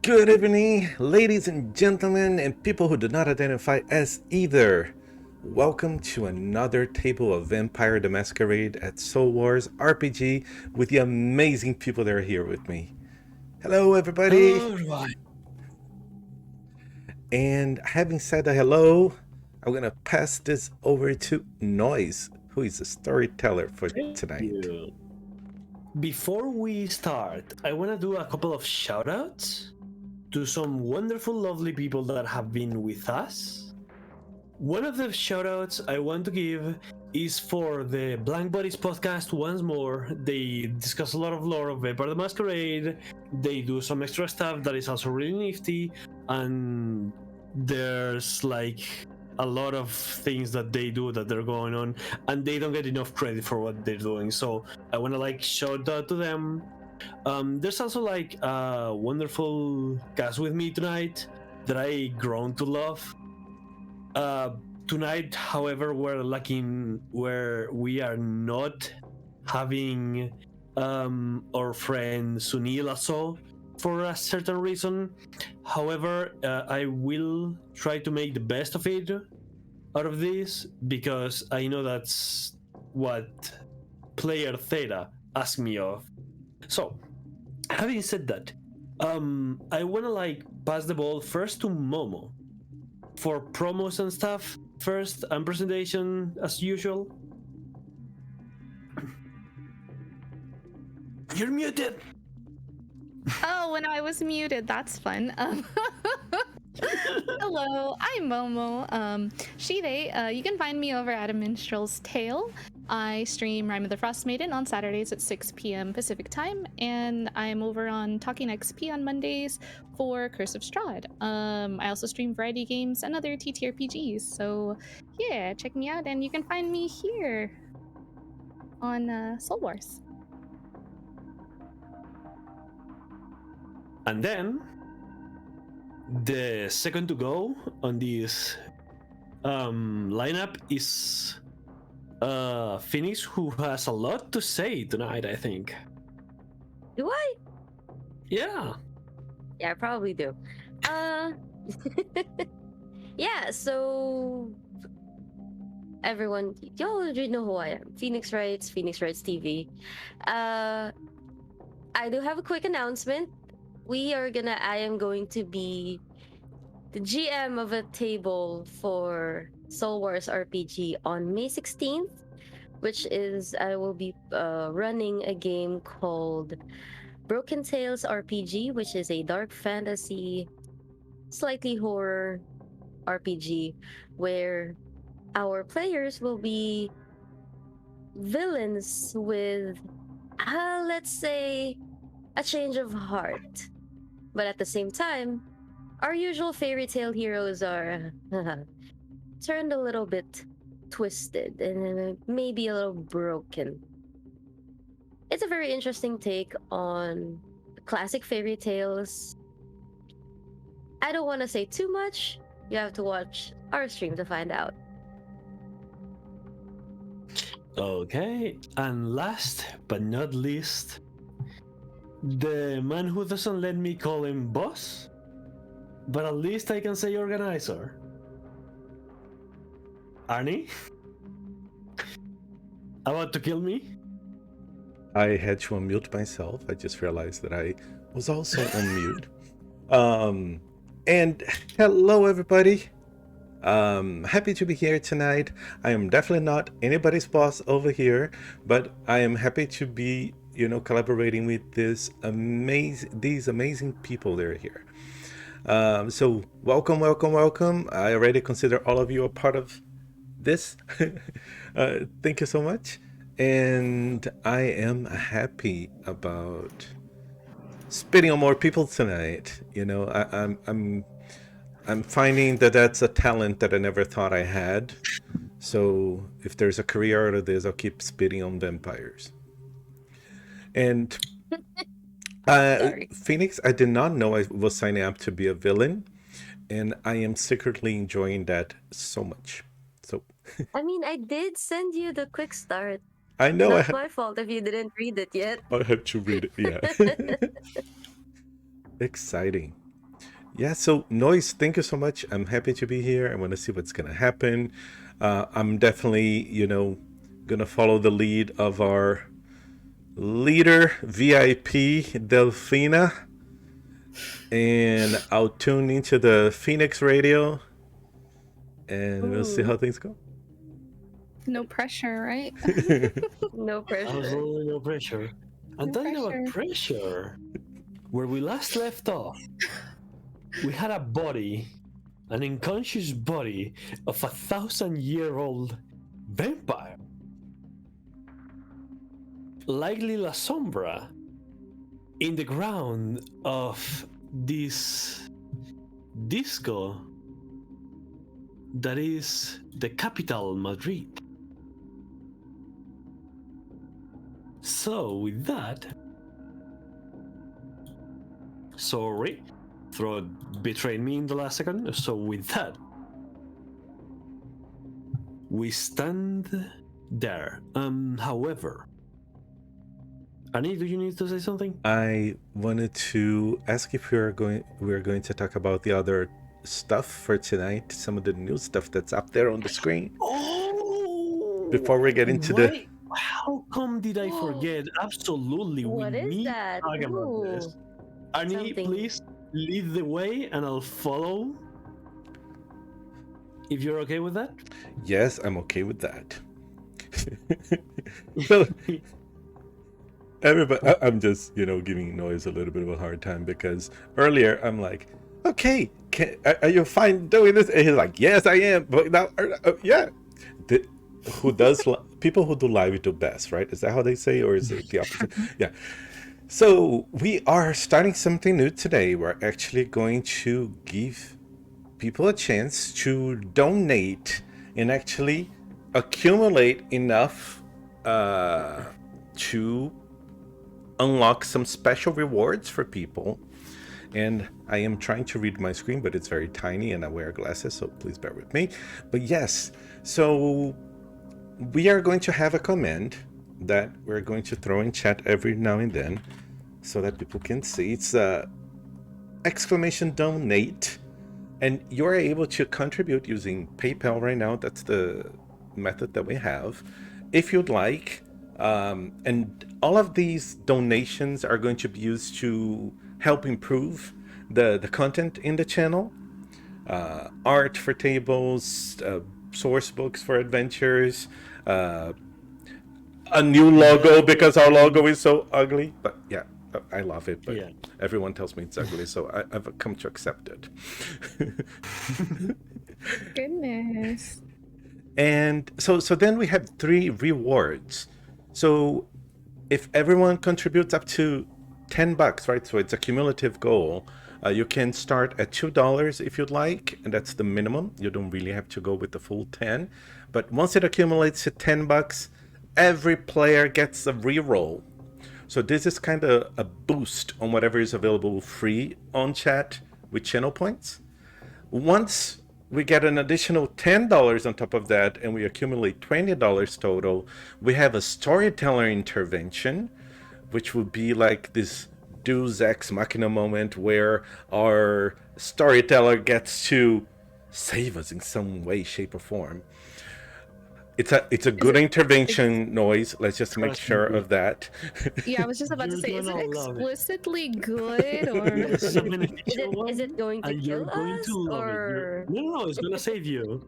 Good evening, ladies and gentlemen, and people who do not identify as either. Welcome to another table of Vampire the Masquerade at Soul Wars RPG with the amazing people that are here with me. Hello, everybody. Hello, everyone. And having said a hello, I'm gonna pass this over to Noise, who is a storyteller for tonight. You. Before we start, I want to do a couple of shout-outs to some wonderful, lovely people that have been with us. One of the shout-outs I want to give is for the Blank Bodies podcast once more. They discuss a lot of lore of Vampire the Masquerade. They do some extra stuff that is also really nifty, and there's like a lot of things that they do that they're going on, and they don't get enough credit for what they're doing. So I want to shout out to them. There's also a wonderful cast with me tonight that I grown to love. Tonight, however, we're lacking where we are not having our friend Sunil also for a certain reason. However, I will try to make the best of it out of this because I know that's what player Theta asked me of. So, having said that, I want to pass the ball first to Momo for promos and stuff first and presentation as usual. You're muted. Oh, when I was muted, that's fun. Hello, I'm Momo. You can find me over at A Minstrel's Tale. I stream Rime of the Frost Maiden on Saturdays at 6 p.m. Pacific time, and I'm over on Talking XP on Mondays for Curse of Strahd. I also stream variety games and other TTRPGs, so yeah, check me out, and you can find me here on Soul Wars. And then the second to go on this lineup is Phoenix, who has a lot to say tonight, I think. Do I? Yeah. Yeah, I probably do. Yeah, so everyone, you already know who I am. Phoenix Writes TV. I do have a quick announcement. I am going to be the GM of a table for Soul Wars RPG on May 16th, which is I will be running a game called Broken Tales RPG, which is a dark fantasy, slightly horror RPG, where our players will be villains with, let's say, a change of heart. But at the same time, our usual fairy tale heroes are turned a little bit twisted and maybe a little broken. It's a very interesting take on classic fairy tales. I don't want to say too much. You have to watch our stream to find out. Okay. And last but not least, the man who doesn't let me call him boss, but at least I can say organizer. Arnie? About to kill me? I had to unmute myself. I just realized that I was also on mute. And hello, everybody. Happy to be here tonight. I am definitely not anybody's boss over here, but I am happy to be, collaborating with these amazing people that are here. So welcome. I already consider all of you a part of this. Thank you so much. And I am happy about spitting on more people tonight. I'm finding that that's a talent that I never thought I had. So if there's a career out of this, I'll keep spitting on vampires. And Phoenix, I did not know I was signing up to be a villain, and I am secretly enjoying that so much. So I mean, I did send you the quick start. I know Not my fault if you didn't read it yet. I had to read it. Yeah. Exciting. Yeah, so Noise, thank you so much. I'm happy to be here. I want to see what's going to happen. I'm definitely, going to follow the lead of our leader, VIP, Delphina. And I'll tune into the Phoenix radio and we'll see Ooh. how things go. No pressure, right? No pressure. Absolutely no pressure. And No talking about pressure. pressure, where we last left off, we had a body, an unconscious body of 1,000-year-old vampire. Likely La Sombra in the ground of this disco that is the capital, Madrid. So with that, sorry, Throat betrayed me in the last second. So with that, we stand there. However, Arnie, do you need to say something? I wanted to ask if we're going to talk about the other stuff for tonight, some of the new stuff that's up there on the screen. Oh! Before we get into the... How come did I forget? Absolutely, What we is need that? to talk about this. Ooh, Arnie, something. please lead the way and I'll follow. If you're okay with that? Yes, I'm okay with that. So, everybody, I'm just, giving Noise a little bit of a hard time because earlier I'm like, okay, are you fine doing this? And he's like, yes, I am. But now, yeah. People who do live do best, right? Is that how they say, or is it the opposite? Yeah. So we are starting something new today. We're actually going to give people a chance to donate and actually accumulate enough to unlock some special rewards for people. And I am trying to read my screen, but it's very tiny and I wear glasses, so please bear with me. But yes, so we are going to have a command that we're going to throw in chat every now and then so that people can see. It's exclamation donate, and you're able to contribute using PayPal right now. That's the method that we have, if you'd like. And all of these donations are going to be used to help improve the content in the channel. Art for tables, source books for adventures, a new logo because our logo is so ugly. But yeah, I love it, but Yeah. everyone tells me it's ugly, so I've come to accept it. Goodness. And so then we have 3 rewards. So if everyone contributes up to $10, right? So it's a cumulative goal. You can start at $2 if you'd like, and that's the minimum. You don't really have to go with the full 10. But once it accumulates to $10, every player gets a reroll. So this is kind of a boost on whatever is available free on chat with channel points. Once we get an additional $10 on top of that and we accumulate $20 total, we have a storyteller intervention, which would be like this Deus Ex Machina moment where our storyteller gets to save us in some way, shape, or form. It's a good intervention, Noise. Let's just make sure of that. Yeah, I was just about to You're say, is it gonna love it. explicitly good or? It's a beneficial one, Is it going to and you're kill going us to love or? it. No, it's gonna save you.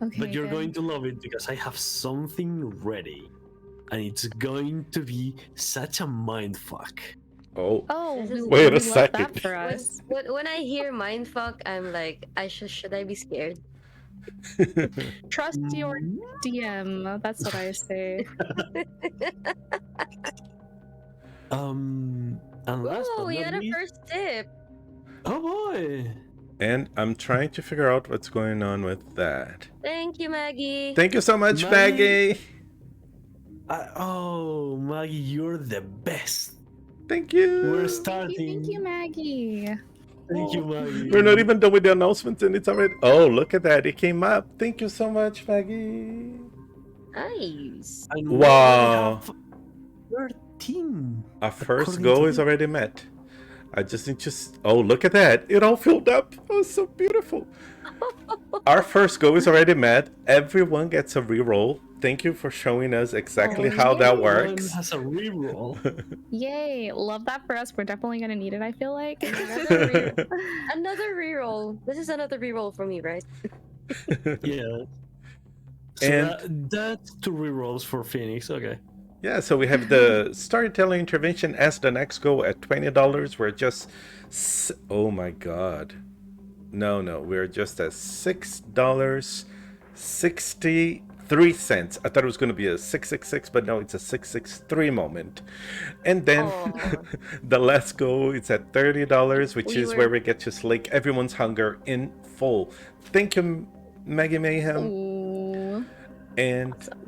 Okay, But you're good. going to love it because I have something ready. And it's going to be such a mindfuck. Oh, Oh, This is- Wait a love second. that for us. When I hear mindfuck, I'm like, should I be scared? Trust your Mm. DM. That's what I say. And last Oh, but you not got a least, first tip. oh boy. and I'm trying to figure out what's going on with that. Thank you, Maggie. Thank you so much, Maggie. Maggie. Oh, Maggie, you're the best. Thank you. We're Thank starting. you, Maggie. Thank you, Maggie. We're not even done with the announcements and it's already... Oh, look at that. It came up. Thank you so much, Maggie. Nice. And Wow. we already have 13. Our first According goal to is me. already met. I just need to. Oh, look at that! It all filled up. Oh, so beautiful. Our first goal is already met. Everyone gets a reroll. Thank you for showing us exactly Oh, how that yay. One works. has a reroll. Yay! Love that for us. We're definitely gonna need it. I feel like. Another reroll. This is another reroll for me, right? Yeah. So And that's 2 rerolls for Phoenix. Okay. yeah, so we have the storytelling intervention as the next goal at $20. We're just. Oh my god. No, we're just at $6.63. I thought it was going to be a 666, but no, it's a 663 moment. And then Oh, the last goal is at $30, which we is where were. we get to slake everyone's hunger in full. Thank you, Maggie Mayhem. Ooh. And Awesome.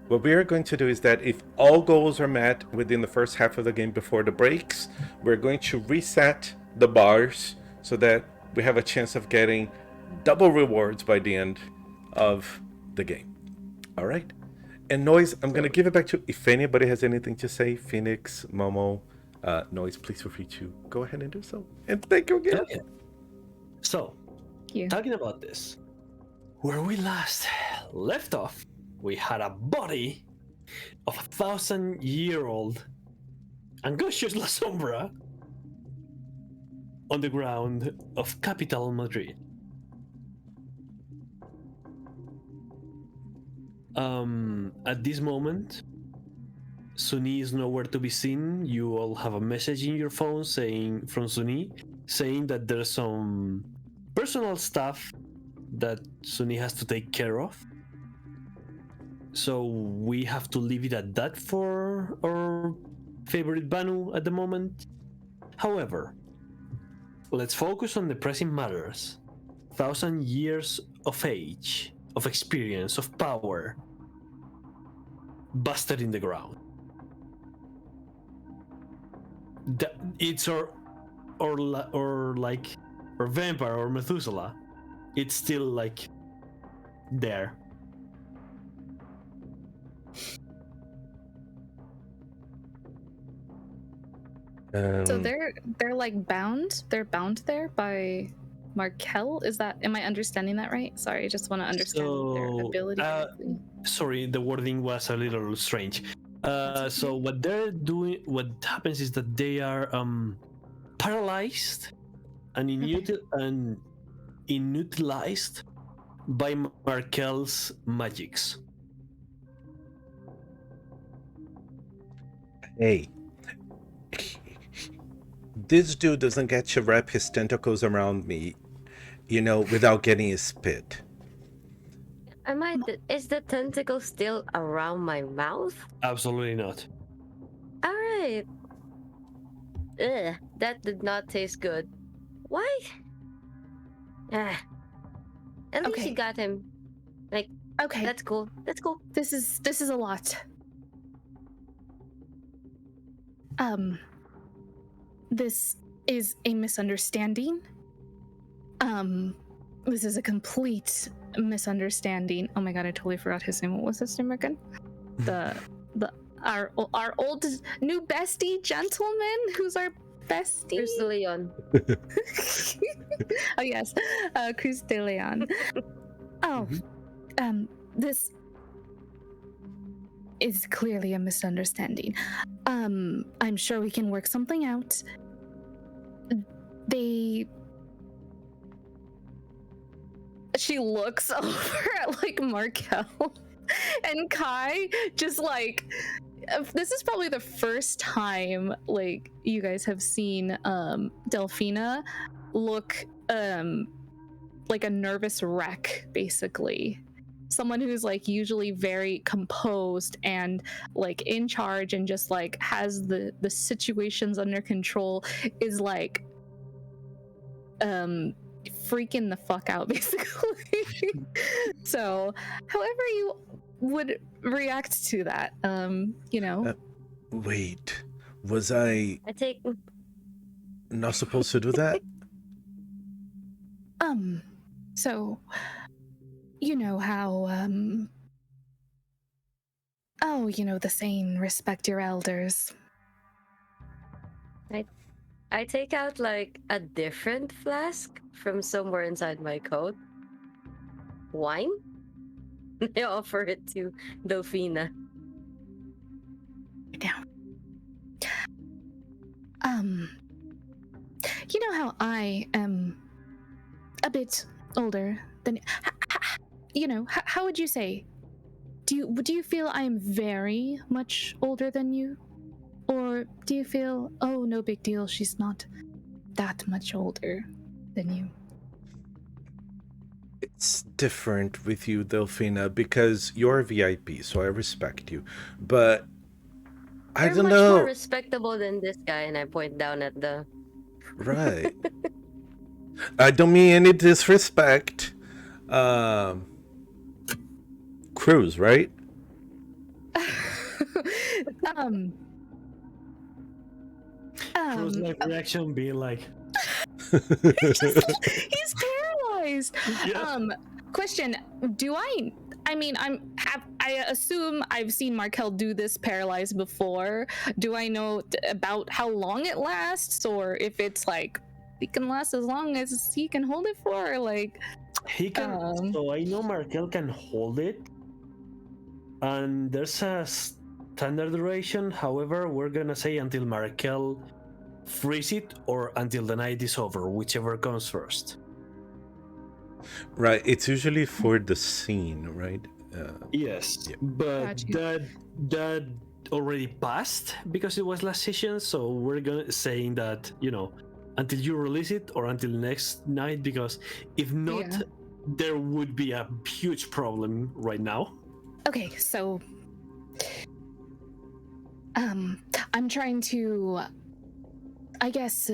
what we are going to do is that if all goals are met within the first half of the game before the breaks, we're going to reset the bars so that we have a chance of getting double rewards by the end of the game. All right. And Noise, I'm going to give it back to if anybody has anything to say. Phoenix, Momo, Noise, please feel free to go ahead and do so. And thank you again. Okay. So, Thank you. talking about this, where we last left off, we had a body of a 1,000-year-old Angoscious La Sombra on the ground of capital Madrid. At this moment, Suni is nowhere to be seen. You all have a message in your phone from Suni saying that there's some personal stuff that Suni has to take care of. So we have to leave it at that for our favorite Banu at the moment. However, let's focus on the pressing matters. 1,000 years of age, of experience, of power, busted in the ground. It's our vampire or Methuselah. It's still like there. So they're like bound. They're bound there by Markel. Is that? Am I understanding that right? Sorry, I just want to understand their So, ability correctly. Sorry, the wording was a little strange. Okay. So what they're doing, what happens is that they are paralyzed and inutilized by Markel's magics. Hey, this dude doesn't get to wrap his tentacles around me, without getting his spit. Is the tentacle still around my mouth? Absolutely not. All right. Ugh, that did not taste good. Why? Ah. At least Okay. you got him. Like, Okay. that's cool. That's cool. This is a lot. This is a misunderstanding. This is a complete misunderstanding. Oh my god, I totally forgot his name. What was his name again? Our old new bestie gentleman who's our bestie. Here's the Leon. Oh yes, Cruz de Leon. Oh, this is clearly a misunderstanding. I'm sure we can work something out. She looks over at like Markel and Kai, just like, this is probably the first time like you guys have seen Delphina look like a nervous wreck, basically. Someone who's like usually very composed and like in charge and just like has the situations under control is like freaking the fuck out, basically. So however you would react to that, Wait, was I I take. not supposed to do that? So you know how the saying, respect your elders. I take out like a different flask from somewhere inside my coat. Wine? I offer it to Delphina. Down. You know how I am a bit older than how would you say? Do you feel I'm very much older than you? Or do you feel, oh, no big deal, she's not that much older than you? It's different with you, Delphina, because you're a VIP, so I respect you. But I You're don't much more know. respectable than this guy, and I point down at the. Right. I don't mean any disrespect. Um, Cruz, right? Cruz like reaction being like, He's paralyzed. yeah. Question: Do I mean, I assume I've seen Markel do this paralyzed before. Do I know about how long it lasts, or if it's like it can last as long as he can hold it for? Or like, He can. So I know Markel can hold it, and there's a standard duration. However, we're gonna say until Markel frees it or until the night is over, whichever comes first. Right. It's usually for the scene, right? Yes, Yeah. but Gotcha. that already passed because it was last session. So we're gonna saying that until you release it or until next night, because if not, Yeah. there would be a huge problem right now. Okay, so I'm trying to, I guess,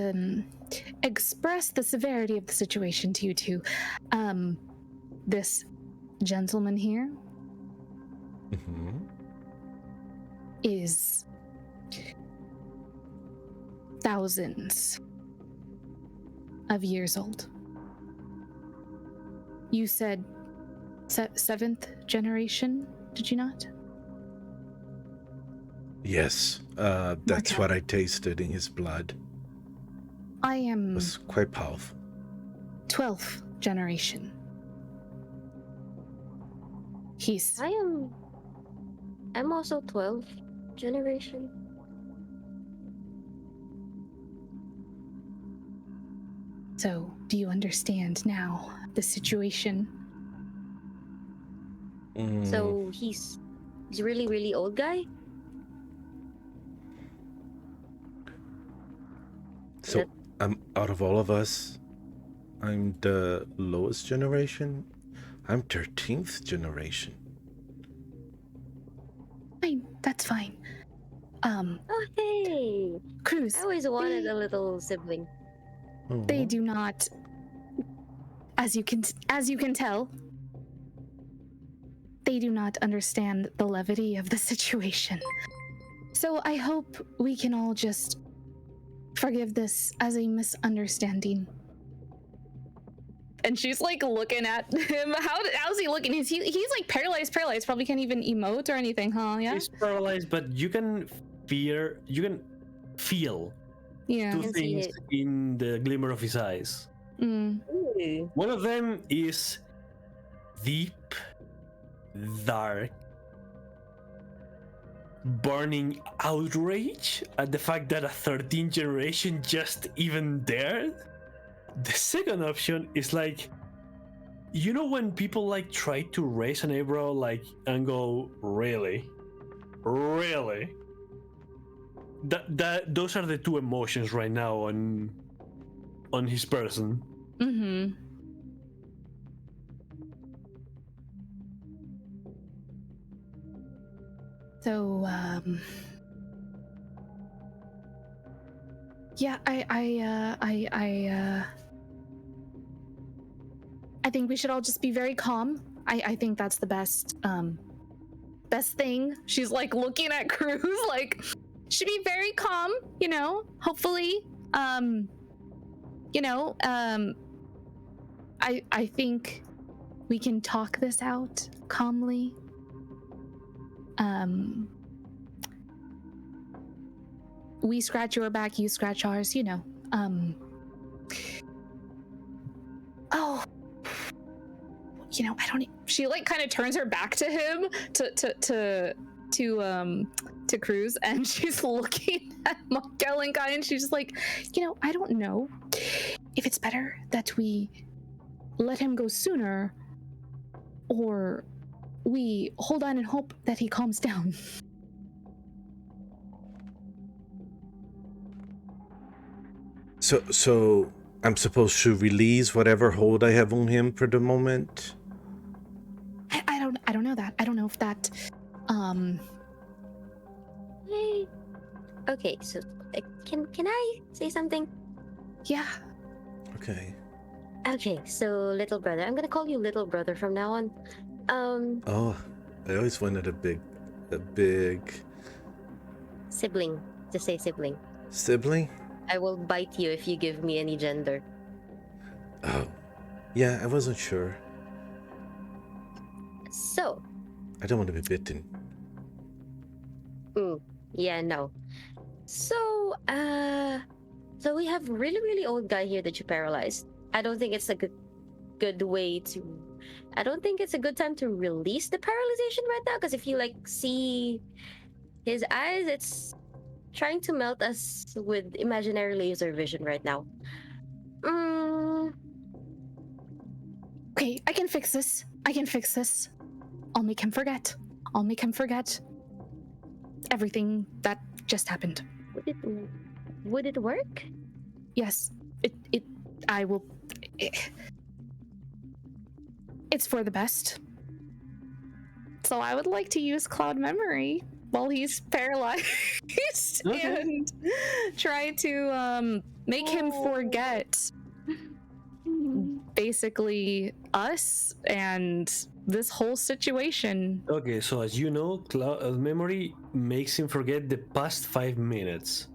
express the severity of the situation to you two. This gentleman here Mm-hmm. is thousands of years old. You said seventh generation, did you not? Yes. That's Okay. what I tasted in his blood. I It am was quite powerful. 12th generation. He's I'm also 12th generation. So, do you understand now the situation? So he's really, really old guy? So I'm out of all of us, I'm the lowest generation. I'm 13th generation. Fine, that's fine. Oh, hey! Cruz, I always wanted a little sibling. they Oh. do not, as you can tell, they do not understand the levity of the situation. So I hope we can all just forgive this as a misunderstanding. And she's like looking at him. How's he looking? He's like paralyzed. Probably can't even emote or anything, huh? Yeah. He's paralyzed, but you can feel Yeah. two Can see things it. in the glimmer of his eyes. Mm. Ooh. One of them is deep, dark, burning outrage at the fact that a 13th generation just even dared. The second option is like, when people like try to raise an eyebrow and go, really? Those are the two emotions right now on his person. Mm-hmm. So, yeah, I think we should all just be very calm. I think that's the best thing. She's like looking at Cruz like should be very calm, hopefully. I think we can talk this out calmly. We scratch your back, you scratch ours, Oh, I don't. She like kind of turns her back to him to Cruz, and she's looking at Markel and Guy, and she's just like, I don't know if it's better that we let him go sooner, or we hold on and hope that he calms down. So I'm supposed to release whatever hold I have on him for the moment? I don't know that. I don't know if that Hey. Okay, so can I say something? yeah. Okay. Okay, so little brother. I'm gonna call you little brother from now on. Oh, I always wanted a big Sibling. Just say sibling. sibling? I will bite you if you give me any gender. Oh, yeah, I wasn't sure. So. I don't want to be bitten. Yeah, no. So, so we have really, really old guy here that you paralyzed. I don't think it's a good way to. I don't think it's a good time to release the paralyzation right now, because if you like see his eyes, it's trying to melt us with imaginary laser vision right now. Okay, I can fix this. I'll make him forget. Everything that just happened. Would it work? Yes. I will. It's for the best. So I would like to use cloud memory while he's paralyzed and try to make him forget basically us and this whole situation. Okay, so as you know, cloud memory makes him forget the past 5 minutes.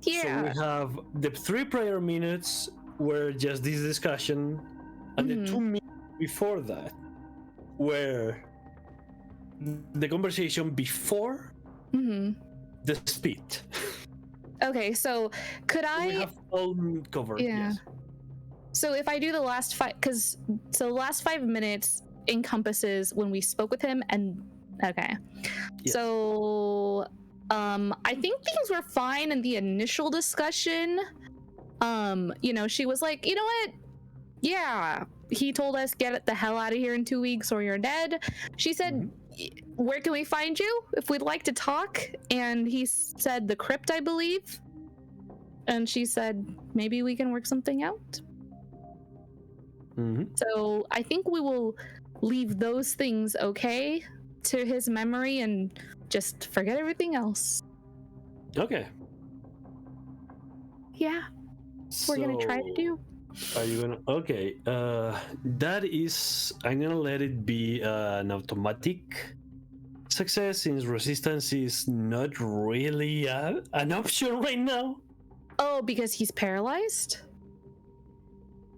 Yeah. So we have the 3 prior minutes were just this discussion, and the 2 minutes before that were the conversation before the speed. Okay, so could We have all covered. Yeah. Yes. So if I do the last 5, the last 5 minutes encompasses when we spoke with him, and okay. Yes. So I think things were fine in the initial discussion. She was like, you know what? Yeah, he told us get the hell out of here in 2 weeks or you're dead. She said, where can we find you if we'd like to talk? And he said the crypt, I believe. And she said, maybe we can work something out. So I think we will leave those things okay to his memory and just forget everything else. Okay. Yeah. We're gonna try to do. Are you gonna? Okay. That is. I'm gonna let it be an automatic success, since resistance is not really an option right now. Oh, because he's paralyzed?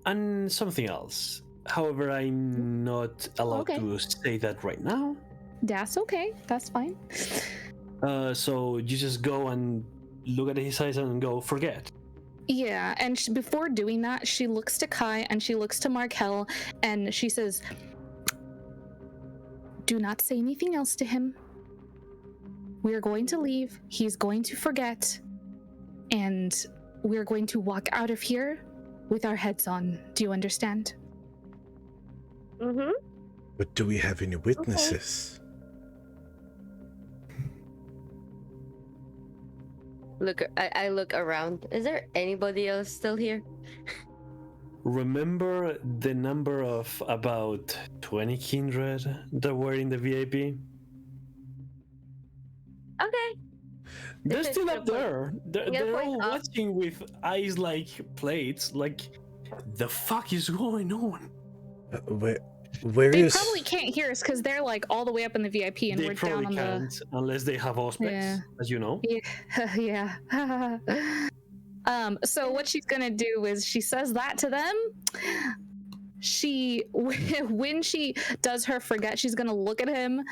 And something else. However, I'm not allowed to say that right now. That's okay. That's fine. So you just go and look at his eyes and go, forget. Yeah, and before doing that, she looks to Kai and she looks to Markel and she says, do not say anything else to him. We're going to leave. He's going to forget. And we're going to walk out of here with our heads on. Do you understand? But do we have any witnesses? Look, I look around. Is there anybody else still here? Remember the number of about 20 kindred that were in the VIP? Okay. They're still up there. They're all watching with eyes like plates. Like, the fuck is going on? They probably can't hear us because they're like all the way up in the VIP and we're down on can't, unless they have auspex, as you know. Yeah. So what she's gonna do is she says that to them. When she does her forget, she's gonna look at him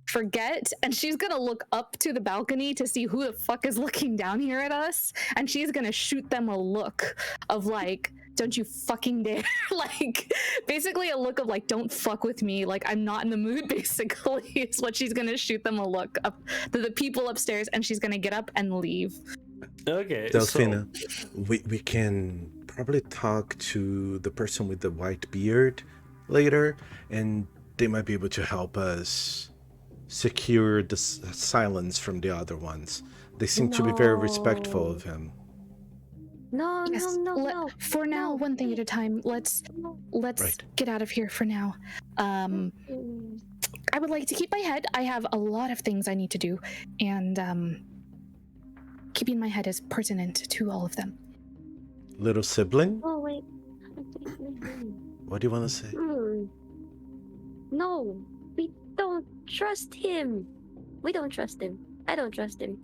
forget, and she's gonna look up to the balcony to see who the fuck is looking down here at us, and she's gonna shoot them a look of like, don't you fucking dare. Like, basically a look of like, don't fuck with me, like I'm not in the mood, basically, is what she's gonna shoot them a look up to the people upstairs, and she's gonna get up and leave. Okay, Delphina, we can probably talk to the person with the white beard later, and they might be able to help us secure the silence from the other ones. They seem to be very respectful of him. No, Yes, no. for now, no, one thing at a time. Let's Right. get out of here for now. I would like to keep my head. I have a lot of things I need to do, and keeping my head is pertinent to all of them. Little sibling? Oh, wait. What do you want to say? No, we don't trust him. We don't trust him. I don't trust him.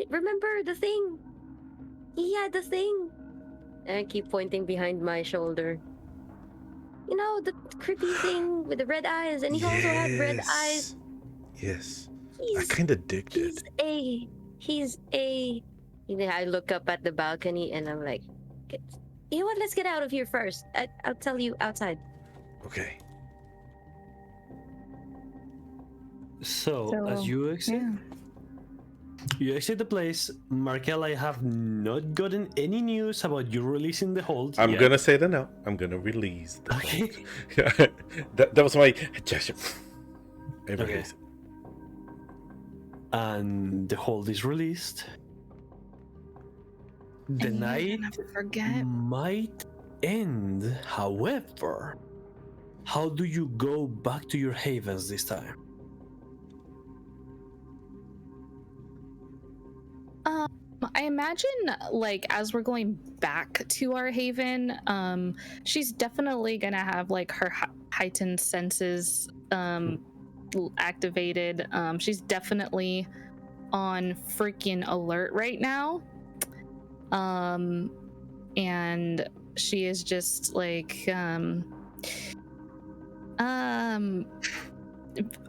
Remember the thing? He had the thing. And I keep pointing behind my shoulder. You know, the creepy thing with the red eyes, and he also had red eyes. Yes. I kind of digged it. He's a. You know, I look up at the balcony and I'm like, you know what? Let's get out of here first. I'll tell you outside. Okay. So as you exit, you exit the place. Markel, I have not gotten any news about you releasing the hold. I'm yet. gonna say that now. I'm gonna release the Okay. hold. that was my gesture. Okay. And the hold is released. The And you're night gonna forget. might end. However, how do you go back to your havens this time? I imagine, like, as we're going back to our haven, she's definitely gonna have like her heightened senses activated. She's definitely on freaking alert right now. And she is just like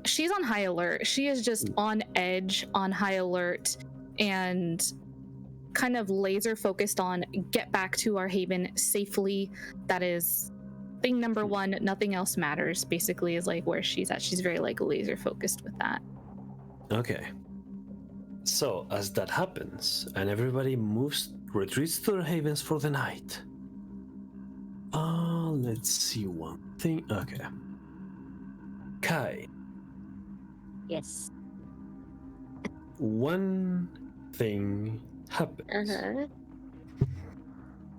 she's on high alert. She is just on edge, on high alert, and kind of laser focused on get back to our haven safely. That is thing number one. Nothing else matters, basically, is like where she's at. She's very like laser focused with that. Okay. So as that happens and everybody retreats to their havens for the night. Let's see one thing. Okay. Kai. Yes. One thing happens. Uh-huh.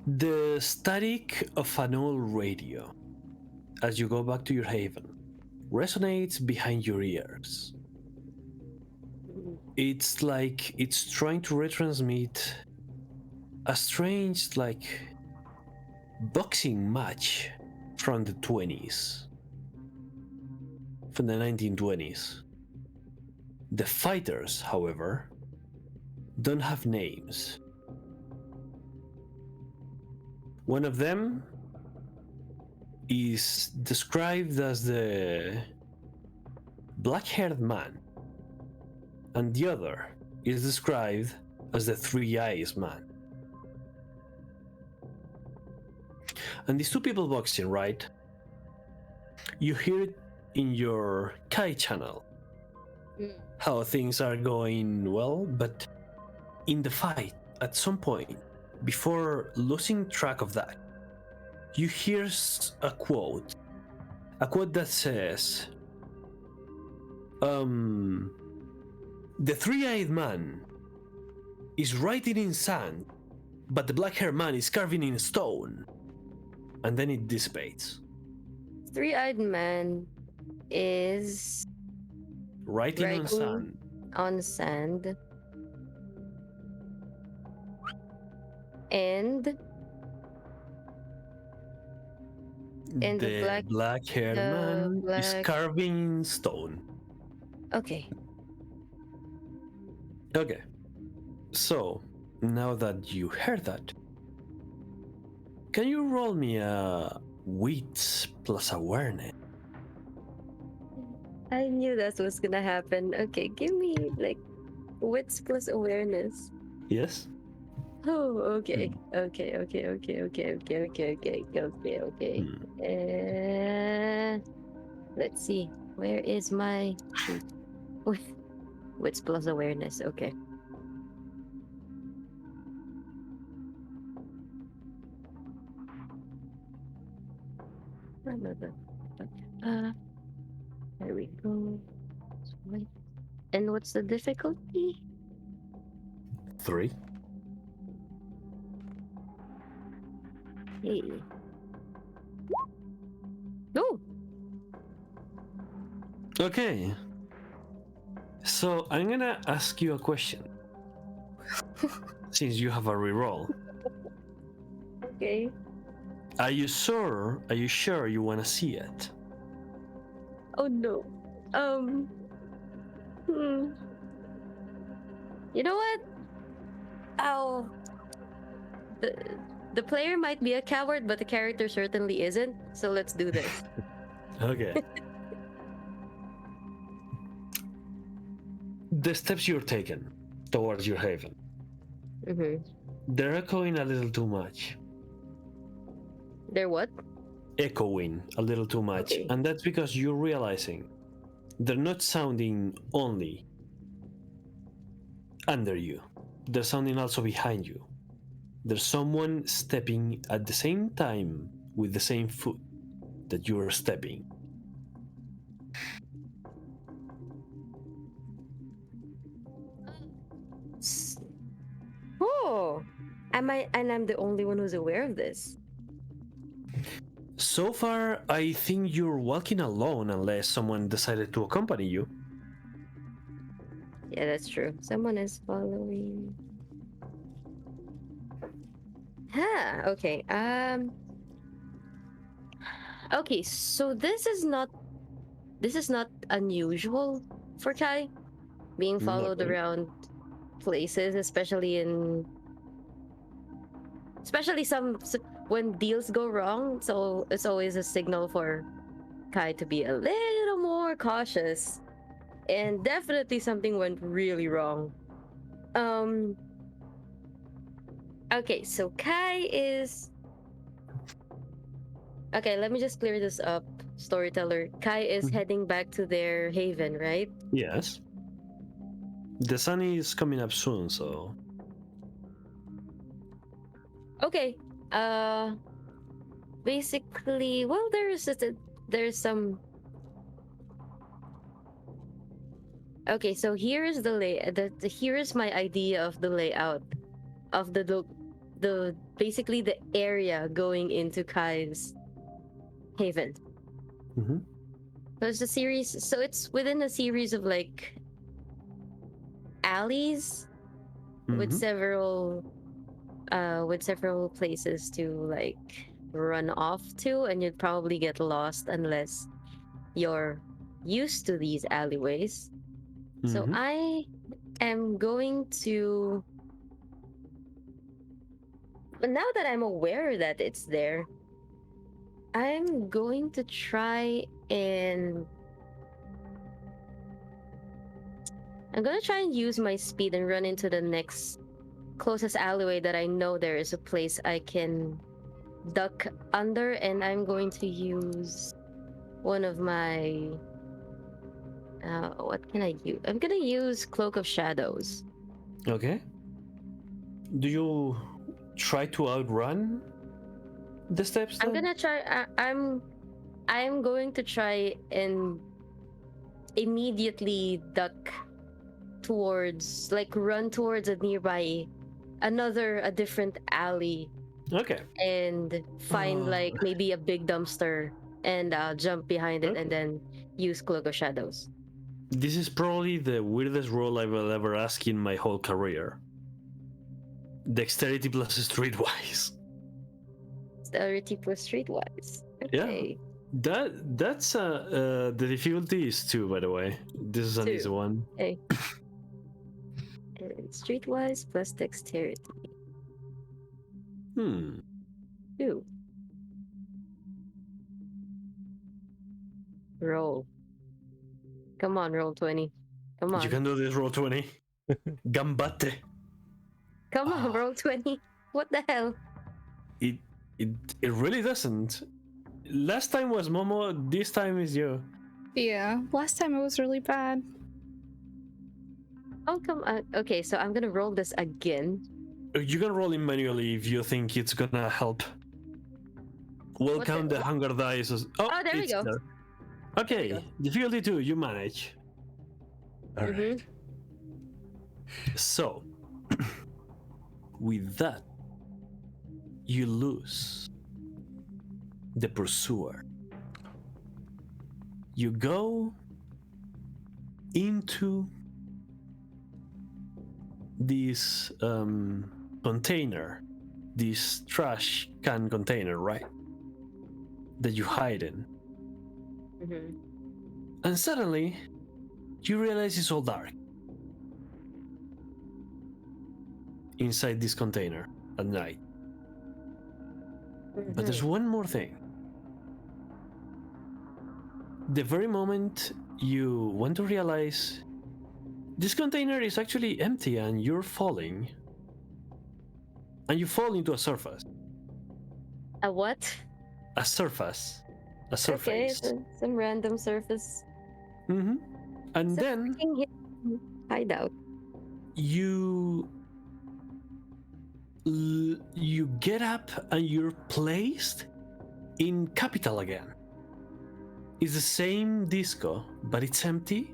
The static of an old radio, as you go back to your haven, resonates behind your ears. It's like it's trying to retransmit a strange, like, boxing match from the 20s. From the 1920s. The fighters, however, don't have names. One of them is described as the black-haired man, and the other is described as the three-eyes man. And these two people boxing, right? You hear it in your Kai channel, how things are going well, but in the fight, at some point, before losing track of that, you hear a quote that says, the three-eyed man is writing in sand, but the black-haired man is carving in stone. And then it dissipates. Three-eyed man is Writing on sand. on sand. And The black-haired man is carving in stone. Okay. Okay. So, now that you heard that, can you roll me a wits plus awareness? I knew that's what's gonna happen. Okay, give me like wits plus awareness. Yes. Oh, okay. Okay, okay, okay, okay, okay, okay, okay, okay, okay. Let's see. Where is my shoot? Wits plus awareness. Okay. There we go. Wait. And what's the difficulty? 3. Hey. Oh, Okay. So I'm gonna ask you a question. Since you have a reroll, okay. are you sure? Are you sure you want to see it? Oh no. Um. Hmm. You know what? Oh, the the player might be a coward, but the character certainly isn't. So let's do this. Okay. The steps you're taking towards your haven, Mm-hmm. they're echoing a little too much. They're what? Echoing a little too much. Okay. And that's because you're realizing they're not sounding only under you, they're sounding also behind you. There's someone stepping at the same time with the same foot that you're stepping. Oh, I'm the only one who's aware of this. So far, I think you're walking alone unless someone decided to accompany you. Yeah, that's true. Someone is following. Huh. Okay. Okay. So this is not unusual for Kai being Not followed really. around places, especially when deals go wrong. So it's always a signal for Kai to be a little more cautious. And definitely something went really wrong. Um. Okay. So Kai is okay. Let me just clear this up. Storyteller. Kai is Mhm. heading back to their haven, right? Yes. The sun is coming up soon, so. Okay. Uh. Basically, well, there's some. Okay, so here's the lay. Here's my idea of the layout of the basically the area going into Kai's haven. Mm-hmm. So it's a series. So it's within a series of like alleys with Mm-hmm. several places to like run off to, and you'd probably get lost unless you're used to these alleyways. So Mm-hmm. I am going to, but now that I'm aware that it's there, I'm going to try and use my speed and run into the next closest alleyway that I know there is a place I can duck under, and I'm going to use one of my what can I use? I'm gonna use Cloak of Shadows. Okay. Do you try to outrun the steps I'm then? gonna try. I'm going to try and immediately duck towards, like, run towards a different alley, Okay. and find like maybe a big dumpster and jump behind it and Okay. then use Cloak of Shadows. This is probably the weirdest role I will ever ask in my whole career. Dexterity plus streetwise. Dexterity plus streetwise. Yeah. Okay. That's the difficulty is 2, by the way. This is an easy 2. one. Okay. And streetwise plus dexterity. Hmm. 2. Roll. Come on, roll 20. Come on. You can do this, roll 20. Gambate. Come on, Ah. roll 20. What the hell? It really doesn't. Last time was Momo, this time is you. Yeah, last time it was really bad. Oh, come on. Okay, so I'm gonna roll this again. You can roll it manually if you think it's gonna help. We'll What count the- the hunger dice as... Oh, there we it's go. there. we Okay, go. difficulty 2, you manage. All Mhm. right. So, with that, you lose the pursuer. You go into this container, this trash can container, right? That you hide in. Mhm. And suddenly, you realize it's all dark inside this container at night. But there's Mhm. one more thing. The very moment you want to realize this container is actually empty and you're falling, and you fall into a surface. A what? A surface. A Okay, surface. some random surface. Mm-hmm. And It's a then freaking hidden hideout. you you get up and you're placed in Capital again. It's the same disco, but it's empty,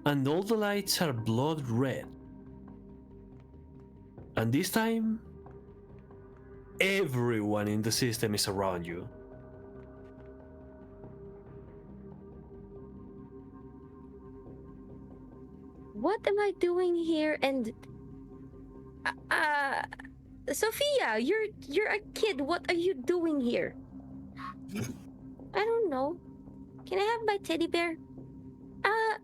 and all the lights are blood red. And this time, everyone in the system is around you. What am I doing here? And uh Sophia, you're a kid. What are you doing here? I don't know. Can I have my teddy bear? Uh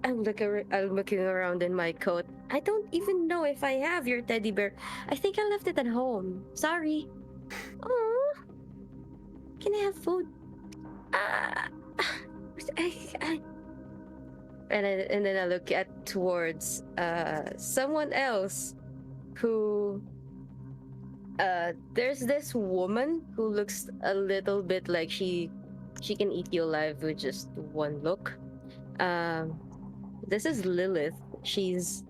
I'm looking around in my coat. I don't even know if I have your teddy bear. I think I left it at home. Sorry. Oh, can I have food? Uh, I and then I look at towards someone else who there's this woman who looks a little bit like she can eat you alive with just one look. Um, this is Lilith. She's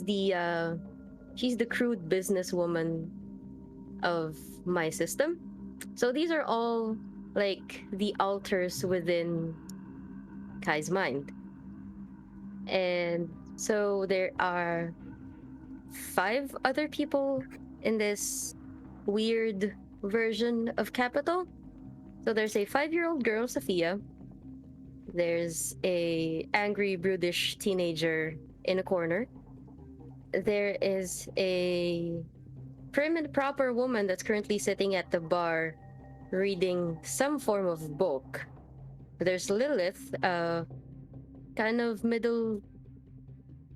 the crude businesswoman of my system. So these are all like the altars within Kai's mind. And so there are 5 other people in this weird version of Capital. So there's a 5-year-old girl, Sophia. There's a angry, brutish teenager in a corner. There is a prim and proper woman that's currently sitting at the bar reading some form of book. There's Lilith, kind of middle,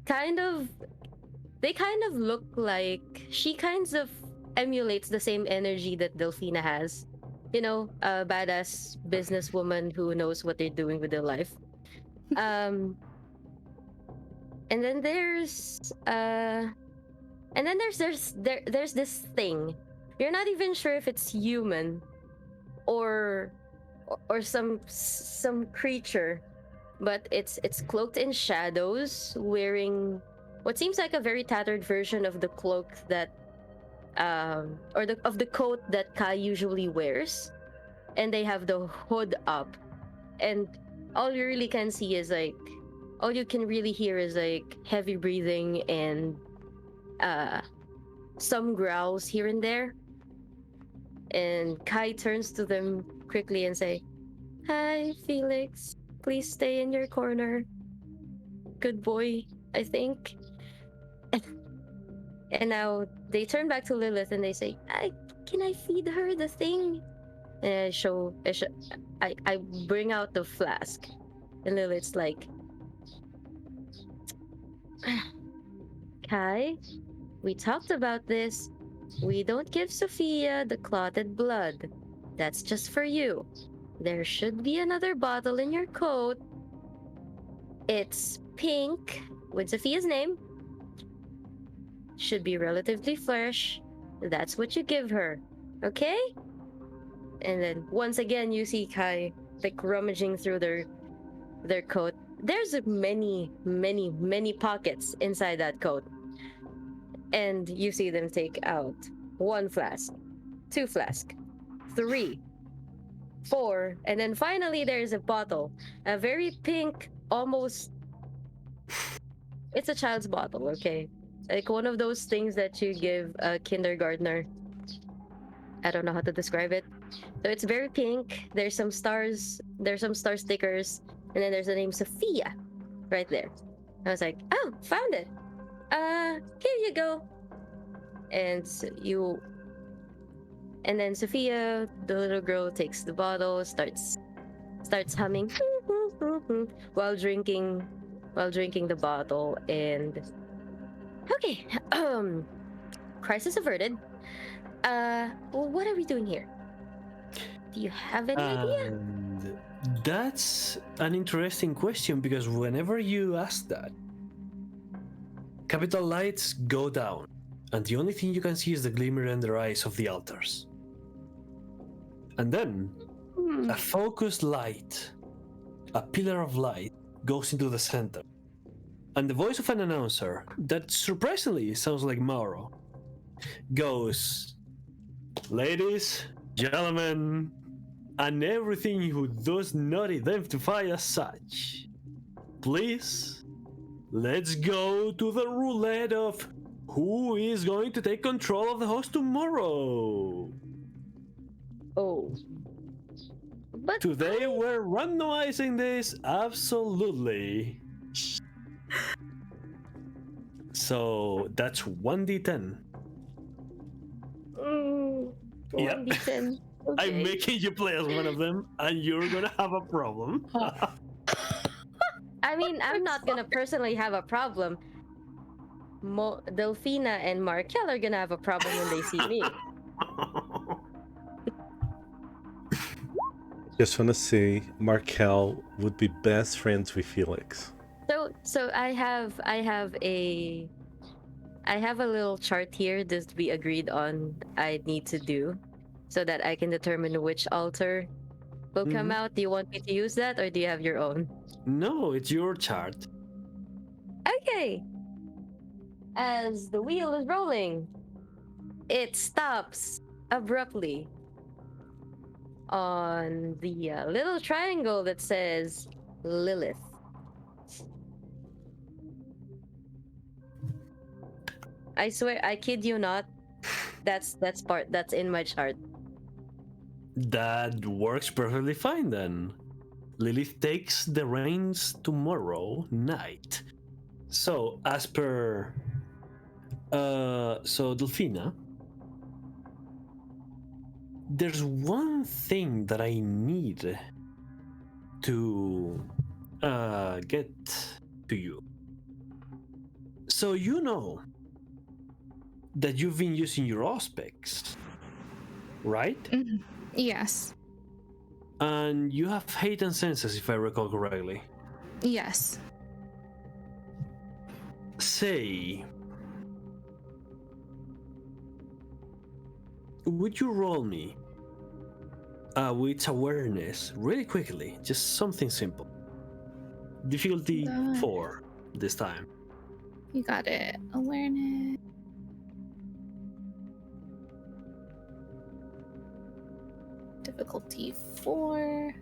kind of, they kind of look like, she kinds of emulates the same energy that Delphina has. You know, a badass businesswoman who knows what they're doing with their life. Um, and then there's this thing. You're not even sure if it's human or some creature, but it's cloaked in shadows, wearing what seems like a very tattered version of the cloak that or the coat that Kai usually wears, and they have the hood up, and all you really can see is like, all you can really hear is like heavy breathing and some growls here and there. And Kai turns to them quickly and say, "Hi, Felix. Please stay in your corner. Good boy, I think." And now they turn back to Lilith and they say, "Can I feed her the thing?" And I bring out the flask, and Lilith's like, "Kai, we talked about this. We don't give Sophia the clotted blood. That's just for you. There should be another bottle in your coat." It's pink with Sophia's name. Should be relatively fresh. That's what you give her. Okay? And then once again you see Kai like rummaging through their coat. There's many, many, many pockets inside that coat. And you see them take out 1 flask, 2 flask, 3, 4, and then finally there's a bottle. A very pink, almost it's a child's bottle, okay? Like one of those things that you give a kindergartner. I don't know how to describe it. So it's very pink. There's some star stickers, and then there's the name Sophia right there. I was like, oh, found it. Here you go. And and then Sophia, the little girl, takes the bottle, starts humming while drinking the bottle, and okay, crisis averted. Well, what are we doing here? Do you have any idea? And that's an interesting question because whenever you ask that, capital lights go down, and the only thing you can see is the glimmer in their eyes of the altars. And then a focused light, a pillar of light, goes into the center. And the voice of an announcer that surprisingly sounds like Mauro goes, ladies, gentlemen, and everything who does not identify as such, please, let's go to the roulette of who is going to take control of the host tomorrow. Oh. But Today we're randomizing this, absolutely. So that's 1d10. Yeah. 1d10. Okay. I'm making you play as one of them, and you're gonna have a problem. I mean, I'm not gonna personally have a problem. Delphina and Markel are gonna have a problem when they see me. Just want to say Markel would be best friends with Felix. So I have a little chart here that we agreed on I need to do so that I can determine which altar will come out. Do you want me to use that or do you have your own? No, it's your chart. Okay. As the wheel is rolling, it stops abruptly on the little triangle that says Lilith. I swear, I kid you not. That's in my chart. That works perfectly fine then. Lilith takes the reins tomorrow night. So, as per... so, Delphina, there's one thing that I need to get to you. So you know that you've been using your auspex, right? Mhm. Yes. And you have heightened senses, if I recall correctly. Yes. Say, would you roll me with awareness really quickly? Just something simple. Difficulty 4 this time. You got it. Awareness. Difficulty 4.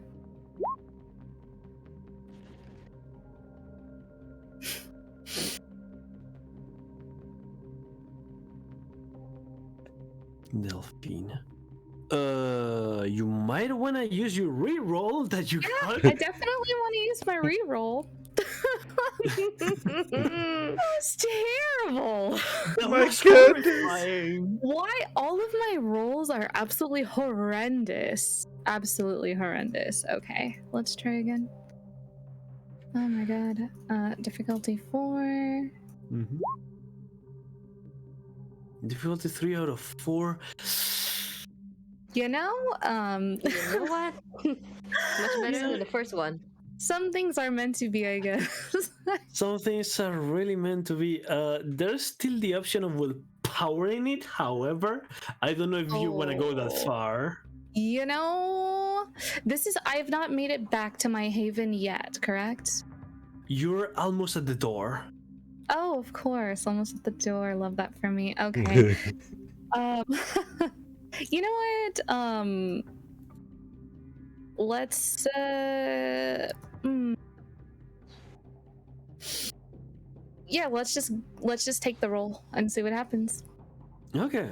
Delphine. You might want to use your reroll that you got. I definitely want to use my reroll. That was terrible. That My was goodness. horrifying. Why all of my rolls are absolutely horrendous. Absolutely horrendous. Okay, let's try again. Oh my god. Difficulty 4. Mm-hmm. Difficulty 3 out of 4. You know, You know what? Much better than the first one. Some things are meant to be, I guess. Some things are really meant to be. There's still the option of willpowering it. However, I don't know if you want to go that Oh. far. You know, I've not made it back to my haven yet, correct? You're almost at the door. Oh, of course, almost at the door. Love that for me. Okay. um, you know what? Let's yeah, let's just take the roll and see what happens. Okay.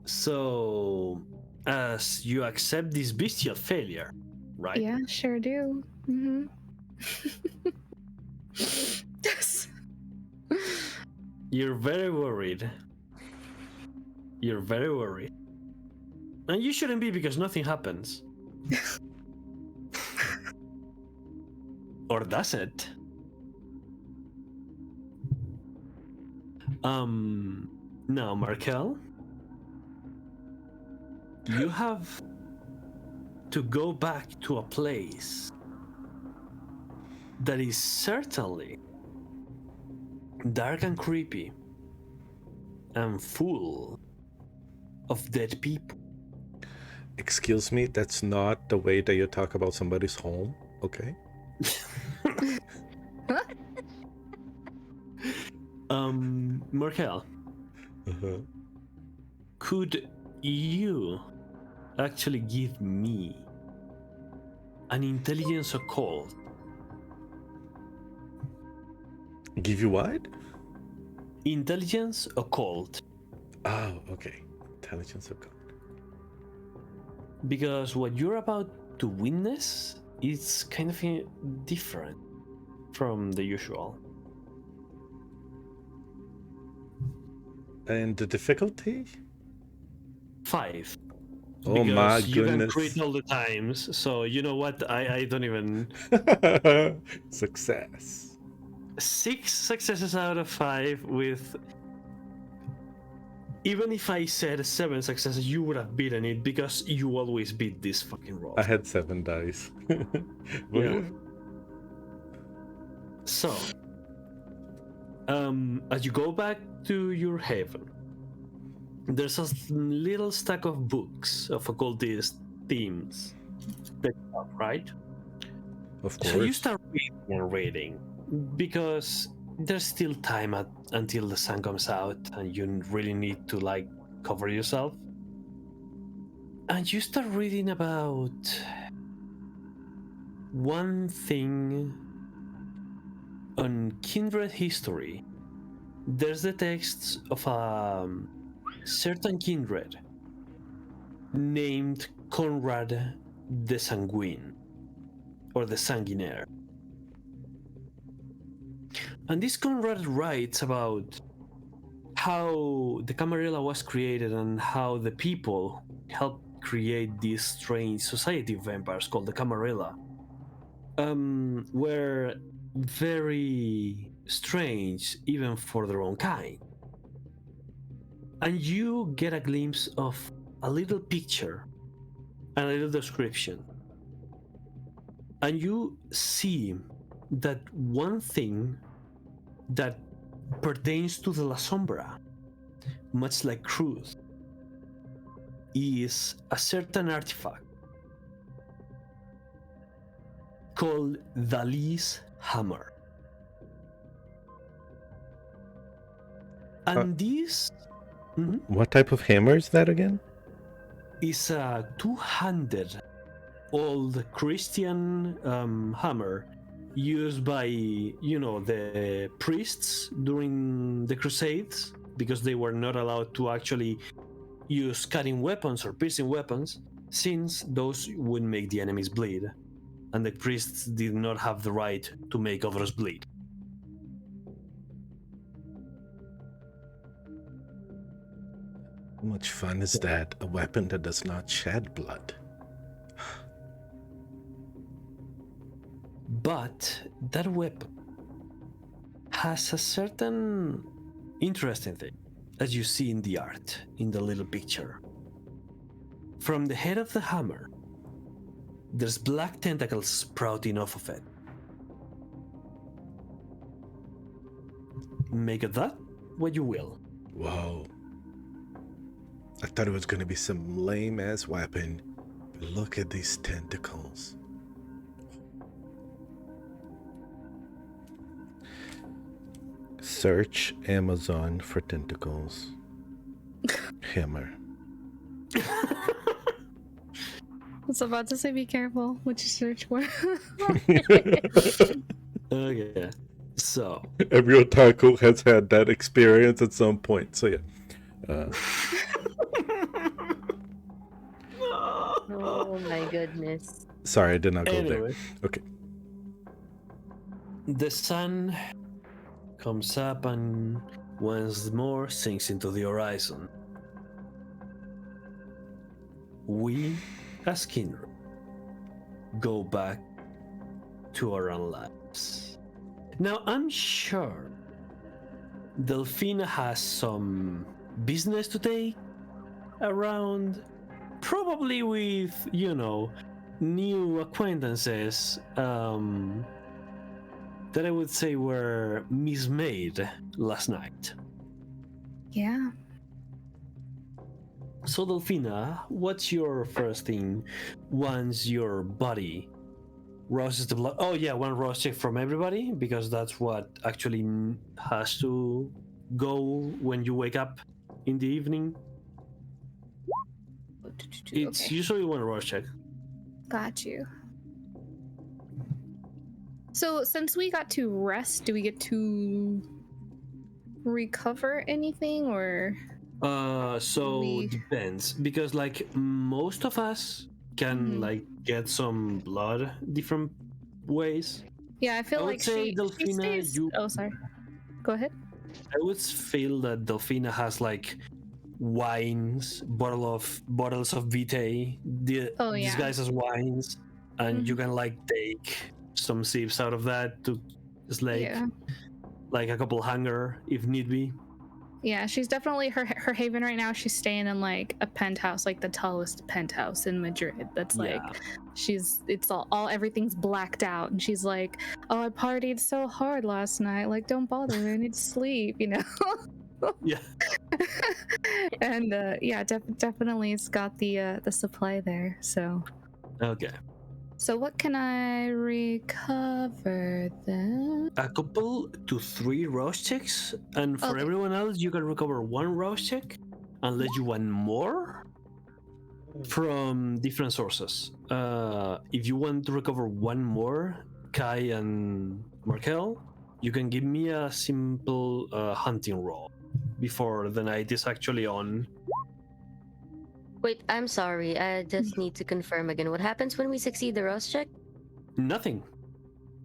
So, as you accept this bestial failure, right? Yeah, sure do. Mm-hmm. Yes. You're very worried. You're very worried. And you shouldn't be, because nothing happens. Or does it? Now, Markel, you have to go back to a place that is certainly dark and creepy and full of dead people. Excuse me, that's not the way that you talk about somebody's home, okay? Markel, Uh-huh. could you actually give me an intelligence occult? Give you what? Intelligence occult. Oh, okay. Intelligence of God. Because what you're about to witness is kind of different from the usual. And the difficulty? 5. Oh because my you goodness. can crit all the times, so you know what? I don't even. Success. 6 successes out of 5 with. Even if I said 7 successes, you would have beaten it, because you always beat this fucking roll. I had 7 dice. Yeah. So, as you go back to your haven, there's a little stack of books of occultist themes, right? Of course. So you start reading, because there's still time until the sun comes out, and you really need to cover yourself. And you start reading about one thing on kindred history. There's the texts of a certain kindred named Conrad the Sanguine, or the Sanguinaire. And this Conrad writes about how the Camarilla was created and how the people helped create this strange society of vampires called the Camarilla were very strange even for their own kind. And you get a glimpse of a little picture and a little description. And you see that one thing that pertains to the La Sombra, much like Cruz, is a certain artifact called Dali's Hammer. And this What type of hammer is that again? is a 200 old Christian hammer used by, the priests during the Crusades, because they were not allowed to actually use cutting weapons or piercing weapons, since those would make the enemies bleed, and the priests did not have the right to make others bleed. How much fun is that? A weapon that does not shed blood. But that weapon has a certain interesting thing, as you see in the art, in the little picture. From the head of the hammer, there's black tentacles sprouting off of it, Make of that what you will. Whoa. I thought it was gonna be some lame ass weapon, but look at these tentacles. Search Amazon for tentacles. Hammer. I was about to say be careful what you search for. Okay, so Every otaku has had that experience at some point. So yeah. Oh my goodness. Sorry, I did not go there. Anyway. Okay. The sun comes up and once more sinks into the horizon. We, as kindred, go back to our own lives. Now, I'm sure Delphina has some business to take around, probably with, new acquaintances that I would say were mismade last night. Yeah. So, Delphina, what's your first thing once your body roses the blood? Oh, yeah, one rose check from everybody, because that's what actually has to go when you wake up in the evening. It's Okay. usually one rose check. Got you. So since we got to rest, do we get to recover anything or? So We- depends, because like most of us can Mhm. like get some blood different ways. Yeah, I feel I would like say, she Delphina, stays. Oh, sorry. Go ahead. I would feel that Delphina has like wines, bottles of Vitae, Oh, yeah. disguised as wines, and you Mhm. can like take some sips out of that to slake Yeah. like a couple hunger if need be. Yeah, she's definitely her haven right now. She's staying in like a penthouse, like the tallest penthouse in Madrid. That's Yeah. like it's all everything's blacked out, and she's like, "Oh, I partied so hard last night. Like, don't bother me. I need to sleep." Yeah. And yeah, definitely it's got the supply there. So Okay. what can I recover then? A couple to 3 rose checks, and for Okay. everyone else, you can recover 1 rose check, unless you want more from different sources. If you want to recover 1 more, Kai and Markel, you can give me a simple hunting roll before the night is actually on. Wait, I'm sorry. I just need to confirm again. What happens when we succeed the rose check? Nothing.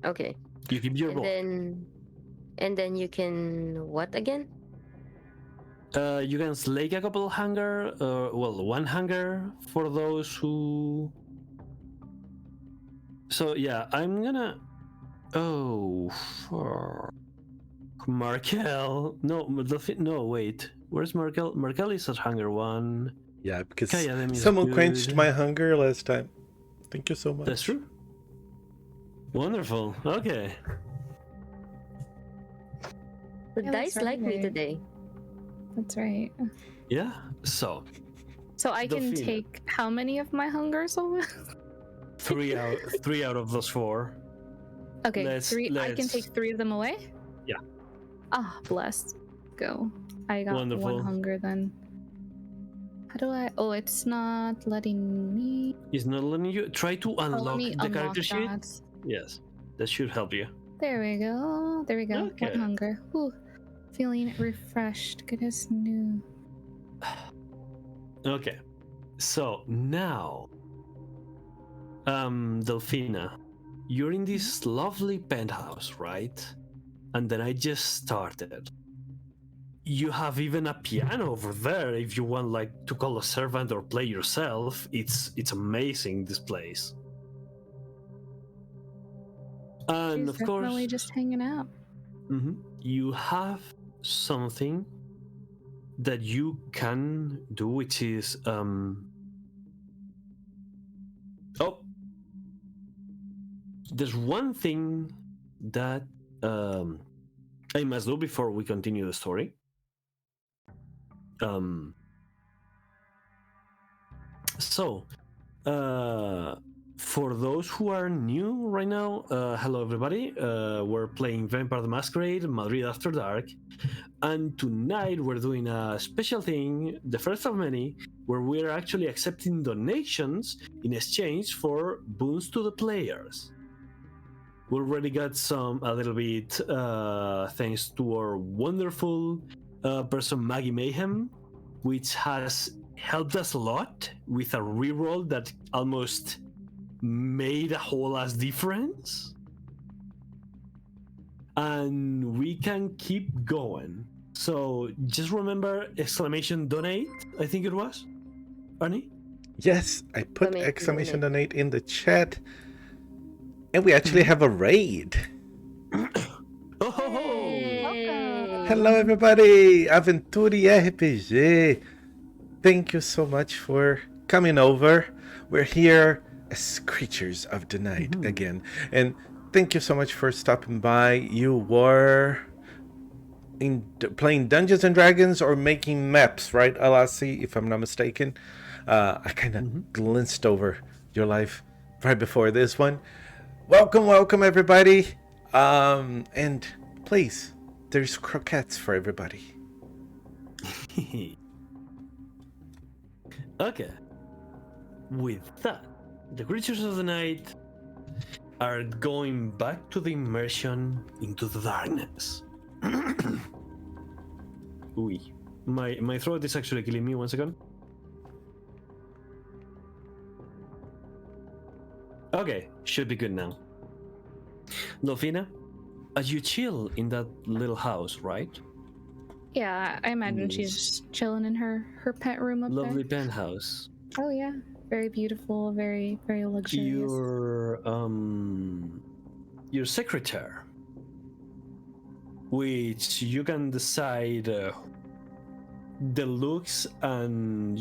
Okay. You keep your And roll. then you can what again? You can slake a couple hunger, well, 1 hunger for those who. So yeah, I'm gonna. Oh, for Markel. No, wait. Where's Markel? Markel is at hunger 1. Yeah, because Kaya, that means someone good. quenched my hunger last time. Thank you so much. That's true. Wonderful. Okay. The Yeah, that's dice like me right. today. That's right. Yeah. So So I can Delphina. take how many of my hungers away? 3 out of those 4. Okay, Let's- 3. I can let's- take 3 of them away. Yeah. Ah, bless. Go. I got Wonderful. 1 hunger then. How do I? Oh, it's not letting me. Is not letting you try to Oh, let unlock me the unlock character sheet. that. Yes, that should help you. There we go. There we go. Okay. 1 hunger. Whew. Feeling refreshed. Goodness new. Okay. So now, Delphina, you're in this lovely penthouse, right? And then I just started. You have even a piano over there if you want like to call a servant or play yourself. It's amazing, this place. And She's of course, definitely just hanging out. you have something that you can do, which is there's one thing that I must do before we continue the story. So, for those who are new right now, hello everybody. We're playing Vampire the Masquerade Madrid After Dark, and tonight we're doing a special thing, the first of many, where we're actually accepting donations in exchange for boons to the players. We already got a little bit, thanks to our wonderful person Maggie Mayhem, which has helped us a lot with a reroll that almost made a whole ass difference. And we can keep going. So just remember !donate, I think it was. Arnie? Yes, I put Exclamation !donate in the chat. And we actually have a raid. Oh ho ho! Welcome. Hello everybody, Aventuria RPG. Thank you so much for coming over. We're here as creatures of the night again. And thank you so much for stopping by. You were playing Dungeons and Dragons or making maps, right, Alassi, if I'm not mistaken? I kind of glanced over your life right before this one. Welcome everybody. And please, there's croquettes for everybody. Okay. With that, the creatures of the night are going back to the immersion into the darkness. Ooh, my throat is actually killing me. 1 second. Okay, should be good now. Delphina, as you chill in that little house, right? Yeah, I imagine she's chilling in her pet room up Lovely there. penthouse. Oh yeah, very beautiful, very luxurious. Your secretary, which you can decide the looks and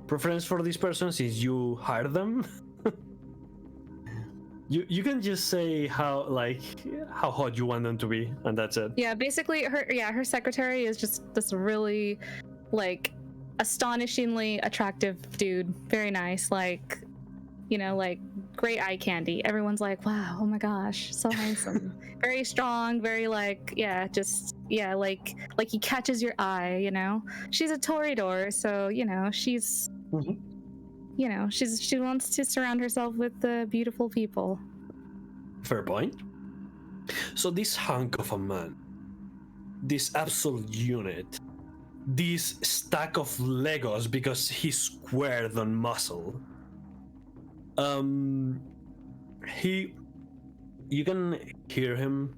preference for this person since you hire them. You can just say how hot you want them to be, and that's it. Yeah, basically her secretary is just this really astonishingly attractive dude. Very nice, like great eye candy. Everyone's like, wow, oh my gosh, so handsome. Very strong, very like he catches your eye, She's a Toreador, so she's she wants to surround herself with beautiful people. Fair point. So this hunk of a man, this absolute unit, this stack of Legos because he's squared on muscle. You can hear him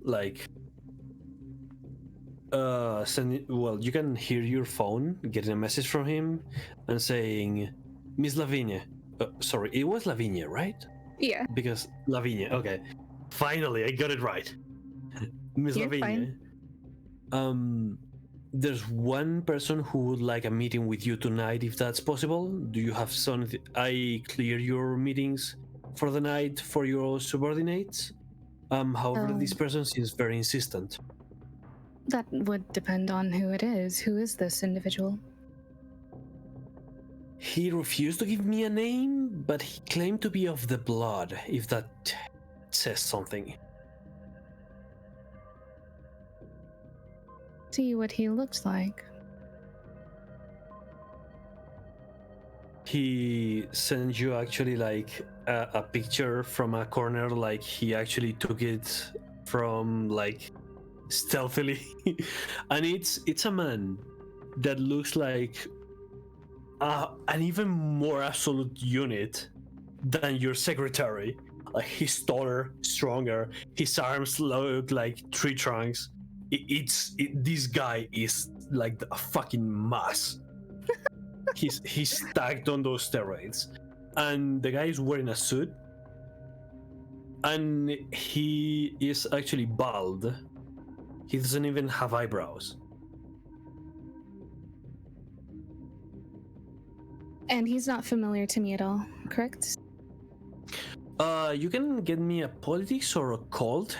you can hear your phone getting a message from him and saying, Miss Lavinia. Sorry, it was Lavinia, right? Yeah. Because Lavinia, okay. Finally, I got it right. Miss You're Lavinia. fine. There's one person who would like a meeting with you tonight, if that's possible. Do you have something? I clear your meetings for the night for your subordinates. However, this person seems very insistent. That would depend on who it is. Who is this individual? He refused to give me a name, but he claimed to be of the blood, if that says something. See what he looks like. He sends you actually a picture from a corner, like he actually took it from stealthily. And it's a man that looks like an even more absolute unit than your secretary. He's taller, stronger, his arms look like tree trunks. This guy is like a fucking mass. He's stacked on those steroids, and the guy is wearing a suit, and he is actually bald. He doesn't even have eyebrows. And he's not familiar to me at all, correct? You can get me a politics or a cult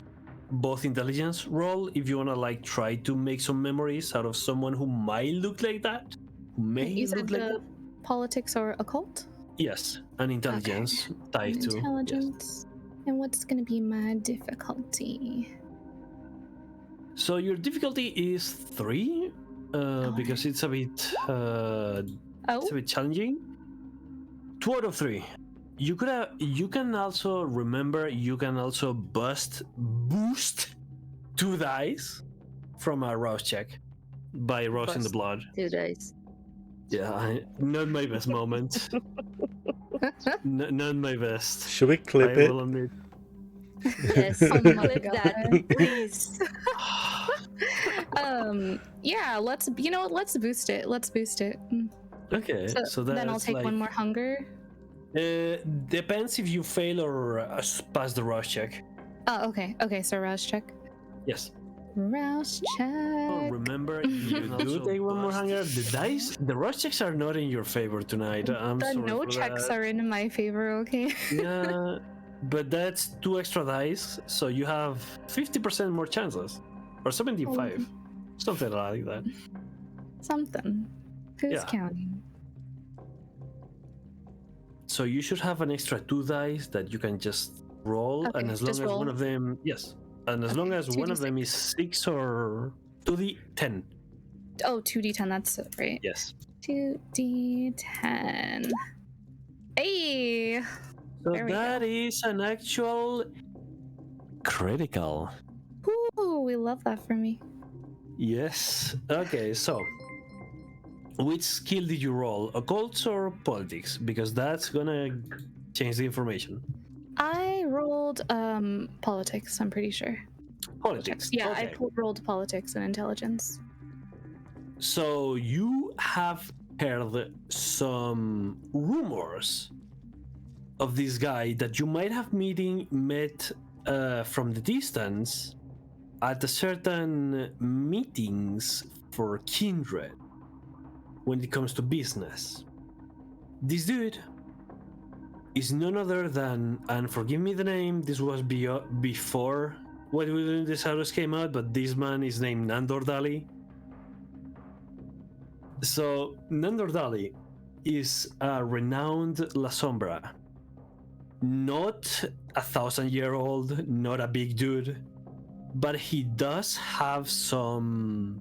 both intelligence roll if you want to like try to make some memories out of someone who might look like that, who may You said look like that. politics or occult? Yes, and intelligence tied to intelligence. And what's gonna be my difficulty? So your difficulty is 3, because it's a bit challenging. 2 out of 3. You can also remember. You can also boost 2 dice from a rouse check by rousing the Bust blood. 2 dice. Yeah, not my best moment. Not my best. Should we clip I it? will admit. Yes, Oh my clip God. that, please. Yeah, let's boost it. Let's boost it. Okay, so that's then I'll take like, one more hunger. Depends if you fail or pass the rouse check. Oh, okay. Okay, so rouse check. Yes. Rouse check. Remember, you do take one more hunger. The rush checks are not in your favor tonight. I'm The sorry no for checks that. are in my favor, okay? Yeah, but that's 2 extra dice, so you have 50% more chances, or 75, something like that. Something. Who's Yeah. counting? So you should have an extra 2 dice that you can just roll, Okay, and as long just as roll. one of them, yes, and as long as one of them is 6 or 2d10. Oh, 2d10, that's it, right? Yes. 2d10. Hey! So There we that go. is an actual critical. Ooh, we love that for me. Yes. Okay, so which skill did you roll? Occults or politics? Because that's gonna change the information. I rolled politics, I'm pretty sure. Politics. Yeah, Okay. I rolled politics and intelligence. So you have heard some rumors of this guy that you might have met from the distance at a certain meetings for kindred when it comes to business. This dude is none other than, and forgive me the name, this was before What We Do in the Shadows came out, but this man is named Nandor Dali. So Nandor Dali is a renowned La Sombra, not 1,000-year-old, not a big dude, but he does have some,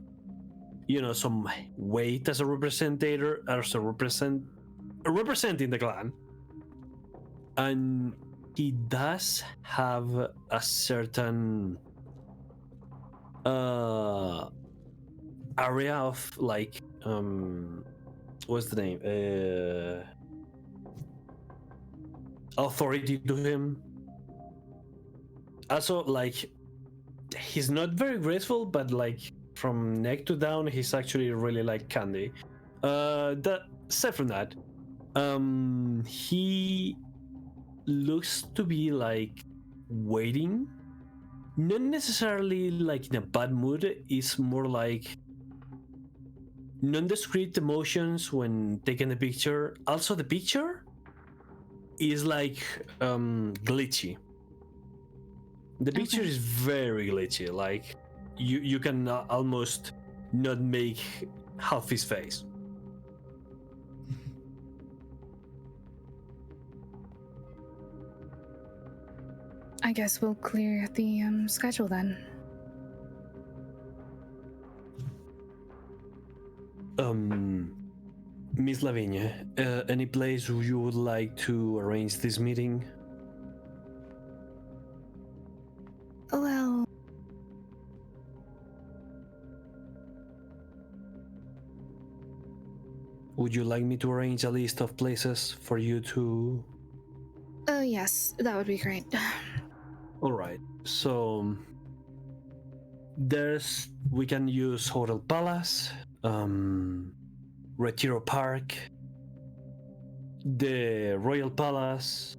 some weight as a representator, representing the clan, and he does have a certain area of like what's the name, authority to him. Also, like, he's not very graceful, but like from neck to down he's actually really like candy. Aside from that, he looks to be like waiting, not necessarily like in a bad mood. It's more like nondescript emotions when taking the picture. Also, the picture is like glitchy. The picture is very glitchy. Like you can almost not make half his face. I guess we'll clear the schedule then. Miss Lavigne, any place you would like to arrange this meeting? Well, would you like me to arrange a list of places for you to? yes, that would be great. All right. So we can use Hotel Palace, Retiro Park, the Royal Palace,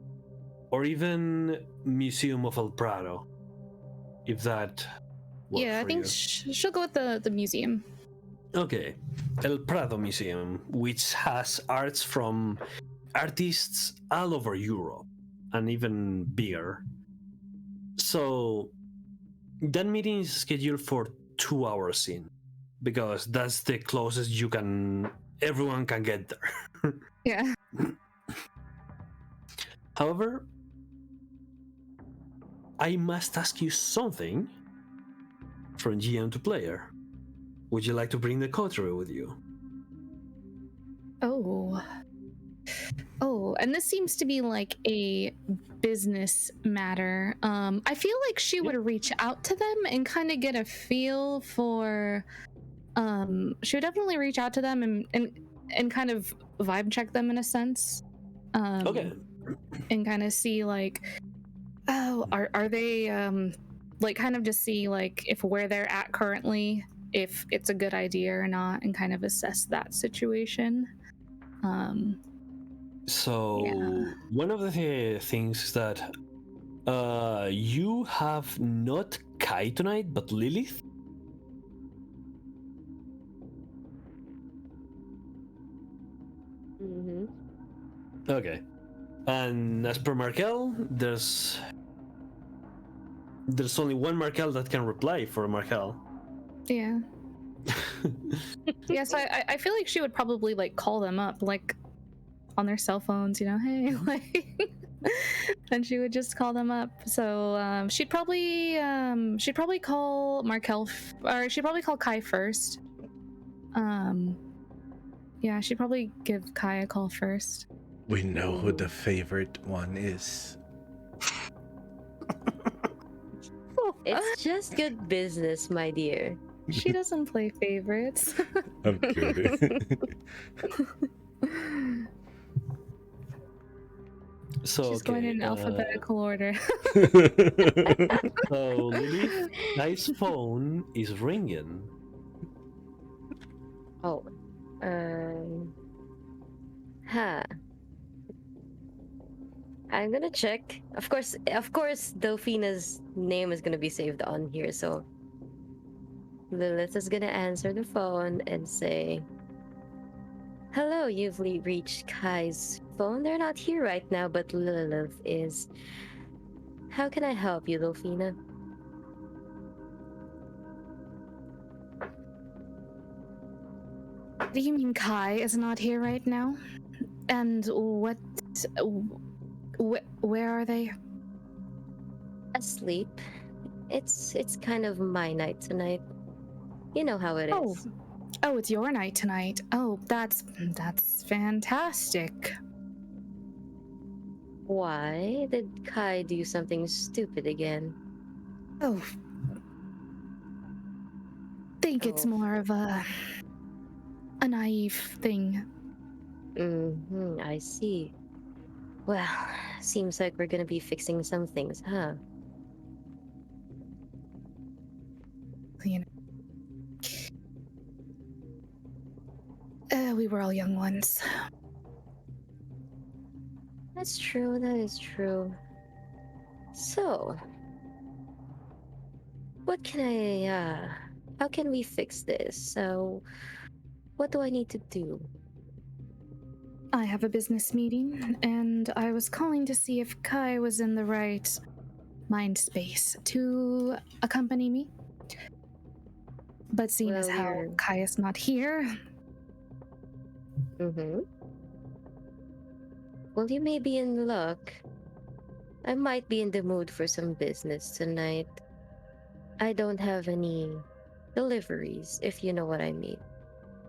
or even Museum of El Prado, if that works Yeah, I for think you. she'll go with the museum. Okay, El Prado Museum, which has arts from artists all over Europe and even bigger. So That meeting is scheduled for 2 hours in, because that's the closest everyone can get there. Yeah. However, I must ask you something from GM to player. Would you like to bring the coterie with you? Oh. Oh, and this seems to be like a business matter. I feel like she would reach out to them and kind of get a feel for. She would definitely reach out to them and kind of vibe check them in a sense. Okay. And kind of see like, oh, are they like kind of just see like if where they're at currently, if it's a good idea or not, and kind of assess that situation. So Yeah. one of the things is that you have not Kai tonight, but Lilith. Mm-hmm. Okay. And as per Markel, there's only one Markel that can reply for Markel. Yeah. Yeah, so I feel like she would probably like call them up like on their cell phones, you know, hey, like and she would just call them up. So she'd probably call Markel or she'd probably call Kai first. Yeah, she'd probably give Kai a call first. We know who the favorite one is. It's just good business, my dear. She doesn't play favorites. I'm kidding. So She's going in alphabetical order. So Lilith, Kai's phone is ringing. Oh. Huh. I'm gonna check. Of course, Delphina's name is gonna be saved on here, so Lilith is gonna answer the phone and say, "Hello, you've reached Kai's phone. They're not here right now, but Lilith is. How can I help you, Delphina?" Do you mean Kai is not here right now? And what? Where are they? Asleep. It's kind of my night tonight. You know how it is. Oh, it's your night tonight. Oh, that's fantastic. Why did Kai do something stupid again? Oh, think it's Oh. more of a naive thing. Mm-hmm, I see. Well, seems like we're gonna be fixing some things, huh? You know, we were all young once. That's true, that is true. So, what can how can we fix this? So, what do I need to do? I have a business meeting, and I was calling to see if Kai was in the right mind space to accompany me. But seeing as how Kai is not here. Mm-hmm. Well, you may be in luck. I might be in the mood for some business tonight. I don't have any deliveries, if you know what I mean.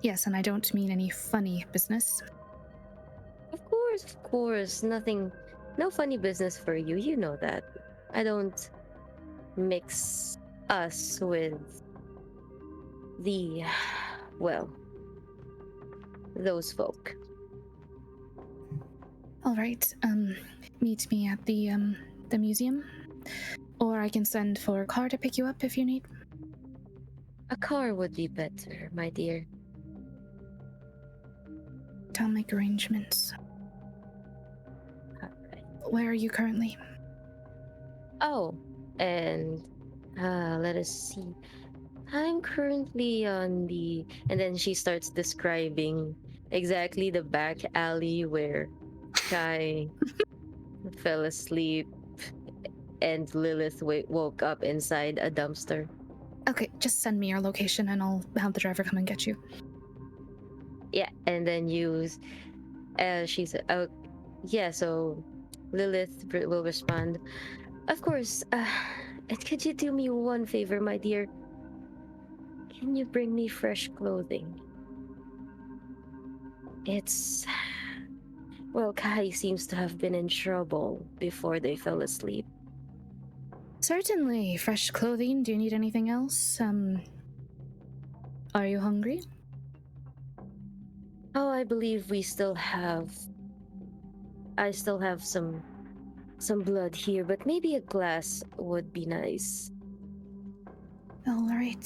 Yes, and I don't mean any funny business. Of course, nothing, no funny business for you, you know that. I don't mix us with the, well, those folk. All right, meet me at the museum, or I can send for a car to pick you up if you need. A car would be better, my dear. I'll make arrangements. Alright. Where are you currently? Oh, and let us see. I'm currently on the, and then she starts describing exactly the back alley where Kai fell asleep and Lilith woke up inside a dumpster. Okay, just send me your location and I'll have the driver come and get you. Yeah, and then she said, "Oh, yeah." So Lilith will respond, "Of course. And could you do me one favor, my dear? Can you bring me fresh clothing? It's well, Kai seems to have been in trouble before they fell asleep." Certainly. Fresh clothing. Do you need anything else? Are you hungry? Oh, I believe I still have some blood here, but maybe a glass would be nice. All right.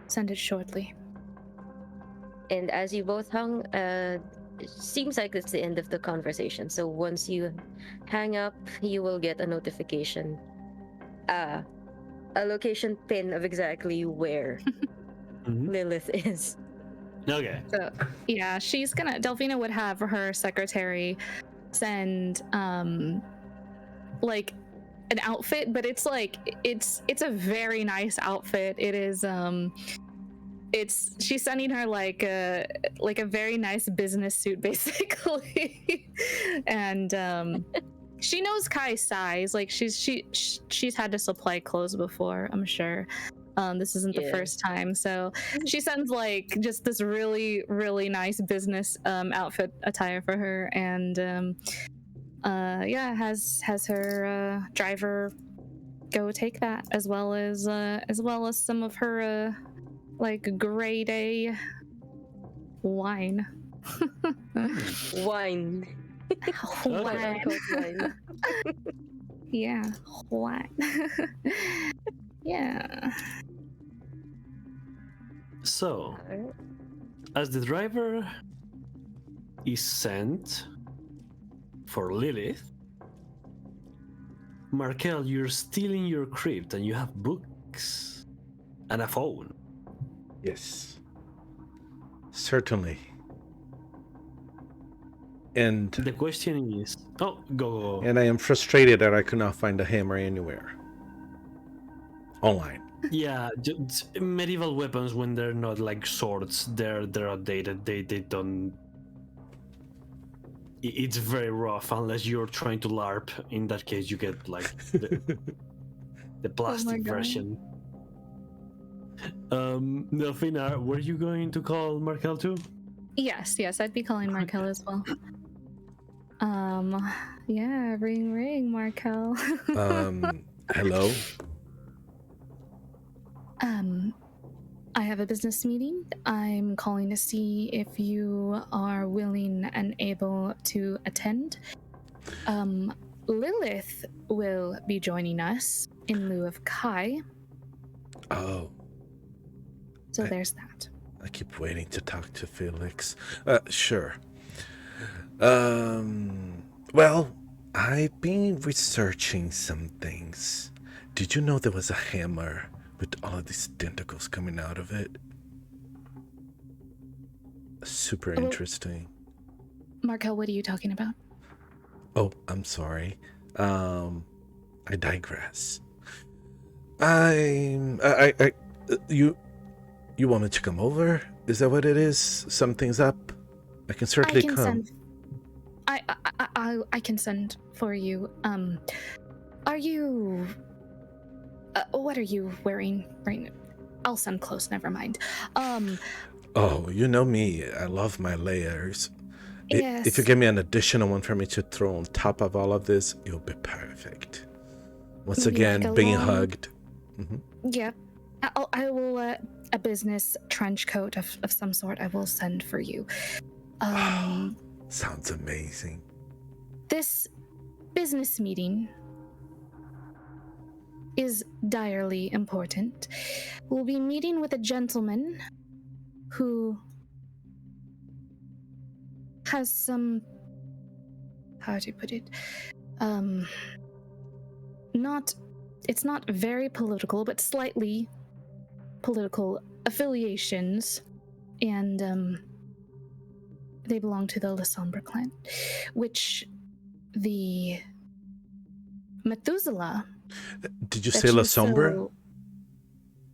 Send it shortly. And as you both hung, it seems like it's the end of the conversation. So once you hang up, you will get a notification, a location pin of exactly where Mhm. Lilith is. Okay. So yeah, Delphina would have her secretary send like an outfit, but it's a very nice outfit. It is she's sending her like a very nice business suit basically. And she knows Kai's size. Like she's had to supply clothes before, I'm sure. This isn't the Yeah. first time, so she sends like just this really really nice business outfit attire for her, and yeah, has her driver go take that, as well as some of her like grade A wine. Wine. Quote Wine. unquote wine. Yeah, wine. Yeah. So, Alright. as the driver is sent for Lilith, Markel, you're still in your crypt and you have books and a phone. Yes. Certainly. And The question is, go. and I am frustrated that I could not find a hammer anywhere. Online. Yeah, medieval weapons, when they're not like swords, they're outdated. They don't. It's very rough unless you're trying to LARP. In that case, you get like the plastic God. version. Delphina, were you going to call Markel too? Yes, I'd be calling Markel as well. Yeah, ring, Markel. Hello? I have a business meeting. I'm calling to see if you are willing and able to attend. Lilith will be joining us in lieu of Kai, Oh, so there's that. I keep waiting to talk to Felix. Sure. Well, I've been researching some things. Did you know there was a hammer with all of these tentacles coming out of it? Super interesting. Markel, what are you talking about? Oh, I'm sorry. I digress. You want me to come over? Is that what it is? Something's up? I can certainly come. I can send for you. Are you... what are you wearing right now? I'll send close, never mind. Oh, you know me. I love my layers. Yes. If you give me an additional one for me to throw on top of all of this, it'll be perfect. Once Maybe again, like a being long... hugged. Yep. I will, a business trench coat of some sort I will send for you. Sounds amazing. This business meeting is direly important. We'll be meeting with a gentleman who has some... how to put it? It's not very political, but slightly political affiliations, and they belong to the Le Sombre clan, which the Methuselah. Did you that say she La was Sombra? so-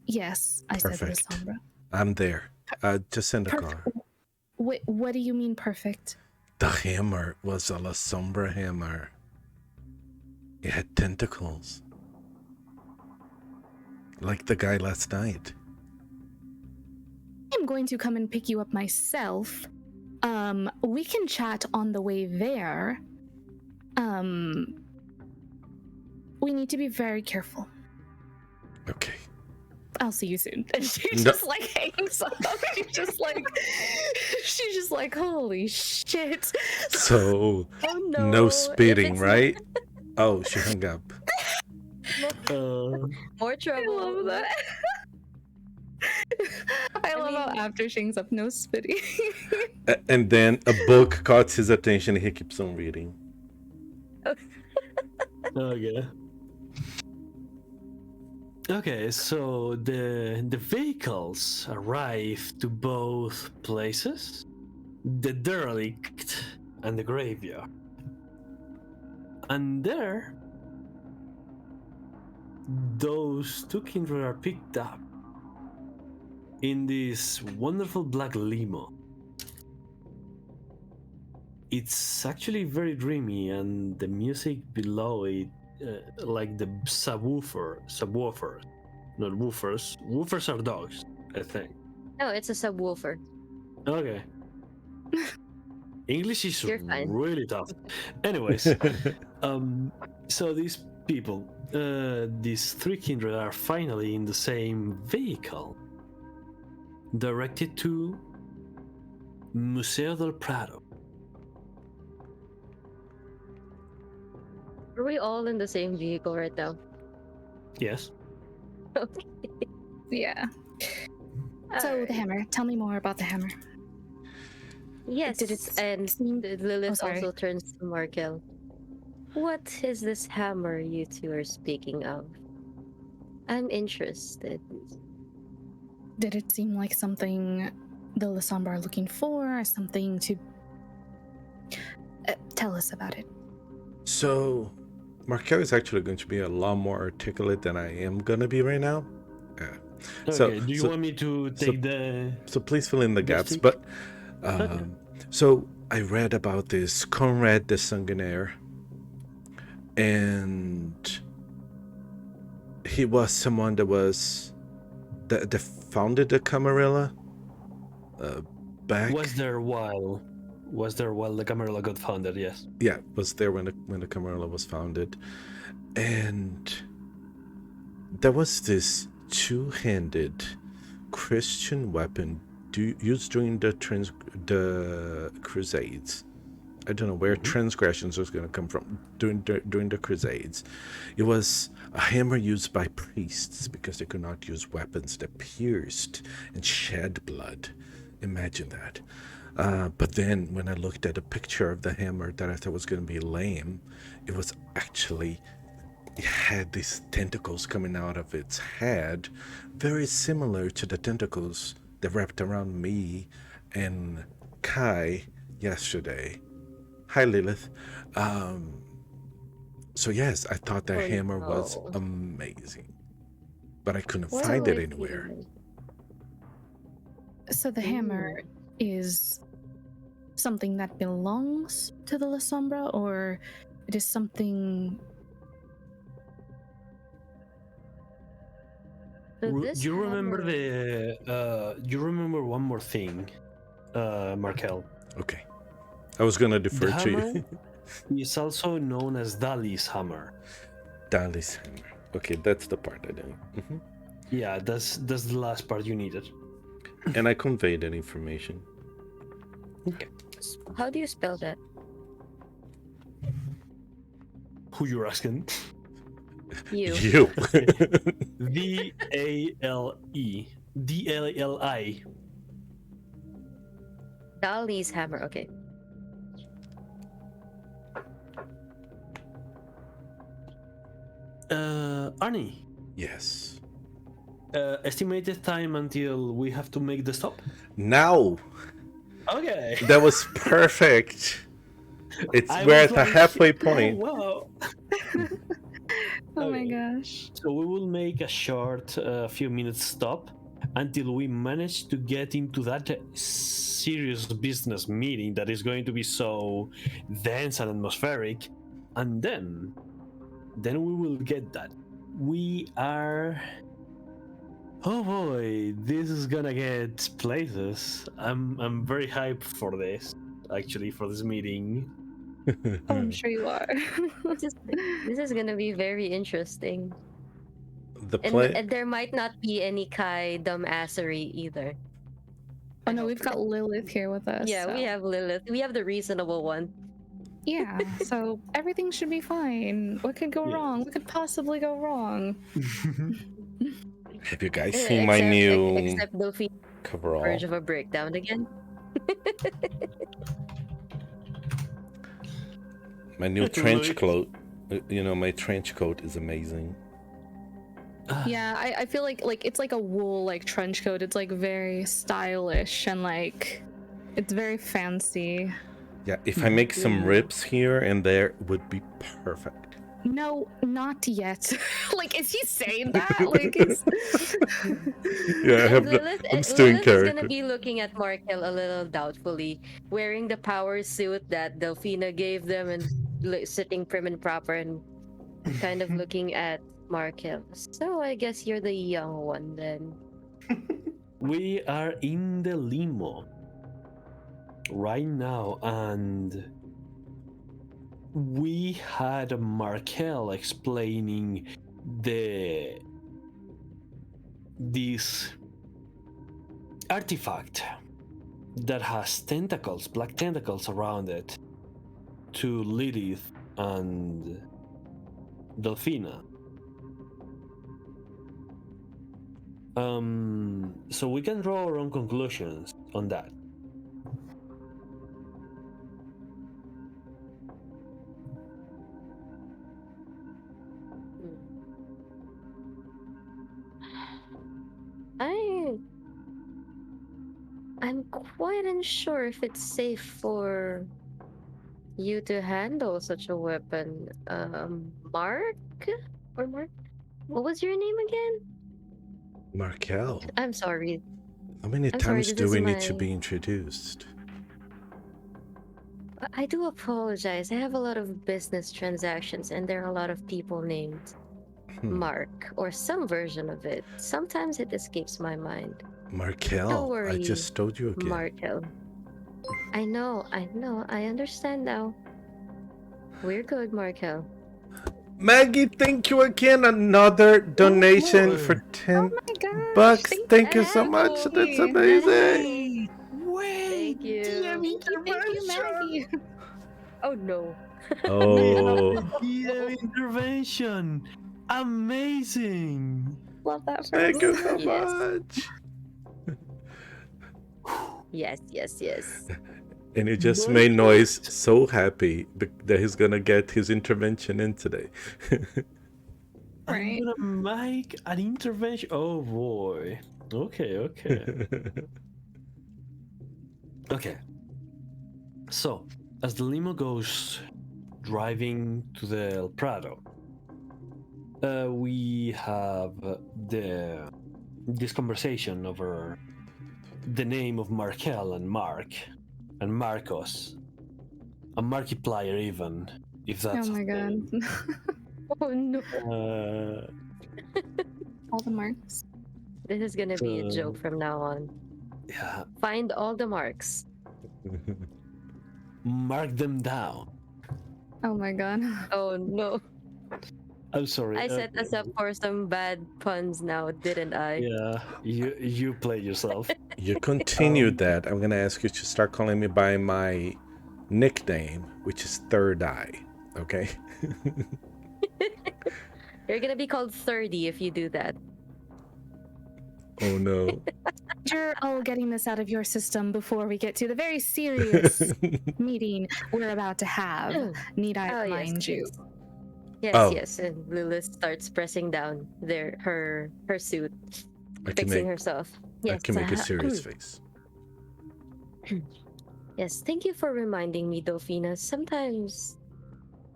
Yes, I said La Perfect. Sombra. I'm there. Just send a car. Wait, what do you mean perfect? The hammer was a La Sombra hammer. It had tentacles. Like the guy last night. I'm going to come and pick you up myself. We can chat on the way there. We need to be very careful. Okay. I'll see you soon. And she No. just like hangs up. She's just like, holy shit. So, Oh no no! speeding, If it's right? Oh, she hung up. more I trouble. love that. I love how mean- after she hangs up, no spitting. And then a book caught his attention. He keeps on reading. Okay. Okay, so the vehicles arrive to both places, the derelict and the graveyard. And there, those two kindred are picked up in this wonderful black limo. It's actually very dreamy, and the music below it, like the subwoofer, not woofers. Woofers are dogs, I think. No, it's a subwoofer. Okay. English is You're fine. really tough. Anyways, so these people, these three kindred are finally in the same vehicle, directed to Museo del Prado. Are we all in the same vehicle right now? Yes. Okay. Yeah. So Alright. the hammer. Tell me more about the hammer. Yes, Did it and seem- Lilith sorry. also turns to Markel. What is this hammer you two are speaking of? I'm interested. Did it seem like something the Lasombra are looking for, or something to tell us about it? So, Markel is actually going to be a lot more articulate than I am going to be right now. Okay, do you want me to take the... So please fill in the gaps. speak? But, Okay. so I read about this Conrad de Sanguinaire, and he was someone that founded the Camarilla back. Was there while the Camarilla got founded? Yes. Yeah, was there when the Camarilla was founded, and there was this two-handed Christian weapon used during the Crusades. I don't know where transgressions was going to come from during the Crusades. It was a hammer used by priests because they could not use weapons that pierced and shed blood. Imagine that. But then when I looked at a picture of the hammer that I thought was going to be lame, it was actually, it had these tentacles coming out of its head, very similar to the tentacles that wrapped around me and Kai yesterday. Hi, Lilith. So yes, I thought that Oh, hammer was no. amazing, but I couldn't What find do it I anywhere. feel? So the hammer is something that belongs to the Lasombra, or it is something... So this You remember hammer- you remember one more thing, Markel. Okay, I was gonna defer The to hammer you. is also known as Dali's hammer. Dali's hammer. Okay, that's the part I didn't. Yeah, that's the last part you needed. And I conveyed that information. How do you spell that? Who you're asking? You. You. Dali. Dali's hammer. Okay. Arnie, Yes. estimated time until we have to make the stop? Now. Okay. That was perfect. It's I we're was at the like, halfway oh, point. wow. Oh my Okay. gosh. So we will make a short, few minutes stop until we manage to get into that serious business meeting that is going to be so dense and atmospheric, and then we will get that. We are. Oh boy, this is gonna get places. I'm very hyped for this. Actually, for this meeting. Oh, I'm sure you are. This is gonna be very interesting. The And, play. and there might not be any Kai dumbassery either. Oh no, we've got Lilith here with us. Yeah, so. we have Lilith. We have the reasonable one. Yeah, so everything should be fine. What could go Yes. wrong? What could possibly go wrong? Have you guys seen my new Except Delphina coverall? verge of a breakdown again. My new trench coat. You know, my trench coat is amazing. Yeah, I feel like it's like a wool like trench coat. It's like very stylish and like it's very fancy. Yeah, if I make some rips here and there, would be perfect. No, not yet. Like, is he saying that? Like, it's... Yeah, I have I'm still in Lilith is character. gonna be looking at Markel a little doubtfully, wearing the power suit that Delphina gave them and sitting prim and proper and kind of looking at Markel. So I guess you're the young one then. We are in the limo right now, and we had Markel explaining this artifact that has tentacles, black tentacles around it, to Lilith and Delphina. So we can draw our own conclusions on that. I'm quite unsure if it's safe for you to handle such a weapon. Mark? Or Mark? What was your name again? Markel. I'm sorry. How many I'm sorry, times this do is we need to my- be introduced? I do apologize. I have a lot of business transactions and there are a lot of people named Mark or some version of it. Sometimes it escapes my mind. Markel. Don't worry, I just told you again. Markel. I know, I understand now. We're good, Markel. Maggie, thank you again. Another donation for 10 my gosh, bucks. Thank you so Maggie. much. That's amazing. Wait, Thank you. Thank you, Maggie. Oh no. Oh, DM intervention. Amazing. Love that for thank you us. so Yes. much. Yes. And he just made noise so happy that he's gonna get his intervention in today. I'm gonna make an intervention. Oh boy. Okay. Okay. So, as the limo goes driving to the El Prado, we have this conversation over the name of Markel and Mark and Marcos, a Markiplier even, if that's Oh my a god. thing. Oh no. All the marks. This is gonna be a joke from now on. Yeah, Find all the marks. mark them down. Oh my god. Oh no. I'm sorry. I set us up for some bad puns now, didn't I? Yeah, you play yourself. You continue that. I'm gonna ask you to start calling me by my nickname, which is Third Eye. Okay? You're gonna be called 30 if you do that. Oh no. You're all getting this out of your system before we get to the very serious meeting we're about to have. Need I remind you? Yes, Oh. yes. And Lilith starts pressing down her suit, I can fixing make herself. I Yes. can make a serious face. Yes, thank you for reminding me, Delphina. Sometimes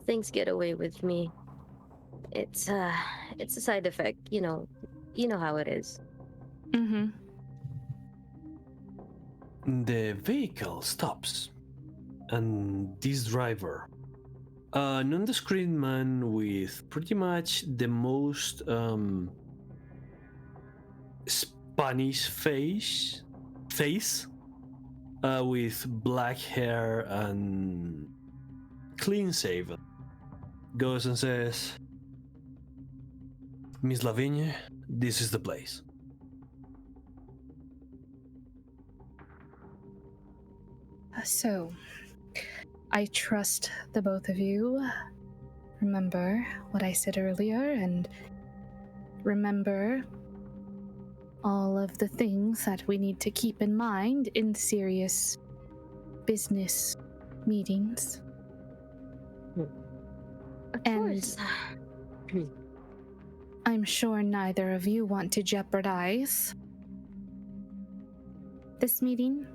things get away with me. It's a side effect, you know how it is. Mm-hmm. The vehicle stops, and this driver, a nondescript man with pretty much the most Spanish face, with black hair and clean shaven, goes and says, "Miss Lavigne, this is the place." So, I trust the both of you. Remember what I said earlier, and remember all of the things that we need to keep in mind in serious business meetings. Of And course. I'm sure neither of you want to jeopardize this meeting.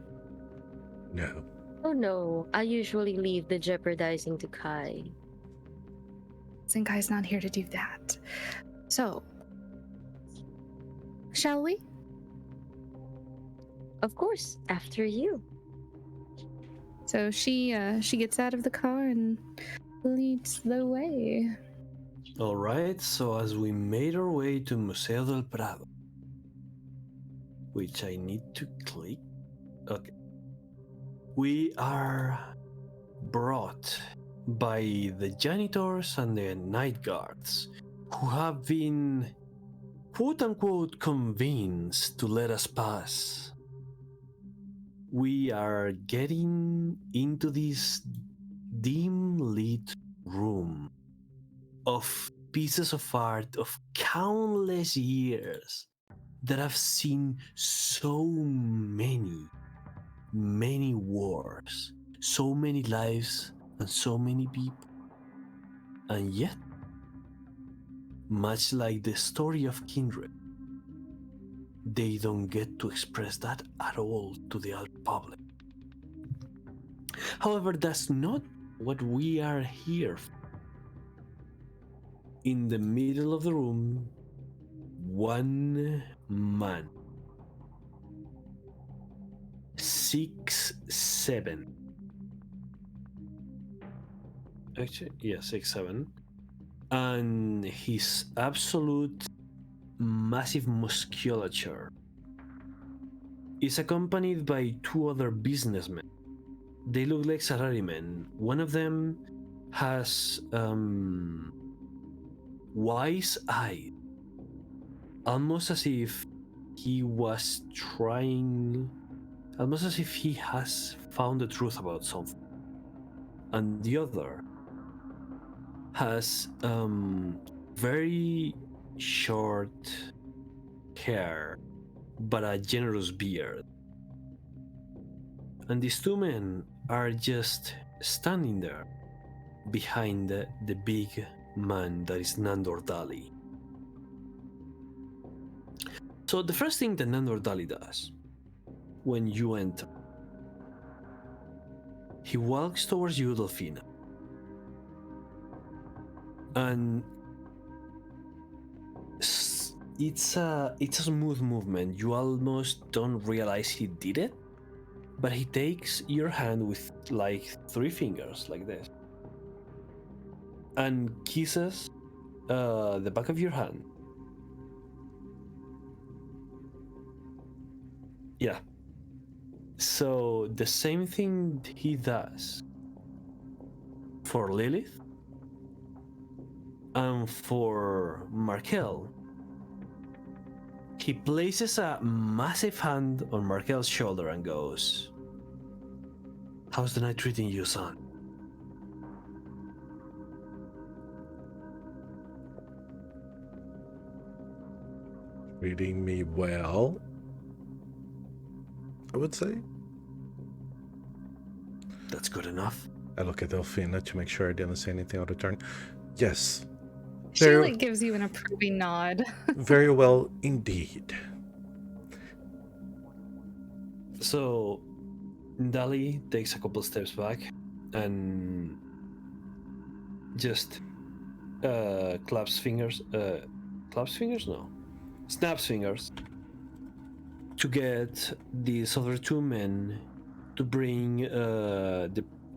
No. Oh no, I usually leave the jeopardizing to Kai. Zenkai's not here to do that. So, shall we? Of course, after you. So she gets out of the car and leads the way. Alright, so as we made our way to Museo del Prado, which I need to click. Okay. We are brought by the janitors and the night guards, who have been quote unquote convinced to let us pass. We are getting into this dim lit room of pieces of art of countless years that have seen so many wars, so many lives, and so many people. And yet, much like the story of Kindred, they don't get to express that at all to the other public. However, that's not what we are here for. In the middle of the room, one man, 6'7". Actually, yeah, 6'7". And his absolute massive musculature is accompanied by two other businessmen. They look like salarymen. One of them has wise eyes, almost as if he was trying, almost as if he has found the truth about something. And the other has very short hair, but a generous beard. And these two men are just standing there behind the big man that is Nandor Dali. So the first thing that Nandor Dali does when you enter, he walks towards you, Delphina, and it's a smooth movement. You almost don't realize he did it, but he takes your hand with like 3 fingers, like this, and kisses the back of your hand. Yeah. So the same thing he does for Lilith and for Markel. He places a massive hand on Markel's shoulder and goes, "How's the night treating you, son?" Treating me well, I would say. That's good enough. I look at Delphina to make sure I didn't say anything out of turn. Yes. She Very, gives you an approving nod. very well indeed. So Dali takes a couple steps back and just claps fingers. Claps fingers? No. Snaps fingers. To get these other two men to bring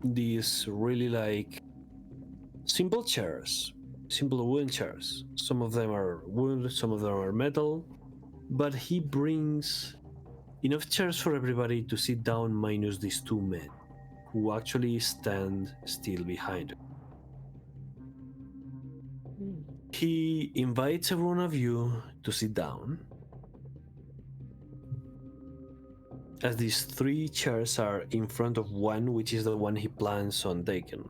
these really like simple chairs, simple wooden chairs. Some of them are wood, some of them are metal, but he brings enough chairs for everybody to sit down minus these two men who actually stand still behind him. He invites every one of you to sit down, as these three chairs are in front of one, which is the one he plans on taking.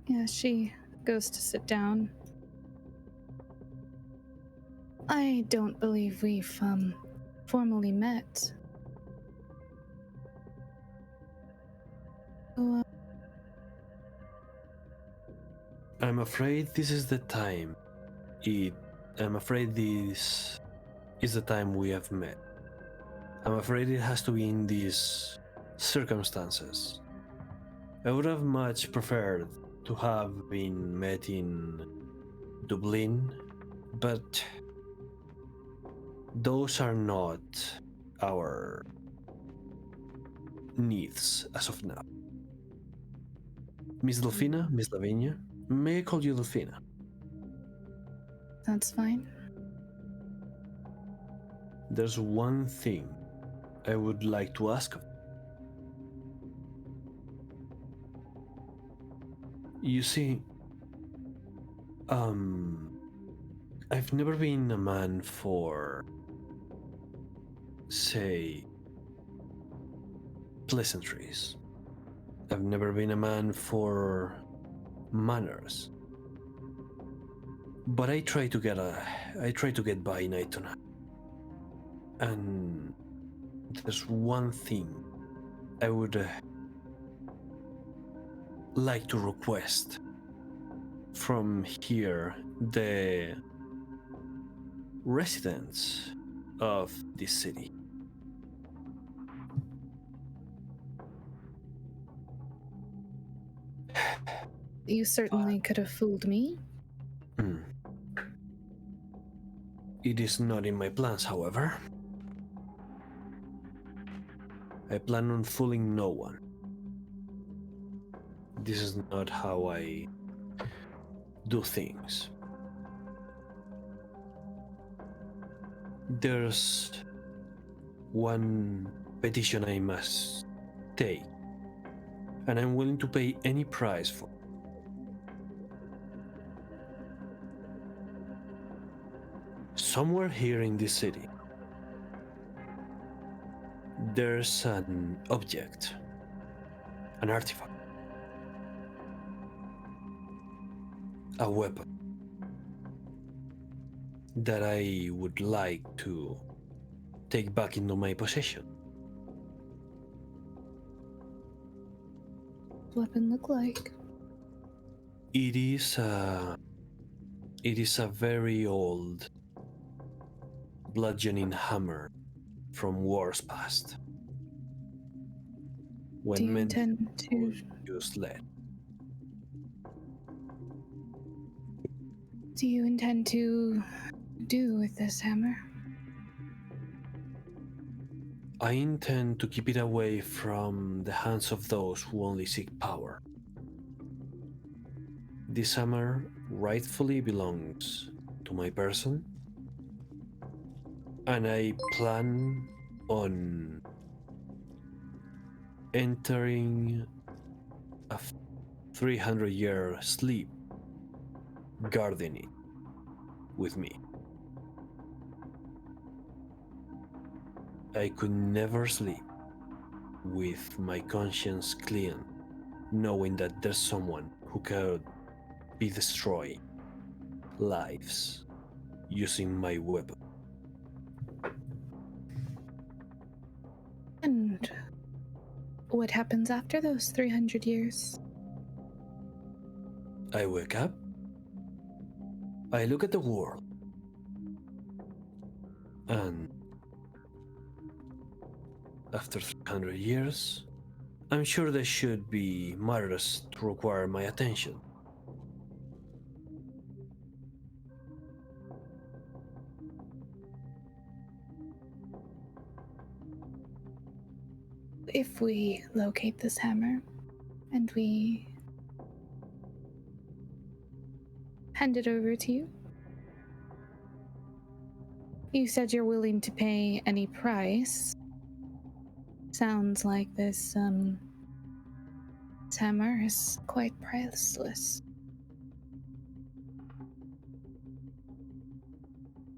Yeah, she goes to sit down. I don't believe we've formally met. So, I'm afraid this is the time. I'm afraid this is the time we have met. I'm afraid it has to be in these circumstances. I would have much preferred to have been met in Dublin, but those are not our needs as of now. Miss Delphina, Miss Lavinia, may I call you Delphina? that's fine. There's one thing I would like to ask of you. You see, I've never been a man for, say, pleasantries. I've never been a man for manners. But I try to get by night to night. And there's one thing I would like to request from here, the residents of this city. You certainly could have fooled me. It is not in my plans, however. I plan on fooling no one. This is not how I do things. There's one petition I must take, and I'm willing to pay any price for. Somewhere here in this city, there's an object, an artifact, a weapon that I would like to take back into my possession. What weapon look like? It is a very old bludgeoning hammer from wars past, Do when you men intend to used lead. do with this hammer? I intend to keep it away from the hands of those who only seek power. This hammer rightfully belongs to my person, and I plan on entering a 300-year sleep guarding it with me. I could never sleep with my conscience clean, knowing that there's someone who could be destroying lives using my weapon. And what happens after those 300 years? I wake up, I look at the world, and after 300 years, I'm sure there should be matters to require my attention. If we locate this hammer and we hand it over to you, you said you're willing to pay any price. Sounds like this hammer is quite priceless.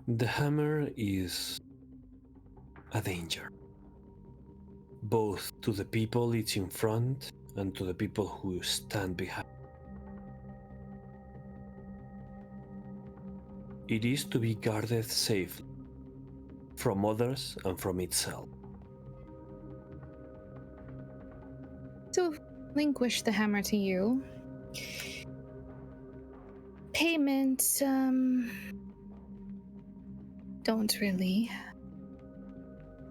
The hammer is a danger, both to the people it's in front and to the people who stand behind. It is to be guarded safely from others and from itself. To relinquish the hammer to you, payment, don't really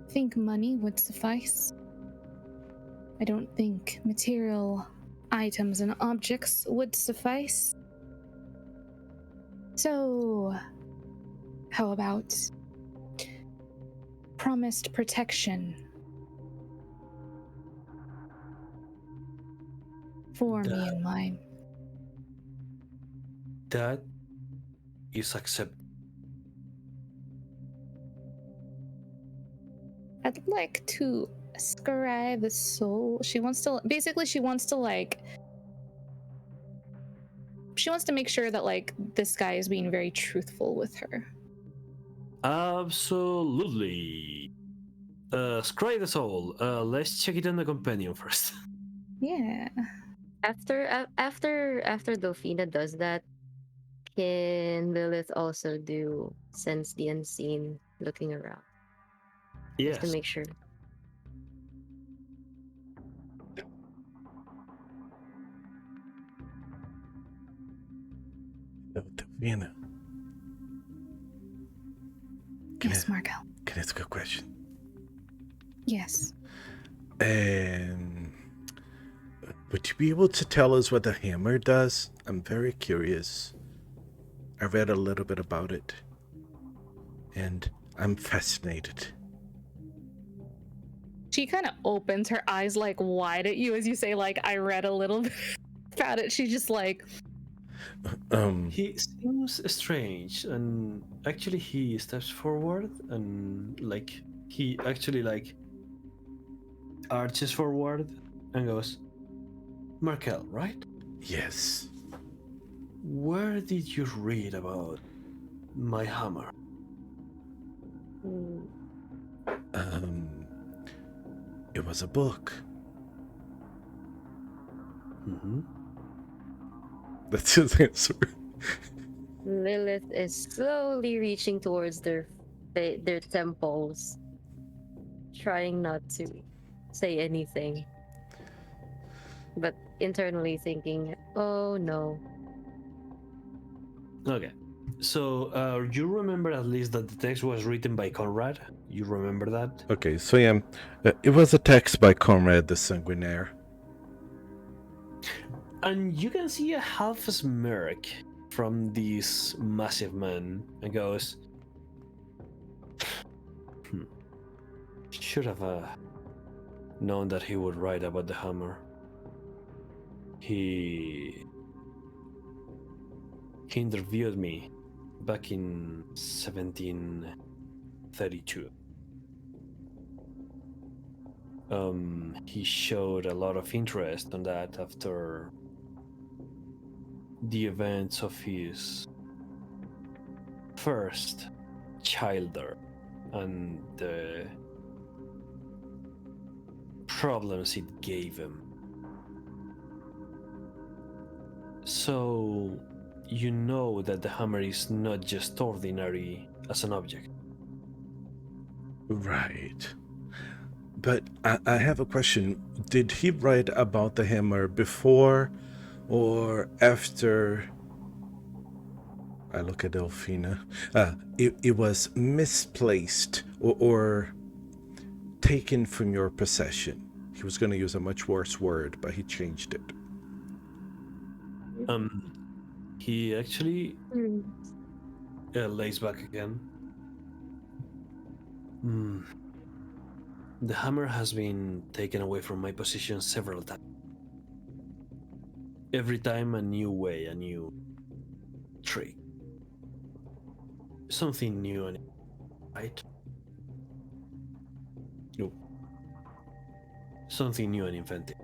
think money would suffice. I don't think material items and objects would suffice. So, how about promised protection for me and mine? That is acceptable. I'd like to scry the soul. She wants to make sure that like this guy is being very truthful with her. Absolutely. Scry the soul. Let's check it on the companion first. Yeah. After Delphina does that, can Lilith also do sense the unseen, looking around, just to Yes. make sure? Delphina. Yes, Markel. Can I ask a question? Yes. Would you be able to tell us what the hammer does? I'm very curious. I read a little bit about it, and I'm fascinated. She kind of opens her eyes like wide at you as you say like I read a little bit about it. She's just like He seems strange, and actually he steps forward and like he actually like arches forward and goes, Markel, right? Yes. Where did you read about my hammer? It was a book. Mm-hmm. That's his answer. Lilith is slowly reaching towards their temples, trying not to say anything, but internally thinking, "Oh no." Okay. So you remember at least that the text was written by Conrad? You remember that? Okay, so yeah, it was a text by Conrad the Sanguinaire. And you can see a half smirk from this massive man and goes, should have known that he would write about the hammer. He interviewed me back in 1732. He showed a lot of interest on that after the events of his first childer and the problems it gave him. So you know that the hammer is not just ordinary as an object. Right. But I have a question. Did he write about the hammer before or after? I look at Delphina. It was misplaced or taken from your possession. He was going to use a much worse word, but he changed it. He actually Hmm. lays back again. The hammer has been taken away from my possession several times. Every time a new way, a new trick. Something new and right? No. Something new and inventive.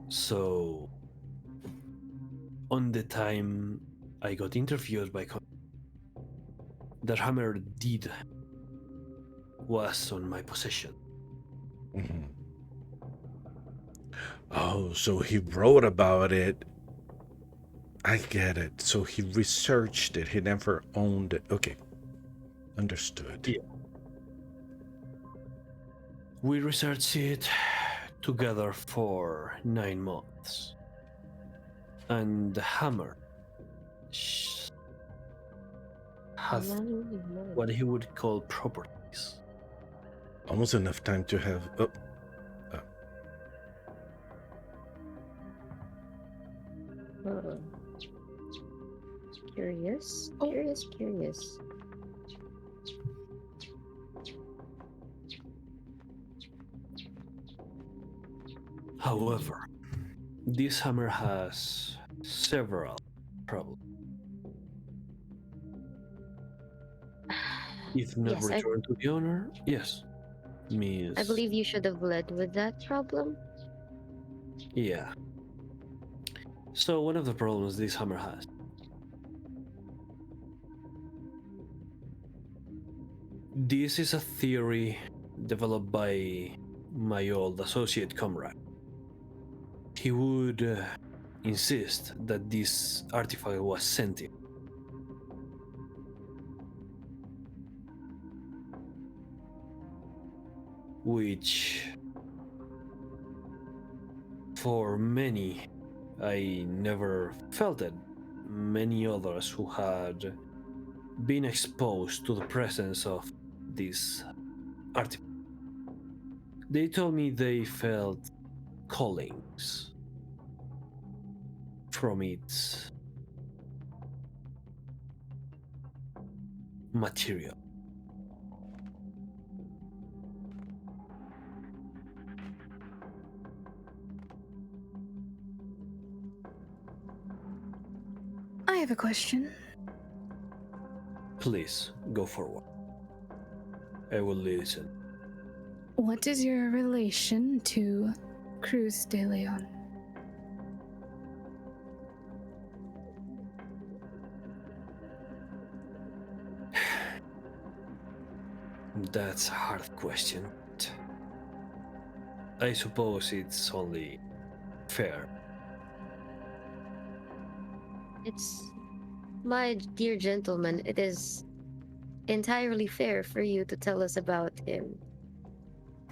So on the time I got interviewed by that hammer did was on my possession. Mm-hmm. Oh, so he wrote about it. I get it. So he researched it. He never owned it. Okay. Understood. Yeah. We researched it together for 9 months. And the hammer has what he would call properties. Almost enough time to have... Curious. Curious. However, this hammer has several problems. If not Yes, returned to the owner, yes. Means I believe you should have led with that problem. yeah. So one of the problems this hammer has. This is a theory developed by my old associate comrade. He would insist that this artifact was sentient. Which, for many, I never felt it. Many others who had been exposed to the presence of this artifact, they told me they felt callings from its material. I have a question. Please go forward. I will listen. What is your relation to Cruz de Leon? That's a hard question. I suppose it's only fair. It's, my dear gentleman, it is entirely fair for you to tell us about him.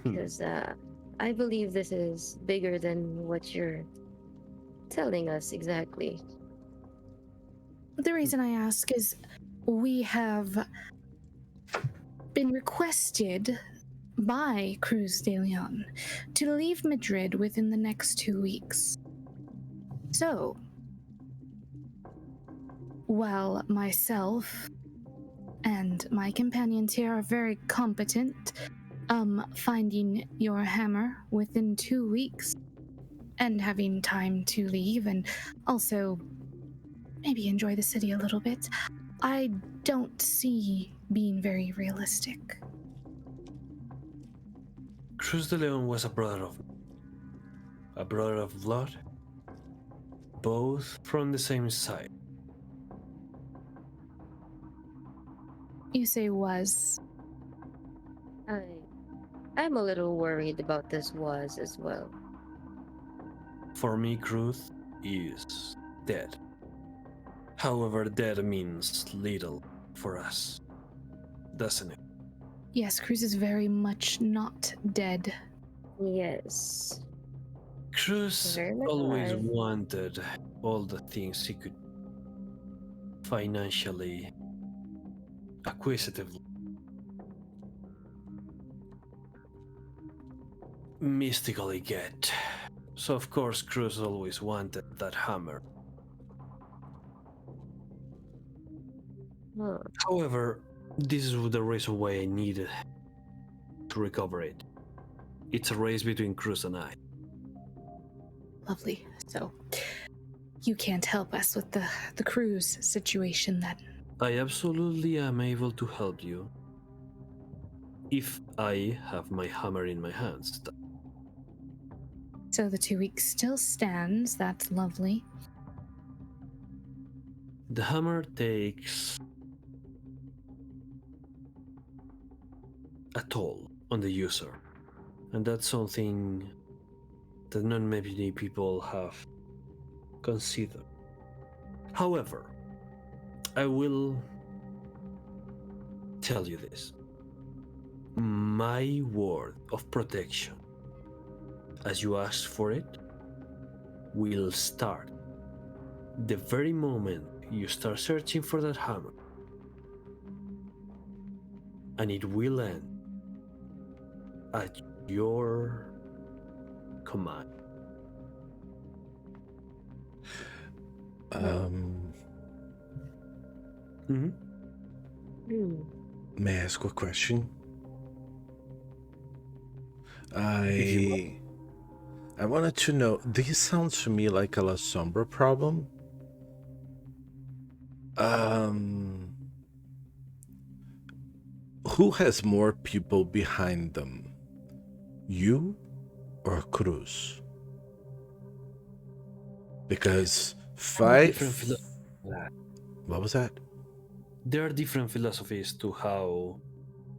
Because I believe this is bigger than what you're telling us exactly. The reason I ask is we have been requested by Cruz de Leon to leave Madrid within the next 2 weeks. So, while myself and my companions here are very competent finding your hammer within 2 weeks and having time to leave and also maybe enjoy the city a little bit, I don't see being very realistic. Cruz de Leon was a brother of blood, both from the same side. You say was. I'm a little worried about this was as well. For me, Cruz is dead. However, dead means little for us, doesn't it? Yes, Cruz is very much not dead. Yes. Cruz Very much always alive. wanted all the things he could financially, acquisitively. mystically get. So of course Cruz always wanted that hammer. Huh. However, this is the reason why I needed to recover it. It's a race between Cruz and I. Lovely. So, you can't help us with the cruise situation then? I absolutely am able to help you if I have my hammer in my hands. So the 2 weeks still stands. That's lovely. The hammer takes a toll on the user, and that's something that not many people have considered. However, I will tell you this. My word of protection, as you asked for it, will start the very moment you start searching for that hammer, and it will end at your command. Mm-hmm. May I ask a question? If you I wanted to know, this sounds to me like a La Sombra problem. Who has more people behind them? You or Cruz? Because what was that? There are different philosophies to how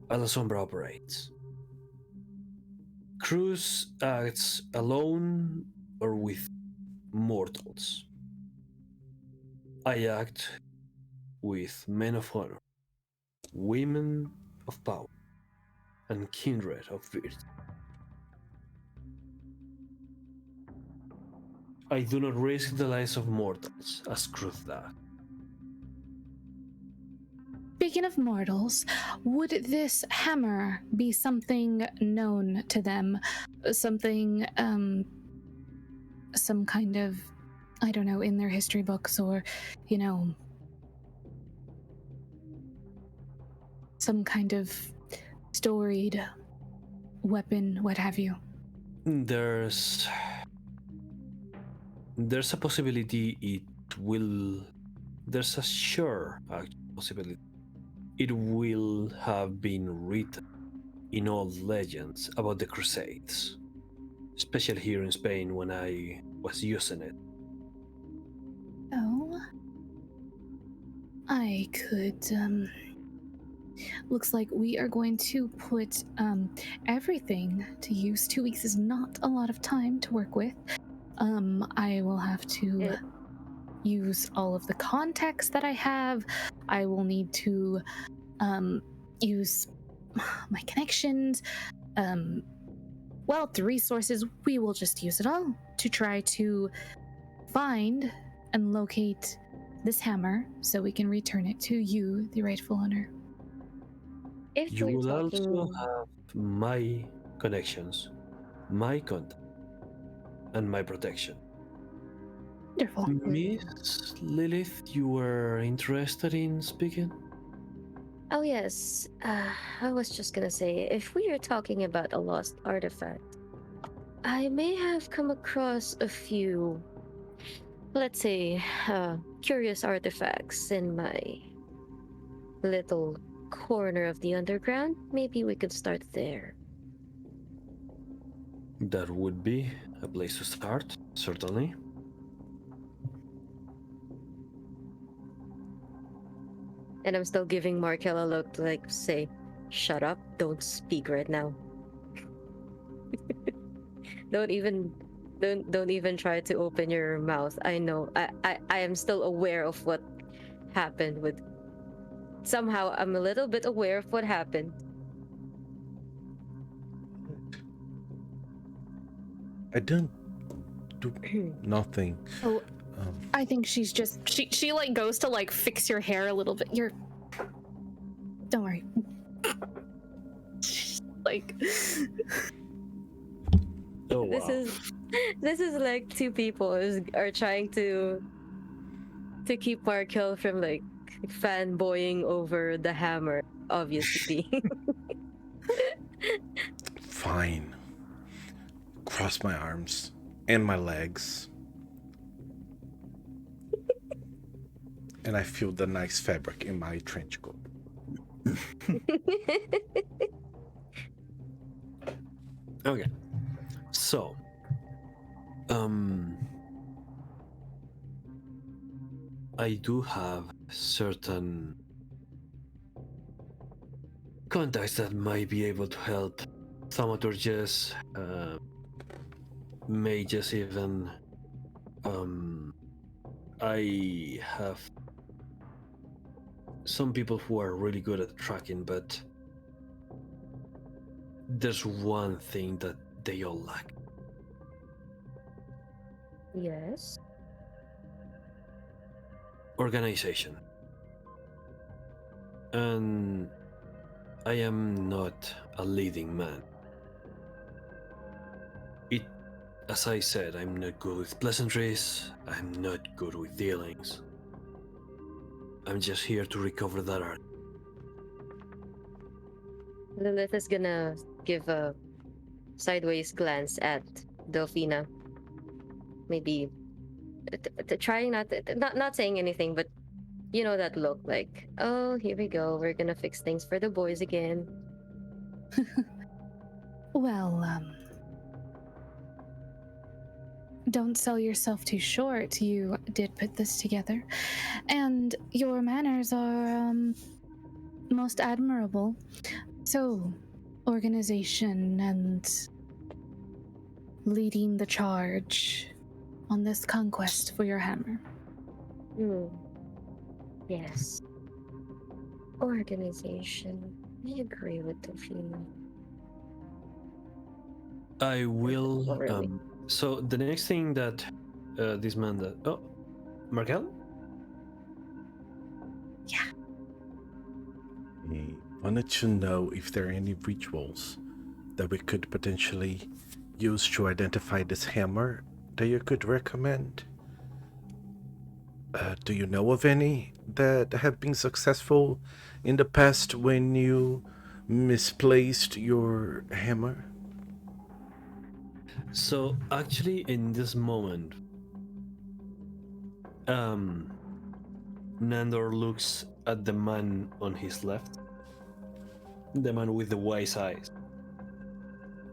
a La Sombra operates. Cruz acts alone or with mortals. I act with men of honor, women of power, and kindred of virtue. I do not risk the lives of mortals as Cruz does. Speaking of mortals, would this hammer be something known to them? Something, some kind of, I don't know, in their history books or, you know, some kind of storied weapon, what have you? There's a possibility it will. There's a sure possibility it will have been written in old legends about the Crusades, especially here in Spain when I was using it. Oh, I could, looks like we are going to put everything to use. 2 weeks is not a lot of time to work with. I will have to use all of the context that I have. I will need to use my connections, the resources. We will just use it all to try to find and locate this hammer so we can return it to you, the rightful owner. If You we're will talking, also have my connections, my contact, and my protection. Wonderful. Miss Lilith, you were interested in speaking? oh yes, I was just gonna say, if we are talking about a lost artifact, I may have come across a few, let's say, curious artifacts in my little corner of the underground. Maybe we could start there. That would be a place to start, certainly. And I'm still giving Markel a look like, say, shut up, don't speak right now. don't even try to open your mouth. I know. I am still aware of what happened with. Somehow I'm a little bit aware of what happened. I don't do nothing. Oh, I think she's just she like goes to like fix your hair a little bit. Don't worry. Like wow. This is like two people are trying to keep Markel from like fanboying over the hammer, obviously. Fine. Cross my arms and my legs. And I feel the nice fabric in my trench coat. Okay. So, I do have certain contacts that might be able to help thaumaturgists, mages even. I have some people who are really good at tracking, but there's one thing that they all lack. Yes. Organization. And I am not a leading man. As I said, I'm not good with pleasantries, I'm not good with dealings. I'm just here to recover that art. Lilith is gonna give a sideways glance at Delphina. Maybe trying not saying anything, but you know that look like, oh, here we go. We're gonna fix things for the boys again. Well, don't sell yourself too short. You did put this together, and your manners are most admirable. So, organization and leading the charge on this conquest for your hammer. Hmm. Yes. Organization. I agree with Delphina. I will. Not really. So the next thing that this man that Markel. I wanted to know if there are any rituals that we could potentially use to identify this hammer that you could recommend. Do you know of any that have been successful in the past when you misplaced your hammer? So actually, in this moment, Nandor looks at the man on his left, the man with the wise eyes.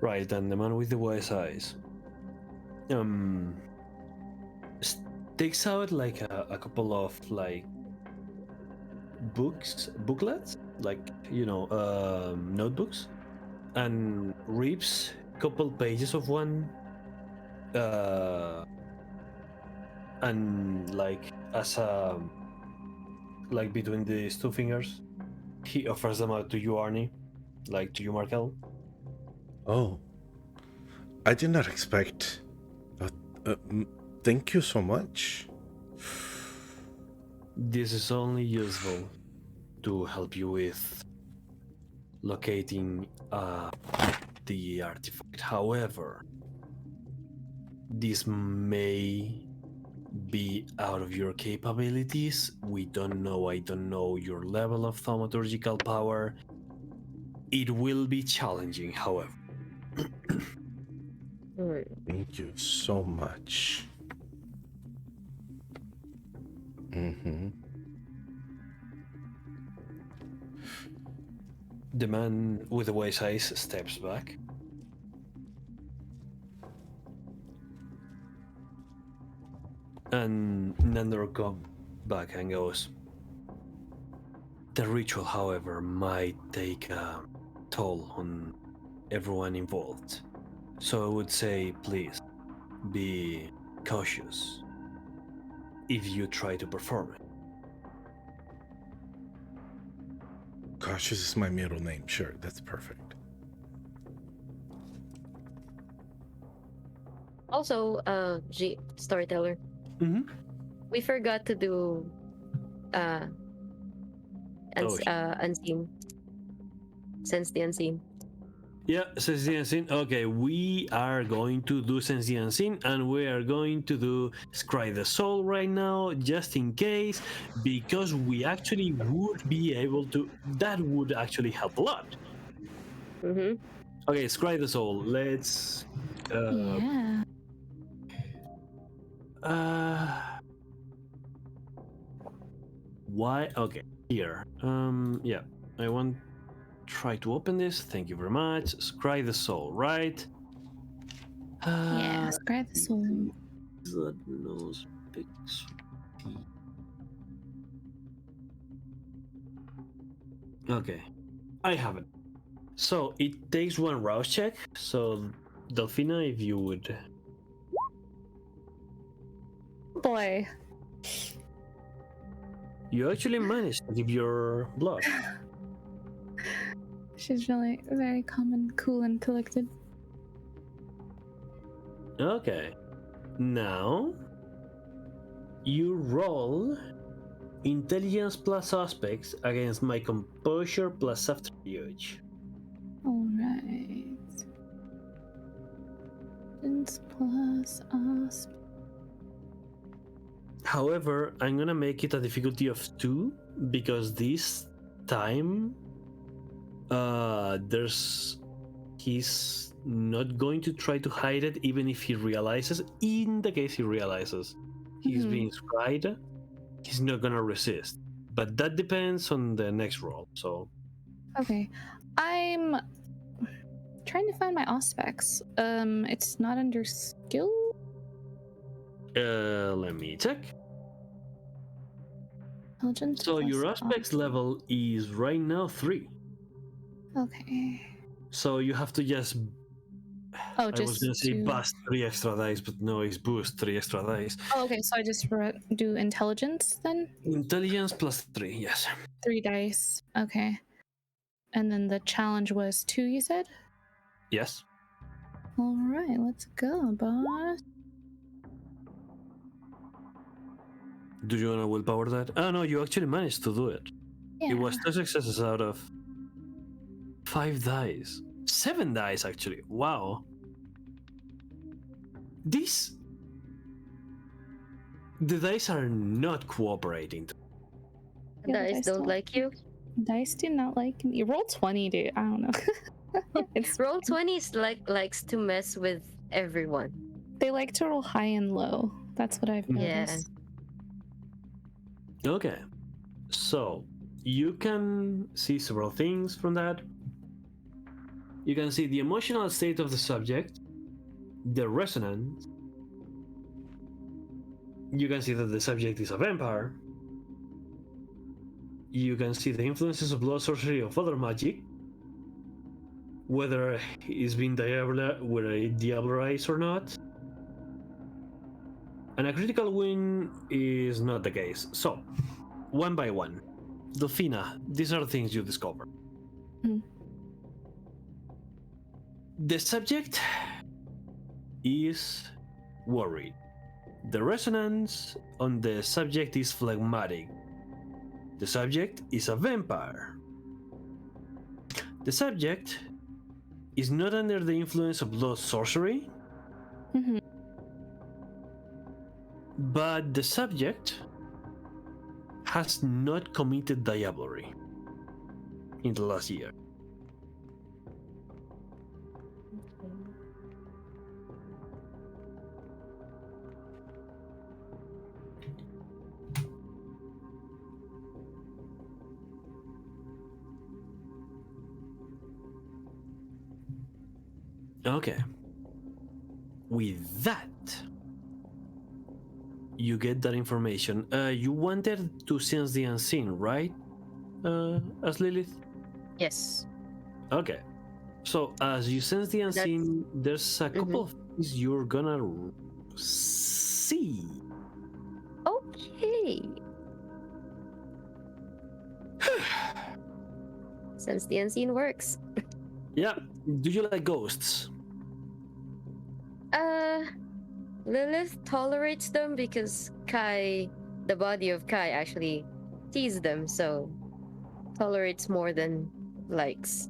Right, and the man with the wise eyes takes out like a couple of like booklets, like notebooks, and rips a couple pages of one, and like as a like between these two fingers, he offers them out to you, Arnie, like to you, Markel. Oh, I did not expect. Thank you so much. This is only useful to help you with locating the artifact. However, this may be out of your capabilities. We don't know. I don't know your level of thaumaturgical power. It will be challenging, however. Thank you so much. The man with the wise eyes steps back. And Nandor comes back and goes, the ritual, however, might take a toll on everyone involved. So I would say, please, be cautious if you try to perform it. Cautious is my middle name. Sure, that's perfect. Also, Storyteller. Mm-hmm. We forgot to do Oh, unseen. Sense the unseen. Yeah, sense the unseen. Okay, we are going to do sense the unseen, and we are going to do scry the soul right now, just in case, because we actually would be able to. That would actually help a lot. Mm-hmm. Okay, scry the soul. Let's. Yeah. Uh. Why? Okay, here. Yeah, I want try to open this. Thank you very much. Scry the soul, right? Yeah. Scry the soul. That knows picks. Okay, I have it. So it takes one rouse check. So Delphina, if you would. Boy. You actually managed to give your blood. She's really very calm and cool and collected. Okay. Now you roll intelligence plus aspects against my composure plus subterfuge. Alright. Plus us. However, I'm gonna make it a difficulty of 2 because this time he's not going to try to hide it even if he realizes. In the case he realizes he's being scried, he's not gonna resist. But that depends on the next roll. So Okay. I'm trying to find my aspects. It's not under skill. let me check. Intelligence. So plus your aspects level is right now 3. Okay. So you have to just Oh, I just was gonna say to... bust 3 extra dice, but no, it's boost 3 extra dice. Oh, okay. So I just do intelligence then. Intelligence plus 3, yes. 3 dice. Okay. And then the challenge was 2. You said. Yes. All right. Let's go, boss. Do you want to willpower that? Oh no, you actually managed to do it. Yeah. It was 2 successes out of 5 dice. 7 dice actually. Wow. The dice are not cooperating. Yeah, the Dice don't like you. Dice do not like me. Roll 20, dude. I don't know. It's Roll 20s likes to mess with everyone. They like to roll high and low. That's what I've Yeah. noticed. Okay. So you can see several things from that. You can see the emotional state of the subject, the resonance. You can see that the subject is a vampire. You can see the influences of blood sorcery of other magic, whether it's been diablerized or not. And a critical win is not the case. So, one by one. Delphina, these are things you discover. The subject is worried. The resonance on the subject is phlegmatic. The subject is a vampire. The subject is not under the influence of blood sorcery, but the subject has not committed diablerie in the last year. Okay. With that, you get that information. You wanted to sense the unseen, right? As Lilith? Yes. Okay. So as you sense the unseen, there's a couple of things you're gonna see. Okay. Since the unseen works. Yeah. Do you like ghosts? Lilith tolerates them because Kai, the body of Kai, actually sees them, so tolerates more than likes.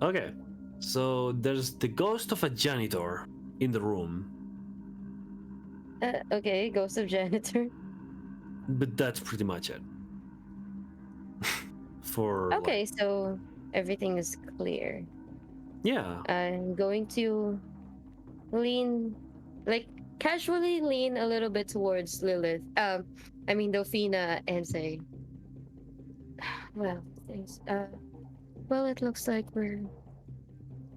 Okay. So there's the ghost of a janitor in the room, Okay, ghost of janitor. but that's pretty much it. For Okay, so everything is clear. yeah. I'm going to lean, like, casually lean a little bit towards Lilith. I mean Delphina, and say, "Well, thanks. Well, it looks like we're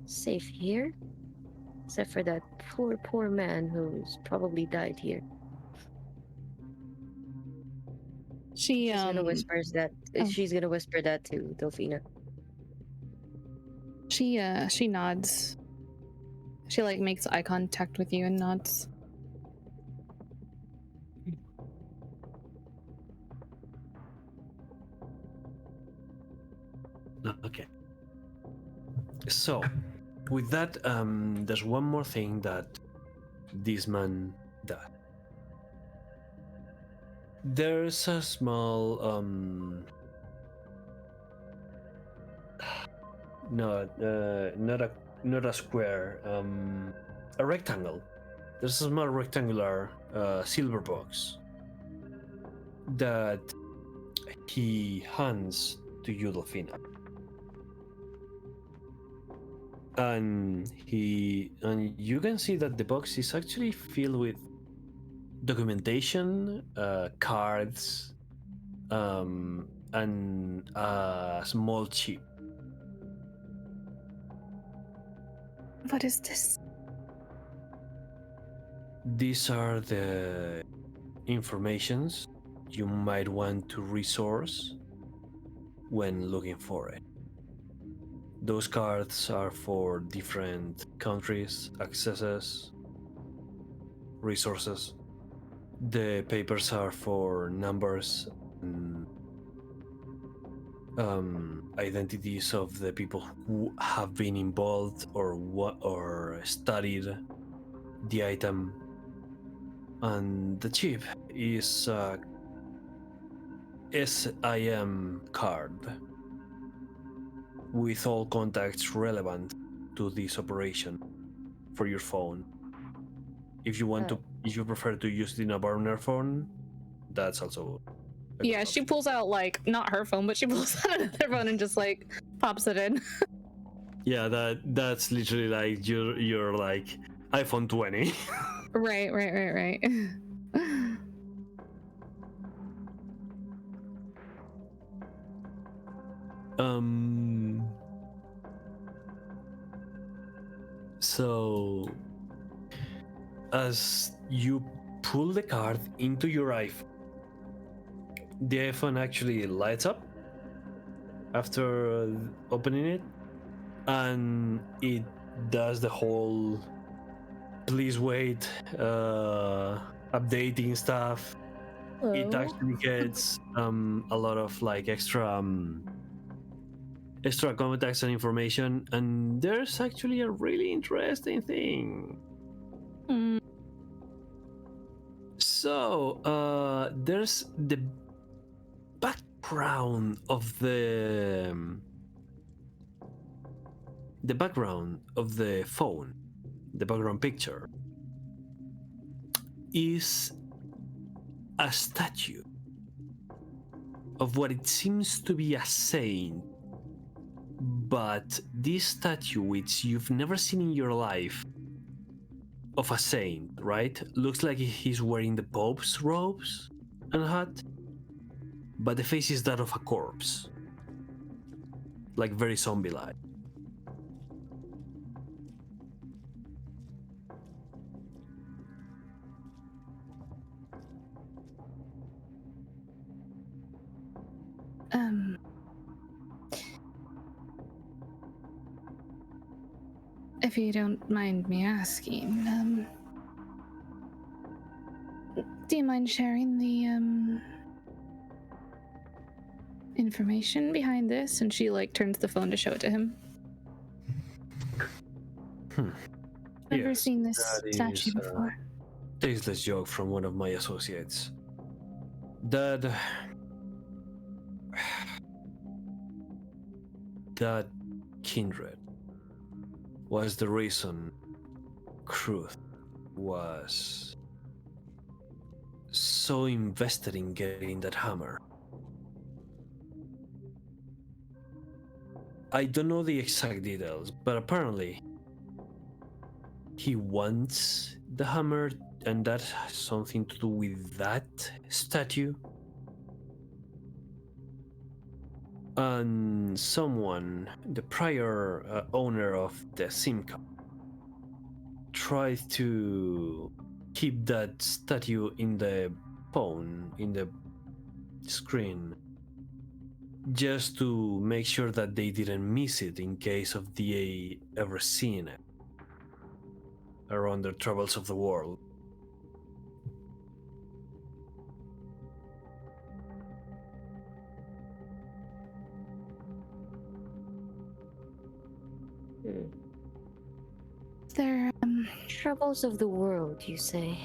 safe here, except for that poor man who's probably died here." She She's gonna whisper that. oh. She's gonna whisper that to Delphina. She nods. She like makes eye contact with you and nods. Okay. So, with that, there's one more thing that this man does. There's a small not a square, a rectangle. There's a small rectangular silver box that he hands to you, Delphina. And you can see that the box is actually filled with documentation, cards, and a small chip. What is this? These are the informations you might want to resource when looking for it. Those cards are for different countries, accesses, resources. The papers are for numbers and identities of the people who have been involved or studied the item. And the chip is a SIM card with all contacts relevant to this operation for your phone. If you want to, if you prefer to use it in a burner phone, that's also a good Yeah, she option. pulls out like not her phone, but she pulls out another phone and just like pops it in. Yeah, that's literally like your like iPhone 20. Right. So as you pull the card into your iPhone, the iPhone actually lights up after opening it, and it does the whole please wait updating stuff. It actually gets a lot of like extra contacts and information, and there's actually a really interesting thing. Mm. So there's the background of the phone, the background picture is a statue of what it seems to be a saint, but this statue, which you've never seen in your life, of a saint, right? Looks like he's wearing the Pope's robes and hat, but the face is that of a corpse, like very zombie-like. If you don't mind me asking, do you mind sharing the information behind this? And she like turns the phone to show it to him. Never Yes, seen this that statue is before. Tasteless joke from one of my associates. That kindred was the reason Cruz was so invested in getting that hammer. I don't know the exact details, but apparently he wants the hammer, and that has something to do with that statue. And someone, the prior owner of the SIM card, tried to keep that statue in the phone, in the screen, just to make sure that they didn't miss it in case of they ever seen it around their travels of the world. There, Troubles of the world, you say?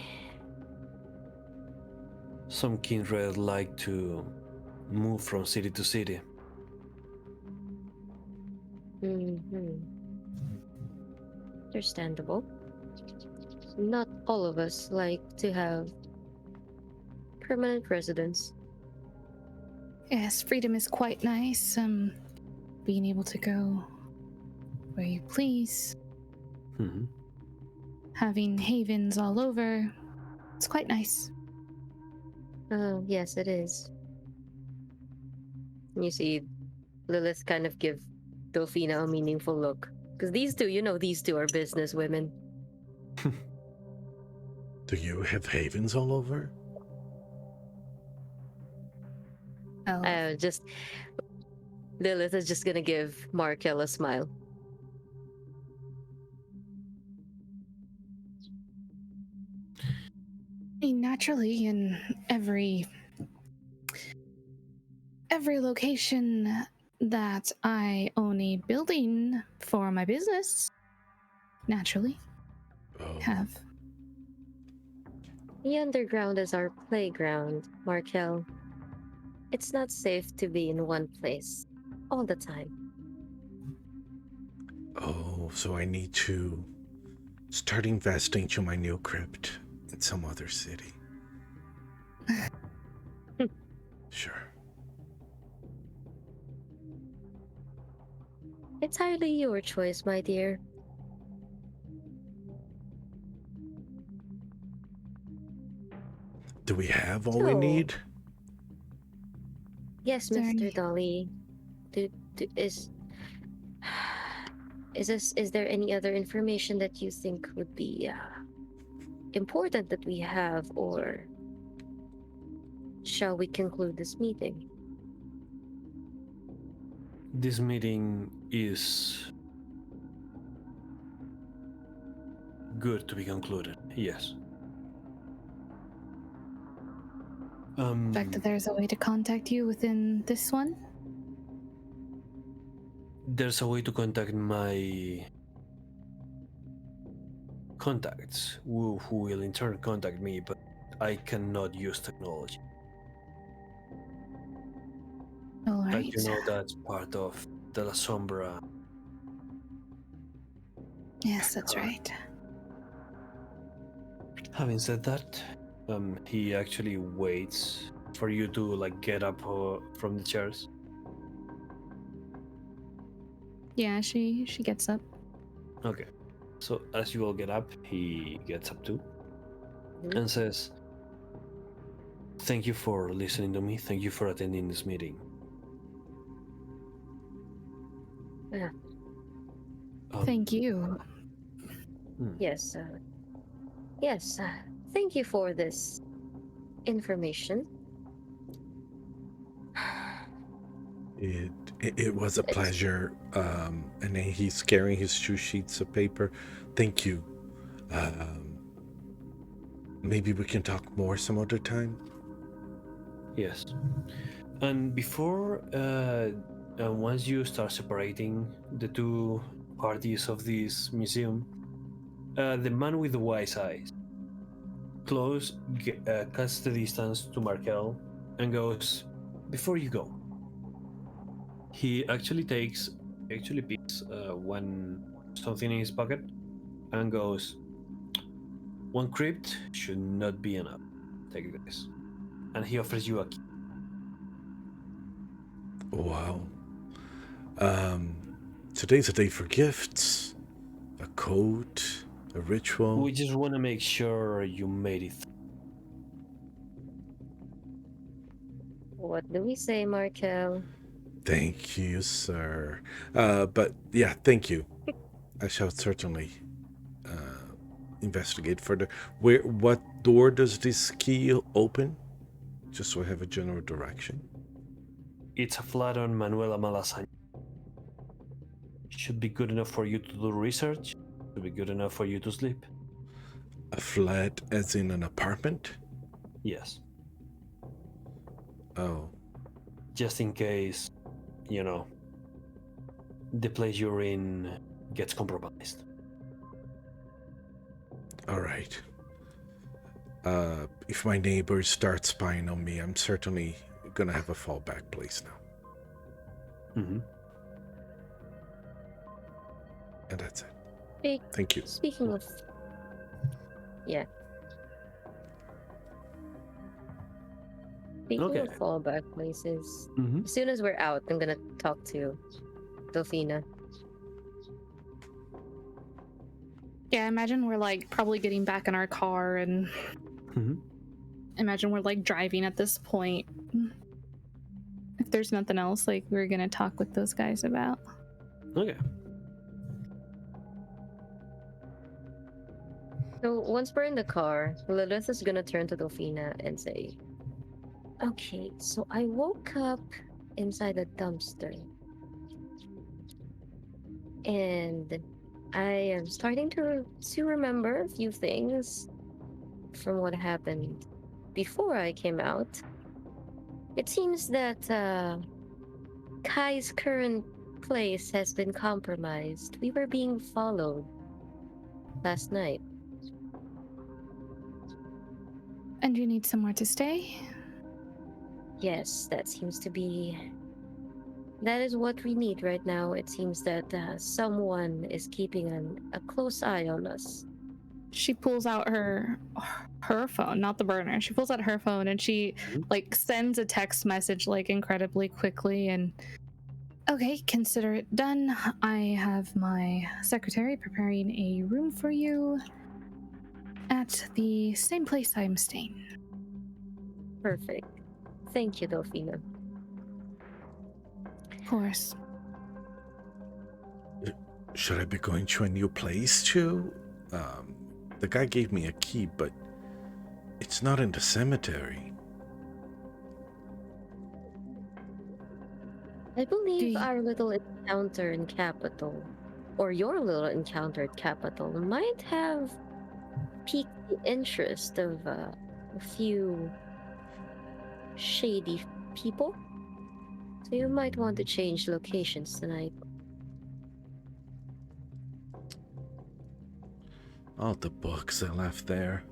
Some kindred like to move from city to city. Understandable. Not all of us like to have permanent residence. yes, freedom is quite nice. Being able to go where you please, Mhm. having havens all over. It's quite nice. Oh, yes, it is. You see, Lilith kind of give Delphina a meaningful look. Because these two are business women. Do you have havens all over? Oh, Just Lilith is just gonna give Markel a smile. I mean, naturally, in every location that I own a building for my business, naturally, Oh, have. The underground is our playground, Markel. It's not safe to be in one place all the time. oh, so I need to start investing to my new crypt in some other city. Sure. It's highly your choice, my dear. Do we have all we So- need? Yes, Is there Mr. any- Dolly. Is there any other information that you think would be important that we have, or shall we conclude this meeting? This meeting is good to be concluded, yes. The fact that there's a way to contact you within this one? There's a way to contact my contacts, who will in turn contact me, but I cannot use technology. All I right. do know that's part of De La Sombra. Yes, that's right. Having said that, he actually waits for you to get up from the chairs. Yeah, she gets up. Okay, so as you all get up, he gets up too, Mhm. and says, "Thank you for listening to me. Thank you for attending this meeting." Yeah. Thank you. Yes. Yes. Thank you for this information. It was a pleasure. And then he's carrying his 2 sheets of paper. Thank you. Maybe we can talk more some other time. Yes. And before, once you start separating the two parties of this museum, the man with the wise eyes cuts the distance to Markel and goes, "Before you go," he actually takes He actually picks something in his pocket and goes, "One crypt should not be enough. Take this." And he offers you a key. Wow. Today's a day for gifts, a code, a ritual. We just want to make sure you made it. What do we say, Markel? Thank you, sir. But yeah, thank you. I shall certainly investigate further. What door does this key open? Just so I have a general direction. It's a flat on Manuela Malasaña. Should be good enough for you to do research. Should be good enough for you to sleep. A flat as in an apartment? Yes. Oh. Just in case, the place you're in gets compromised. All right. If my neighbors start spying on me, I'm certainly gonna have a fallback place now. Mm-hmm. And that's it. Thank you. Speaking of... Yeah. Speaking of fallback places, as soon as we're out, I'm gonna talk to Delphina. Yeah, imagine we're like probably getting back in our car and imagine we're like driving at this point. If there's nothing else, like we're gonna talk with those guys about. Okay. So once we're in the car, Lilith is gonna turn to Delphina and say, "Okay, so I woke up inside a dumpster. And I am starting to remember a few things from what happened before I came out. It seems that Kai's current place has been compromised. We were being followed last night." And you need somewhere to stay? Yes, that seems to be... That is what we need right now. It seems that someone is keeping a close eye on us. She pulls out her phone, not the burner. She pulls out her phone and she like sends a text message like incredibly quickly and okay, consider it done. I have my secretary preparing a room for you at the same place I'm staying. Perfect. Thank you, Delphina. Of course. Should I be going to a new place too? The guy gave me a key, but it's not in the cemetery. I believe our little encounter in Capital, or your little encounter at Capital, might have piqued the interest of a few shady people. So you might want to change locations tonight. All the books I left there.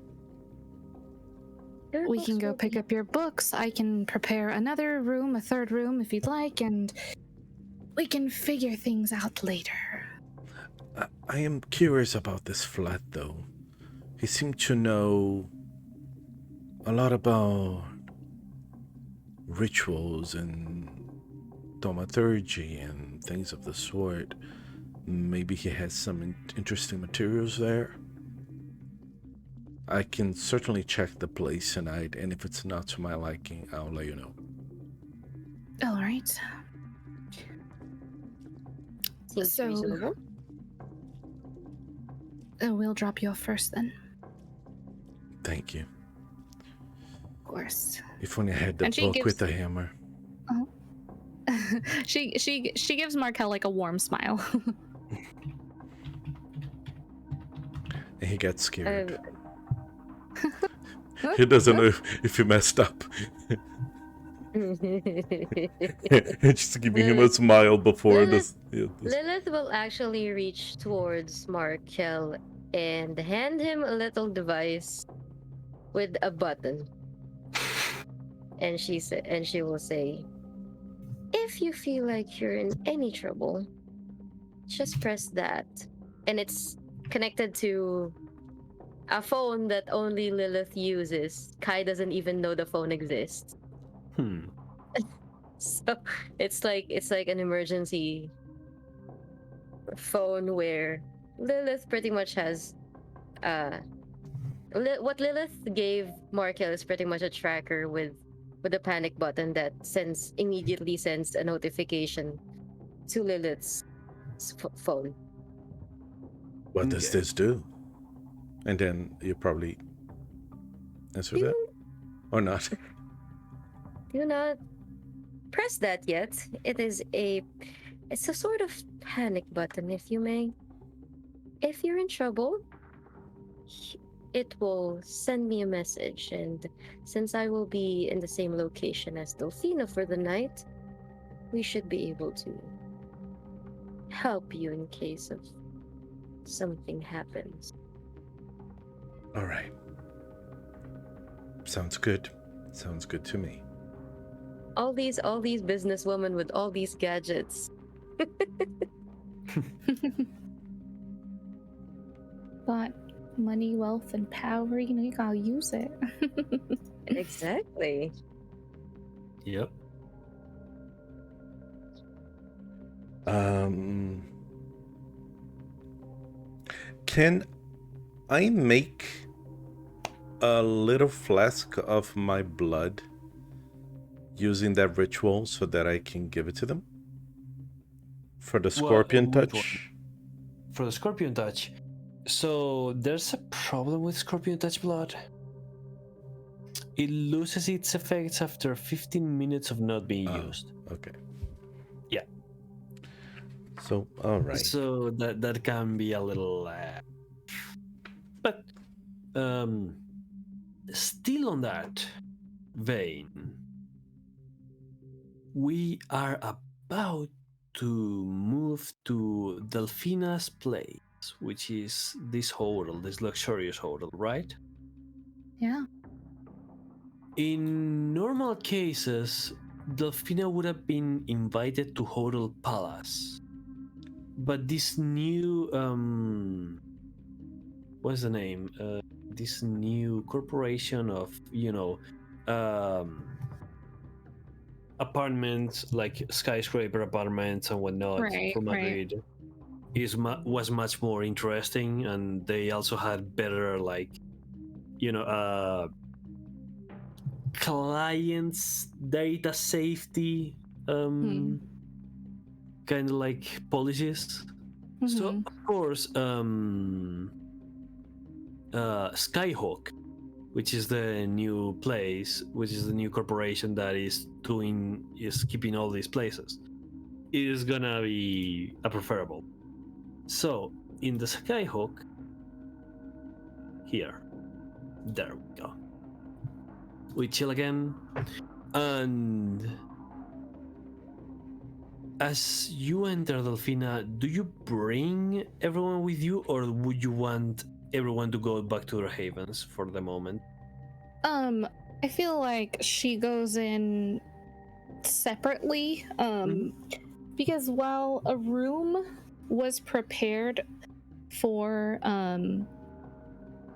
We can go pick up your books. I can prepare another room, a third room if you'd like, and we can figure things out later. I am curious about this flat, though. He seemed to know a lot about rituals and thaumaturgy and things of the sort. Maybe he has some interesting materials there. I can certainly check the place tonight, and if it's not to my liking, I'll let you know. All right. Seems reasonable. We'll drop you off first then. Thank you. Of course. If only I had the book with the hammer. Oh. she gives Markel like a warm smile. And he gets scared. He doesn't know if he messed up. Just giving him a smile before this. Lilith will actually reach towards Markel and hand him a little device with a button. And she will say, "If you feel like you're in any trouble, just press that. And it's connected to a phone that only Lilith uses. Kai doesn't even know the phone exists. So it's like an emergency phone where Lilith pretty much has what Lilith gave Markel is pretty much a tracker with a panic button that immediately sends a notification to Lilith's phone. What does Okay. this do? And then you probably answer that or not. Do not press that yet. It's a sort of panic button, if you may. If you're in trouble, it will send me a message, and since I will be in the same location as Delphina for the night, we should be able to help you in case of something happens. All right. Sounds good. Sounds good to me. All these businesswomen with all these gadgets. Got money, wealth, and power. You know, you gotta use it. Exactly. Yep. Can I make a little flask of my blood using that ritual so that I can give it to them? For the scorpion which touch? one? For the scorpion touch. So there's a problem with scorpion touch blood. It loses its effects after 15 minutes of not being used. Okay. Yeah. So, all right. So that can be a little but still on that vein, we are about to move to Delphina's place, which is this hotel, this luxurious hotel, right? Yeah. In normal cases, Delphina would have been invited to Hotel Palace. But this new what's the name? This new corporation of, apartments, like skyscraper apartments and whatnot Right, for right. Madrid was much more interesting, and they also had better, like, clients data safety kind of like policies. So Mhm. of course Skyhawk, which is the new place, which is the new corporation that is keeping all these places, is gonna be a preferable. So in the Skyhawk, there we go. We chill again, and as you enter Delphina, do you bring everyone with you, or would you want everyone to go back to their havens for the moment? I feel like she goes in separately. Because while a room was prepared for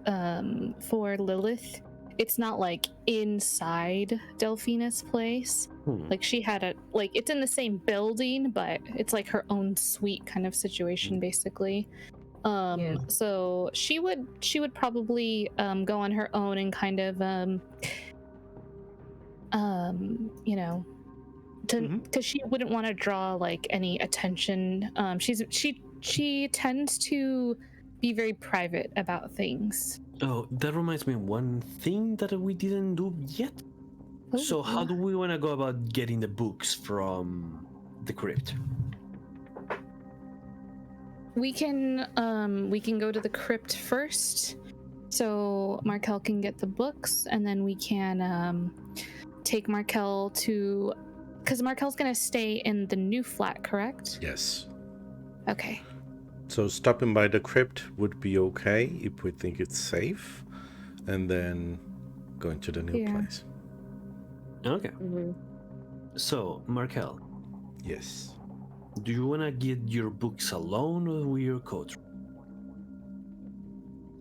Lilith, it's not like inside Delphina's place. Like she had it's in the same building, but it's like her own suite kind of situation, basically. So she would probably go on her own and kind of because she wouldn't want to draw like any attention. She tends to be very private about things. Oh, that reminds me, one thing that we didn't do yet. So how do we want to go about getting the books from the crypt? We can go to the crypt first, so Markel can get the books, and then we can take Markel to, because Markel's gonna stay in the new flat, correct? Yes. Okay. So stopping by the crypt would be okay if we think it's safe, and then going to the new place. Okay. So, Markel. Yes. Do you want to get your books alone or with your coach?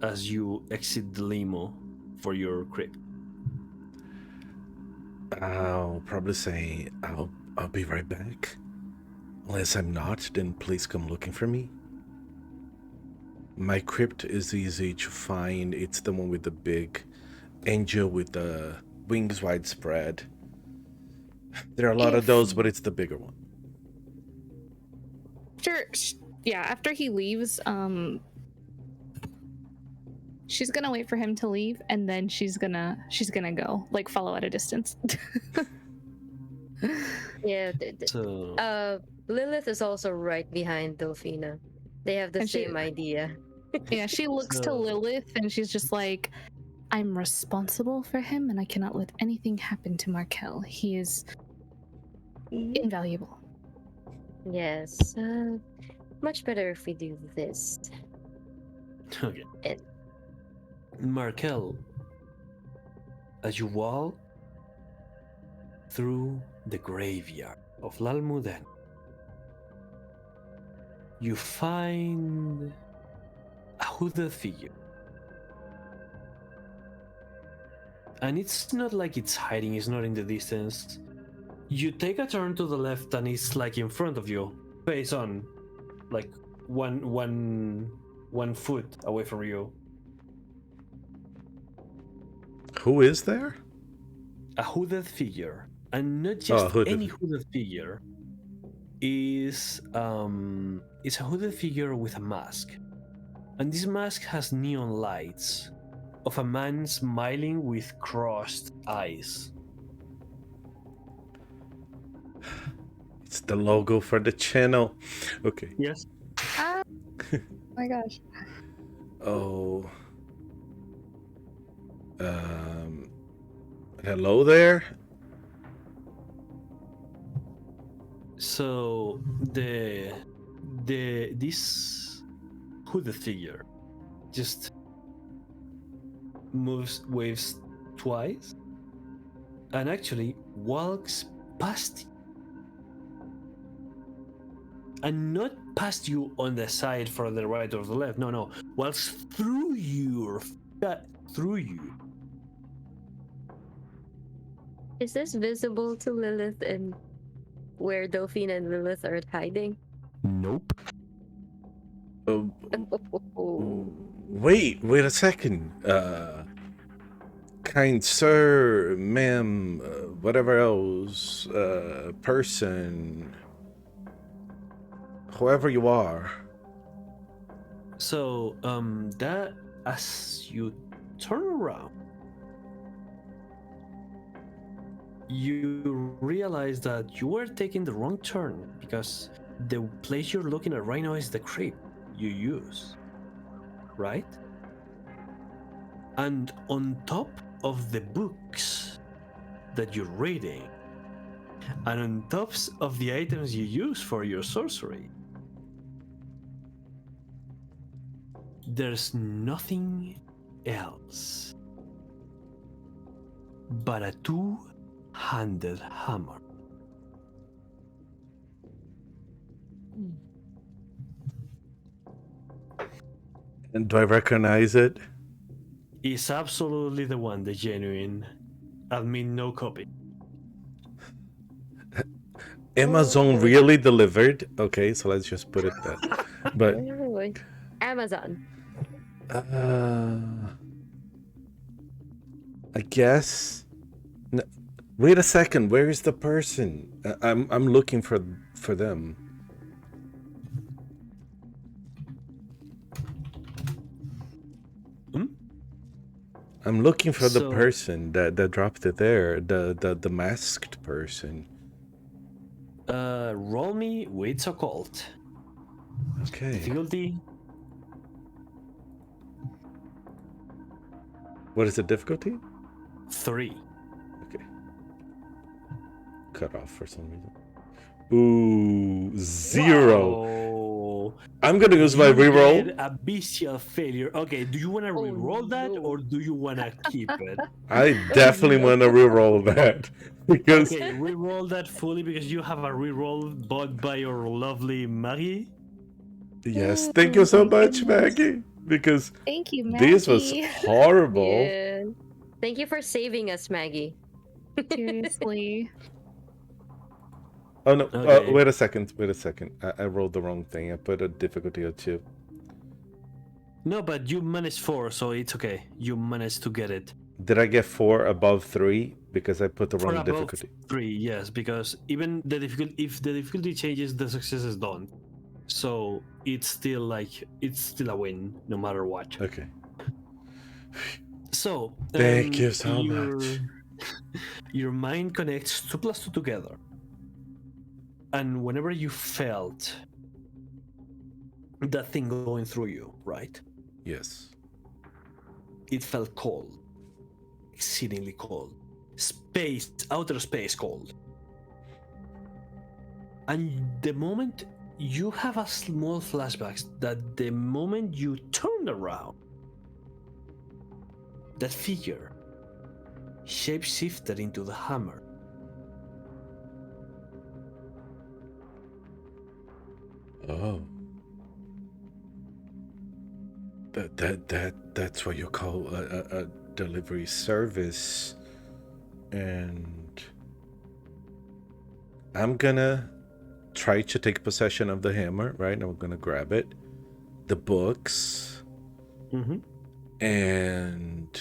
As you exit the limo for your crypt. I'll probably say I'll be right back. Unless I'm not, then please come looking for me. My crypt is easy to find. It's the one with the big angel with the wings widespread. There are a lot of those, but it's the bigger one. After he leaves, she's gonna wait for him to leave, and then she's gonna go, like, follow at a distance. Yeah. So Lilith is also right behind Delphina. They have the And same idea. Yeah, she looks to So- Lilith, and she's just like, I'm responsible for him, and I cannot let anything happen to Markel. He is invaluable. Yes. Much better if we do this. okay. And Markel, as you walk through the graveyard of Lalmuden, you find a hooded figure. And it's not like it's hiding, it's not in the distance. You take a turn to the left and it's like in front of you, face on, like one foot away from you. Who is there? A hooded figure, and not just hooded. any hooded figure. Is it's a hooded figure with a mask, and this mask has neon lights of a man smiling with crossed eyes. It's the logo for the channel. Okay. Yes. Oh my gosh. Oh. Hello there? So this hooded figure just waves twice, and actually walks past you. And not past you on the side for the right or the left. No. Walks through you. is this visible to Lilith and where Delphina and Lilith are hiding? Nope. Wait a second. Kind sir, ma'am, whatever else, person, whoever you are. So that as you turn around, you realize that you are taking the wrong turn because the place you're looking at right now is the crypt you use, right? And on top of the books that you're reading, and on tops of the items you use for your sorcery, there's nothing else but a two-handed hammer. And do I recognize it? It's absolutely the one, the genuine. Admit no copy. Amazon really delivered. Okay, so let's just put it that. But Amazon. I guess. Wait a second. Where is the person? I'm looking for them. I'm looking for the person that dropped it there. The masked person. Roll me Wits Occult. Okay. Difficulty. What is the difficulty? 3. Okay. Cut off for some reason. Ooh, 0. Wow. So I'm gonna use my you reroll. get a bestial failure. Okay, do you want to Oh, reroll that no. or do you want to keep it? I definitely want to reroll that because Okay, reroll that fully because you have a reroll bought by your lovely Maggie. yes, Oh thank you so my much, goodness. Maggie. Because Thank you, this was Maggie. horrible. Yeah. Thank you for saving us, Maggie. Seriously. Oh no! Okay. Wait a second. Wait a second. I rolled the wrong thing. I put a difficulty of 2. No, but you managed 4, so it's okay. You managed to get it. Did I get 4 above 3 because I put the For wrong above difficulty? 3, yes, because even the difficulty, if the difficulty changes, the successes don't. So it's still a win no matter what. Okay. So Thank you so much. Your mind connects 2 plus 2 together, and whenever you felt that thing going through you, right? Yes. It felt cold, exceedingly cold, outer space cold. And the moment you have a small flashbacks that the moment you turned around, that figure shape-shifted into the hammer. Oh. That's what you call a delivery service. And I'm gonna try to take possession of the hammer, right? I'm gonna grab it. The books. Mm-hmm. And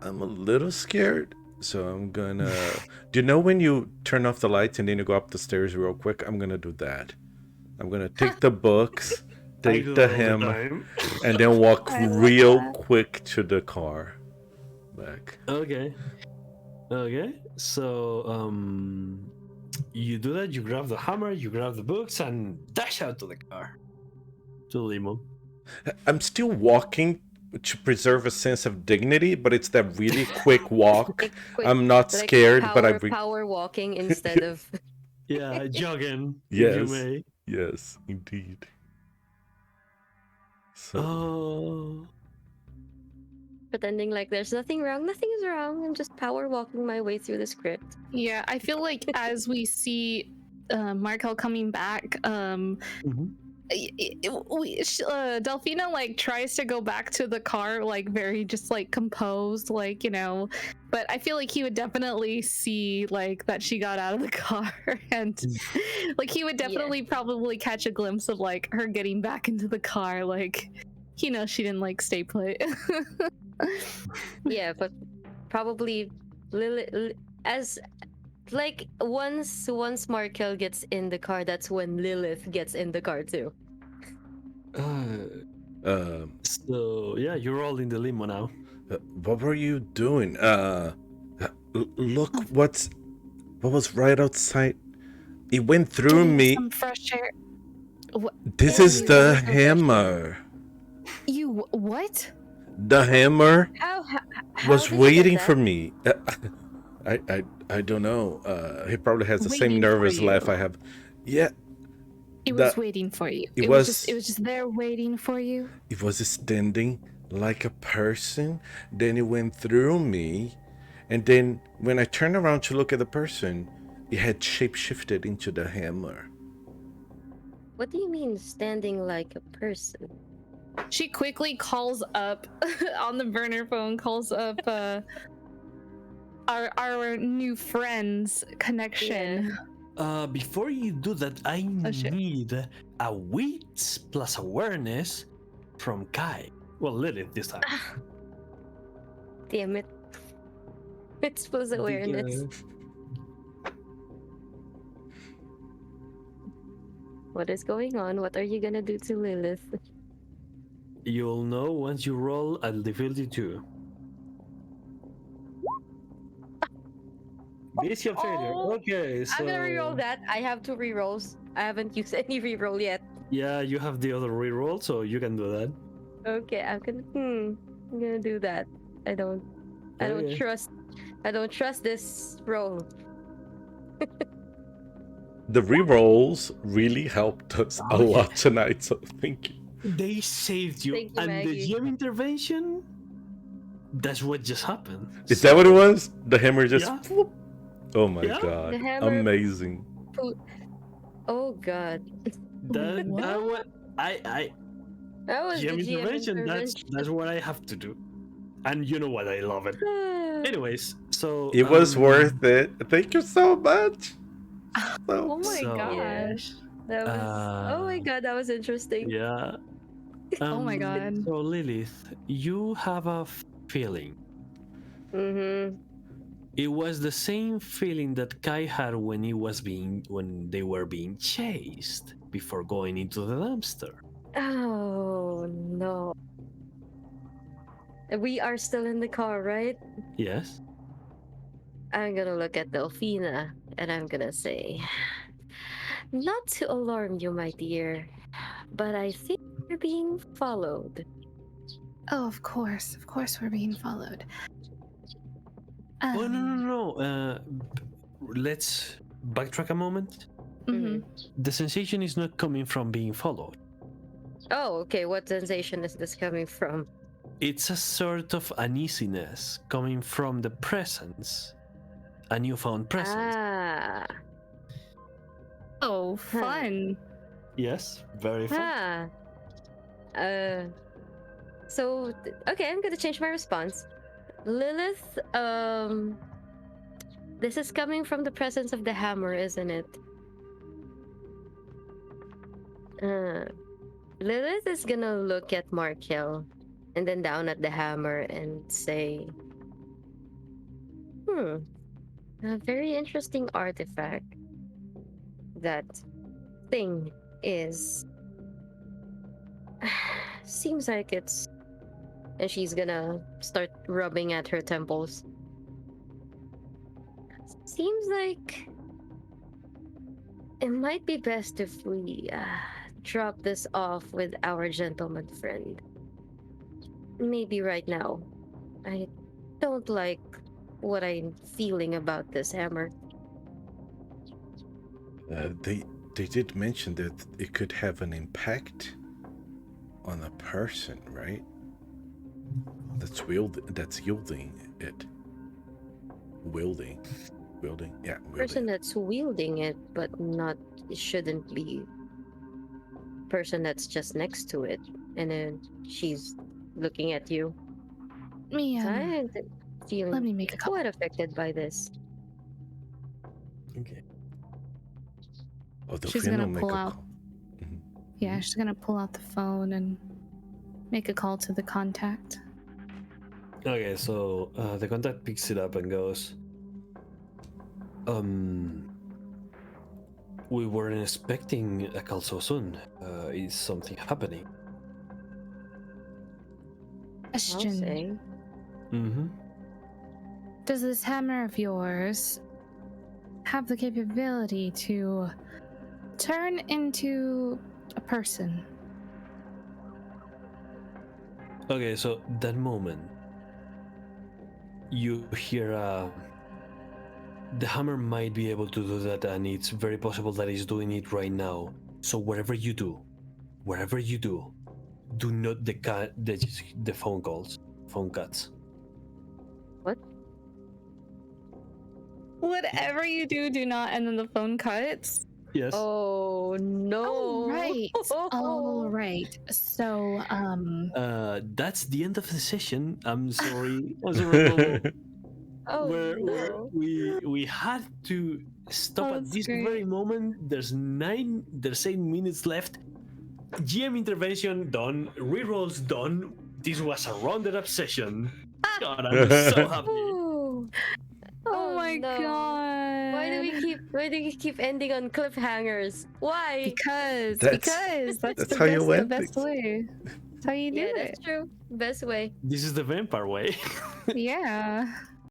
I'm a little scared. So I'm gonna do you know when you turn off the lights and then you go up the stairs real quick? I'm gonna do that. I'm gonna take the books, I take do the that all the hammer, time. and then walk I love real that. quick to the car. Back. Okay. So you do that. You grab the hammer, you grab the books, and dash out to the car, to the limo. I'm still walking to preserve a sense of dignity, but it's that really quick walk. Like, quick, I'm not like scared, but power walking instead of. Yeah, jogging, if you yes, may. yes, indeed. So Oh. Pretending like there's nothing wrong. Nothing is wrong. I'm just power walking my way through the script. Yeah, I feel like as we see Markel coming back, Mhm. Delphina like tries to go back to the car, like very just like composed, like but I feel like he would definitely see like that she got out of the car, and like he would definitely probably catch a glimpse of like her getting back into the car, like she didn't like stay put. Yeah, but probably as like once Markel gets in the car, that's when Lilith gets in the car too. So yeah, you're all in the limo now. what were you doing? Look what was right outside. It went through Getting me. some fresh air. This Oh, is you the got some fresh air. hammer. You what? The hammer How was did you get waiting that? for me. I don't know. He probably has the same Waiting for nervous you. laugh I have. Yeah, It was waiting for you. it It was just there waiting for you. it was standing like a person. Then it went through me, and then when I turned around to look at the person, it had shapeshifted into the hammer. What do you mean standing like a person? She quickly calls up on the burner phone, calls up our new friend's connection. Before you do that, I shit. need a wits plus awareness from Kai. Well, Lilith this time. Damn it. It's plus awareness. What is going on? What are you gonna do to Lilith? You'll know once you roll a difficulty 2. Basic failure. Oh, Okay, so I'm gonna reroll that. I have 2 rerolls. I haven't used any reroll yet. yeah, you have the other reroll, so you can do that. Okay, I'm gonna do that. I don't Okay. trust this roll. the rerolls really helped us a Oh, yeah. lot tonight, so thank you. They saved you, Thank you, and the Maggie. GM intervention. That's what just happened. Is that what it So, was? The hammer just... Yeah. whoop. Oh my Yeah. god. The hammer- Amazing. Oh god. That what I That was GM the GM intervention. intervention. That's what I have to do, and you know what? I love it. Anyways, so It was worth it. Thank you so much. Oh my So- gosh. That was. Oh my Uh, god, that was interesting. Yeah. Oh my God. So Lilith, you have a feeling. Mm-hmm. It was the same feeling that Kai had when they were being chased before going into the dumpster. Oh no. We are still in the car, right? Yes. I'm gonna look at Delphina and I'm gonna say, not to alarm you, my dear, but I think you're being followed. Oh, of course we're being followed. Oh no. Let's backtrack a moment. Mhm. The sensation is not coming from being followed. Oh, okay. What sensation is this coming from? It's a sort of uneasiness coming from the presence, a newfound presence. Ah. Oh, fun. Yes, very fun. So okay, I'm gonna change my response. Lilith, this is coming from the presence of the hammer, isn't it? Lilith is gonna look at Markel and then down at the hammer and say, a very interesting artifact. That thing is seems like it's, and she's gonna start rubbing at her temples. Seems like it might be best if we drop this off with our gentleman friend. Maybe right now. I don't like what I'm feeling about this hammer. They did mention that it could have an impact on a person, right? That's yielding it. Wielding, yeah. Person that's wielding it, but not, it shouldn't be person that's just next to it. And then she's looking at you. Me, I'm let feeling me make a call. quite affected by this. Okay. Oh, She's Delphina gonna will make pull a out. call. Yeah, she's gonna pull out the phone and make a call to the contact. Okay, so the contact picks it up and goes, we weren't expecting a call so soon. Is something happening? I'll Question. say. Mm-hmm. Does this hammer of yours have the capability to turn into a person? Okay, so that moment, you hear the hammer might be able to do that, and it's very possible that it's doing it right now. So wherever you do, do not the phone cuts. What? Whatever you do, do not, and then the phone cuts. Yes. Oh no! All right. So, That's the end of the session. I'm sorry. Momo. Oh where no! we had to stop Oh, at that's this great. very moment. There's 8 minutes left. GM intervention done, rerolls done. This was a rounded up session. God, I'm so happy. Oh, oh my no. god. Why do we keep ending on cliffhangers? Why? Because That's that's how you the win best things. way. That's how you do Yeah, it. that's true. Best way. This is the vampire way. Yeah.